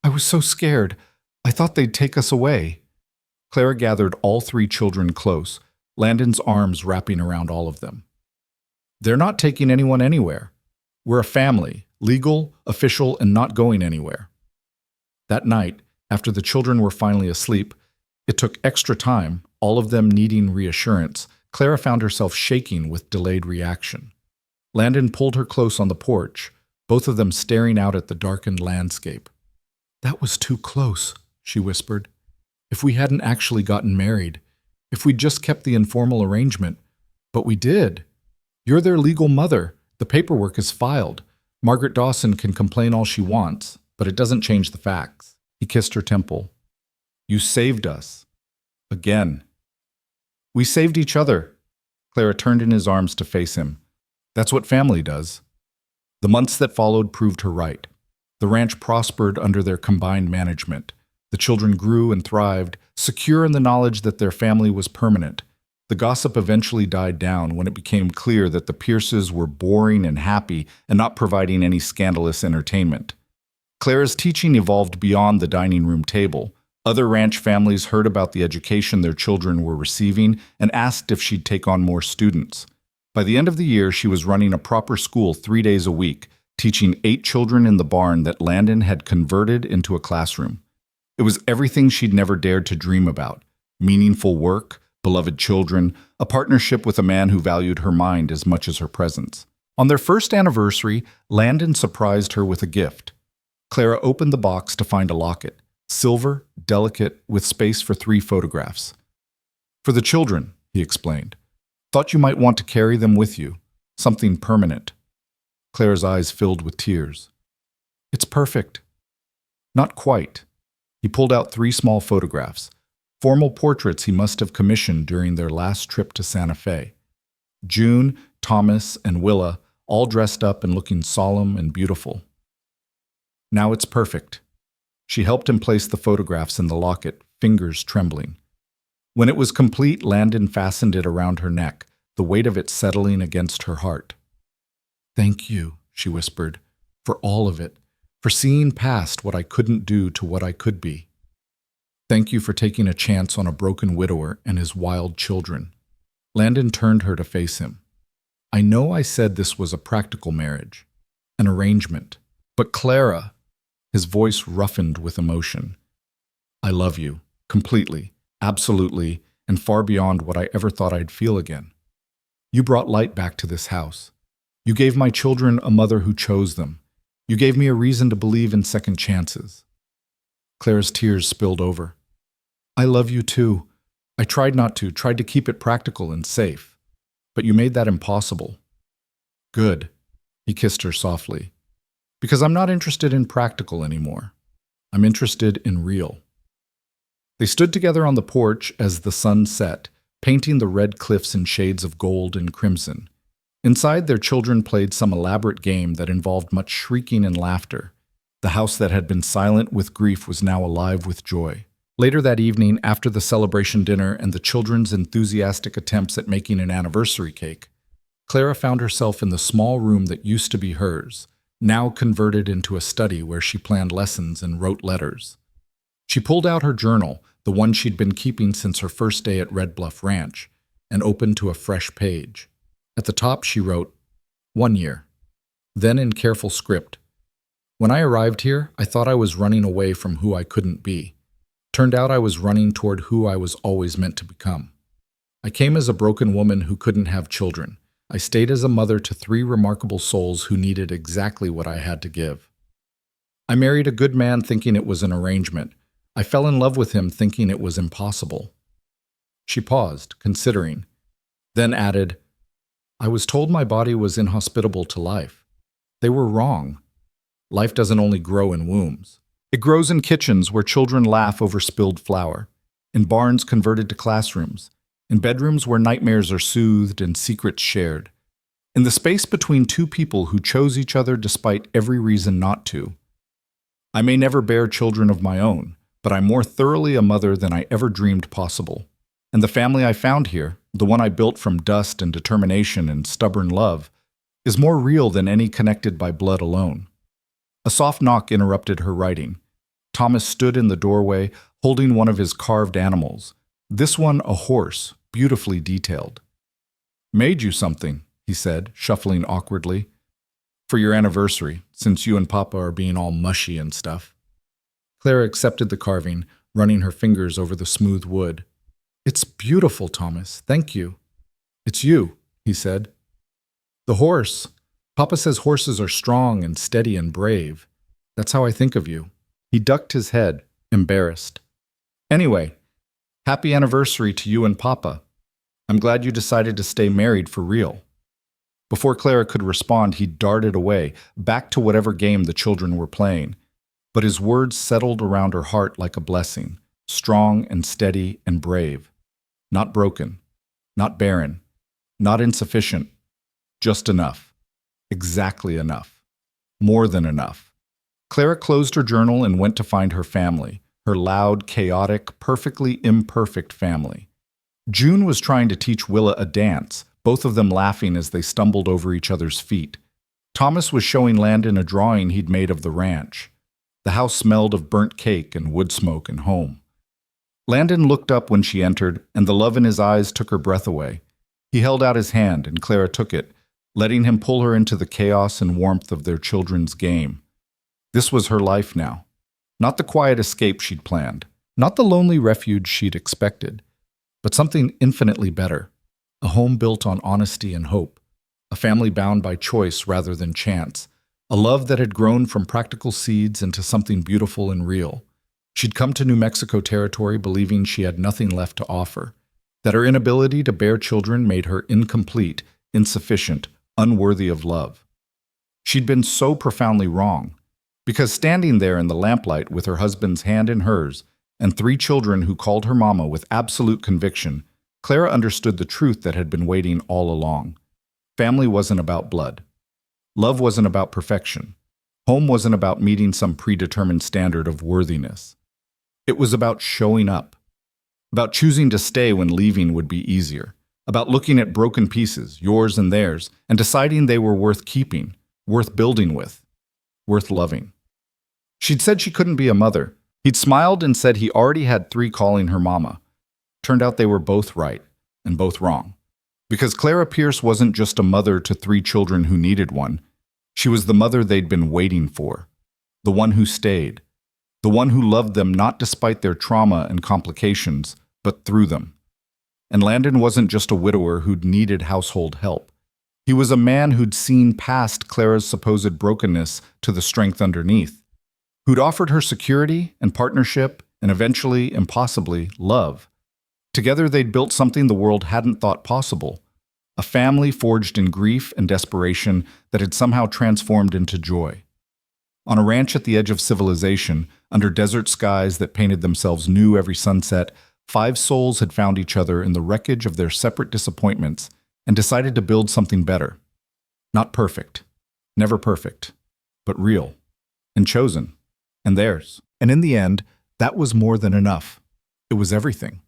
"I was so scared. I thought they'd take us away." Clara gathered all three children close. Landon's arms wrapping around all of them. They're not taking anyone anywhere. We're a family, legal, official, and not going anywhere. That night, after the children were finally asleep, it took extra time, all of them needing reassurance. Clara found herself shaking with delayed reaction. Landon pulled her close on the porch, both of them staring out at the darkened landscape. "That was too close," she whispered. "If we hadn't actually gotten married, if we'd just kept the informal arrangement. But we did. You're their legal mother. The paperwork is filed. Margaret Dawson can complain all she wants, but it doesn't change the facts." He kissed her temple. "You saved us. Again." "We saved each other." Clara turned in his arms to face him. "That's what family does." The months that followed proved her right. The ranch prospered under their combined management. The children grew and thrived, secure in the knowledge that their family was permanent. The gossip eventually died down when it became clear that the Pierces were boring and happy and not providing any scandalous entertainment. Clara's teaching evolved beyond the dining room table. Other ranch families heard about the education their children were receiving and asked if she'd take on more students. By the end of the year, she was running a proper school 3 days a week, teaching 8 children in the barn that Landon had converted into a classroom. It was everything she'd never dared to dream about: meaningful work, beloved children, a partnership with a man who valued her mind as much as her presence. On their first anniversary, Landon surprised her with a gift. Clara opened the box to find a locket, silver, delicate, with space for 3 photographs. "For the children," he explained. "Thought you might want to carry them with you. Something permanent." Clara's eyes filled with tears. "It's perfect." "Not quite." He pulled out 3 small photographs, formal portraits he must have commissioned during their last trip to Santa Fe. June, Thomas, and Willa, all dressed up and looking solemn and beautiful. "Now it's perfect." She helped him place the photographs in the locket, fingers trembling. When it was complete, Landon fastened it around her neck, the weight of it settling against her heart. "Thank you," she whispered, "for all of it, for seeing past what I couldn't do to what I could be. Thank you for taking a chance on a broken widower and his wild children." Landon turned her to face him. "I know I said this was a practical marriage, an arrangement, but Clara," his voice roughened with emotion, "I love you, completely. Absolutely, and far beyond what I ever thought I'd feel again. You brought light back to this house. You gave my children a mother who chose them. You gave me a reason to believe in second chances." Clara's tears spilled over. "I love you too. I tried not to, tried to keep it practical and safe. But you made that impossible." "Good," he kissed her softly. "Because I'm not interested in practical anymore. I'm interested in real." They stood together on the porch as the sun set, painting the red cliffs in shades of gold and crimson. Inside, their children played some elaborate game that involved much shrieking and laughter. The house that had been silent with grief was now alive with joy. Later that evening, after the celebration dinner and the children's enthusiastic attempts at making an anniversary cake, Clara found herself in the small room that used to be hers, now converted into a study where she planned lessons and wrote letters. She pulled out her journal, the one she'd been keeping since her first day at Red Bluff Ranch, and opened to a fresh page. At the top she wrote, "1 year." Then in careful script, "When I arrived here, I thought I was running away from who I couldn't be. Turned out I was running toward who I was always meant to become. I came as a broken woman who couldn't have children. I stayed as a mother to 3 remarkable souls who needed exactly what I had to give. I married a good man thinking it was an arrangement. I fell in love with him thinking it was impossible." She paused, considering, then added, "I was told my body was inhospitable to life. They were wrong. Life doesn't only grow in wombs. It grows in kitchens where children laugh over spilled flour, in barns converted to classrooms, in bedrooms where nightmares are soothed and secrets shared, in the space between 2 people who chose each other despite every reason not to. I may never bear children of my own, but I'm more thoroughly a mother than I ever dreamed possible. And the family I found here, the one I built from dust and determination and stubborn love, is more real than any connected by blood alone." A soft knock interrupted her writing. Thomas stood in the doorway, holding one of his carved animals, this one a horse, beautifully detailed. "Made you something," he said, shuffling awkwardly. "For your anniversary, since you and Papa are being all mushy and stuff." Clara accepted the carving, running her fingers over the smooth wood. "It's beautiful, Thomas. Thank you." "It's you," he said. "The horse. Papa says horses are strong and steady and brave. That's how I think of you." He ducked his head, embarrassed. "Anyway, happy anniversary to you and Papa. I'm glad you decided to stay married for real." Before Clara could respond, he darted away, back to whatever game the children were playing. But his words settled around her heart like a blessing, strong and steady and brave. Not broken, not barren, not insufficient, just enough. Exactly enough. More than enough. Clara closed her journal and went to find her family, her loud, chaotic, perfectly imperfect family. June was trying to teach Willa a dance, both of them laughing as they stumbled over each other's feet. Thomas was showing Landon a drawing he'd made of the ranch. The house smelled of burnt cake and wood smoke and home. Landon looked up when she entered, and the love in his eyes took her breath away. He held out his hand, and Clara took it, letting him pull her into the chaos and warmth of their children's game. This was her life now. Not the quiet escape she'd planned, not the lonely refuge she'd expected, but something infinitely better. A home built on honesty and hope, a family bound by choice rather than chance, a love that had grown from practical seeds into something beautiful and real. She'd come to New Mexico territory believing she had nothing left to offer, that her inability to bear children made her incomplete, insufficient, unworthy of love. She'd been so profoundly wrong, because standing there in the lamplight with her husband's hand in hers and 3 children who called her mama with absolute conviction, Clara understood the truth that had been waiting all along. Family wasn't about blood. Love wasn't about perfection. Home wasn't about meeting some predetermined standard of worthiness. It was about showing up, about choosing to stay when leaving would be easier, about looking at broken pieces, yours and theirs, and deciding they were worth keeping, worth building with, worth loving. She'd said she couldn't be a mother. He'd smiled and said he already had 3 calling her mama. Turned out they were both right and both wrong. Because Clara Pierce wasn't just a mother to 3 children who needed one. She was the mother they'd been waiting for, the one who stayed, the one who loved them not despite their trauma and complications, but through them. And Landon wasn't just a widower who'd needed household help. He was a man who'd seen past Clara's supposed brokenness to the strength underneath, who'd offered her security and partnership and eventually, impossibly, love. Together they'd built something the world hadn't thought possible, a family forged in grief and desperation that had somehow transformed into joy. On a ranch at the edge of civilization, under desert skies that painted themselves new every sunset, 5 souls had found each other in the wreckage of their separate disappointments and decided to build something better. Not perfect, never perfect, but real, and chosen, and theirs. And in the end, that was more than enough. It was everything.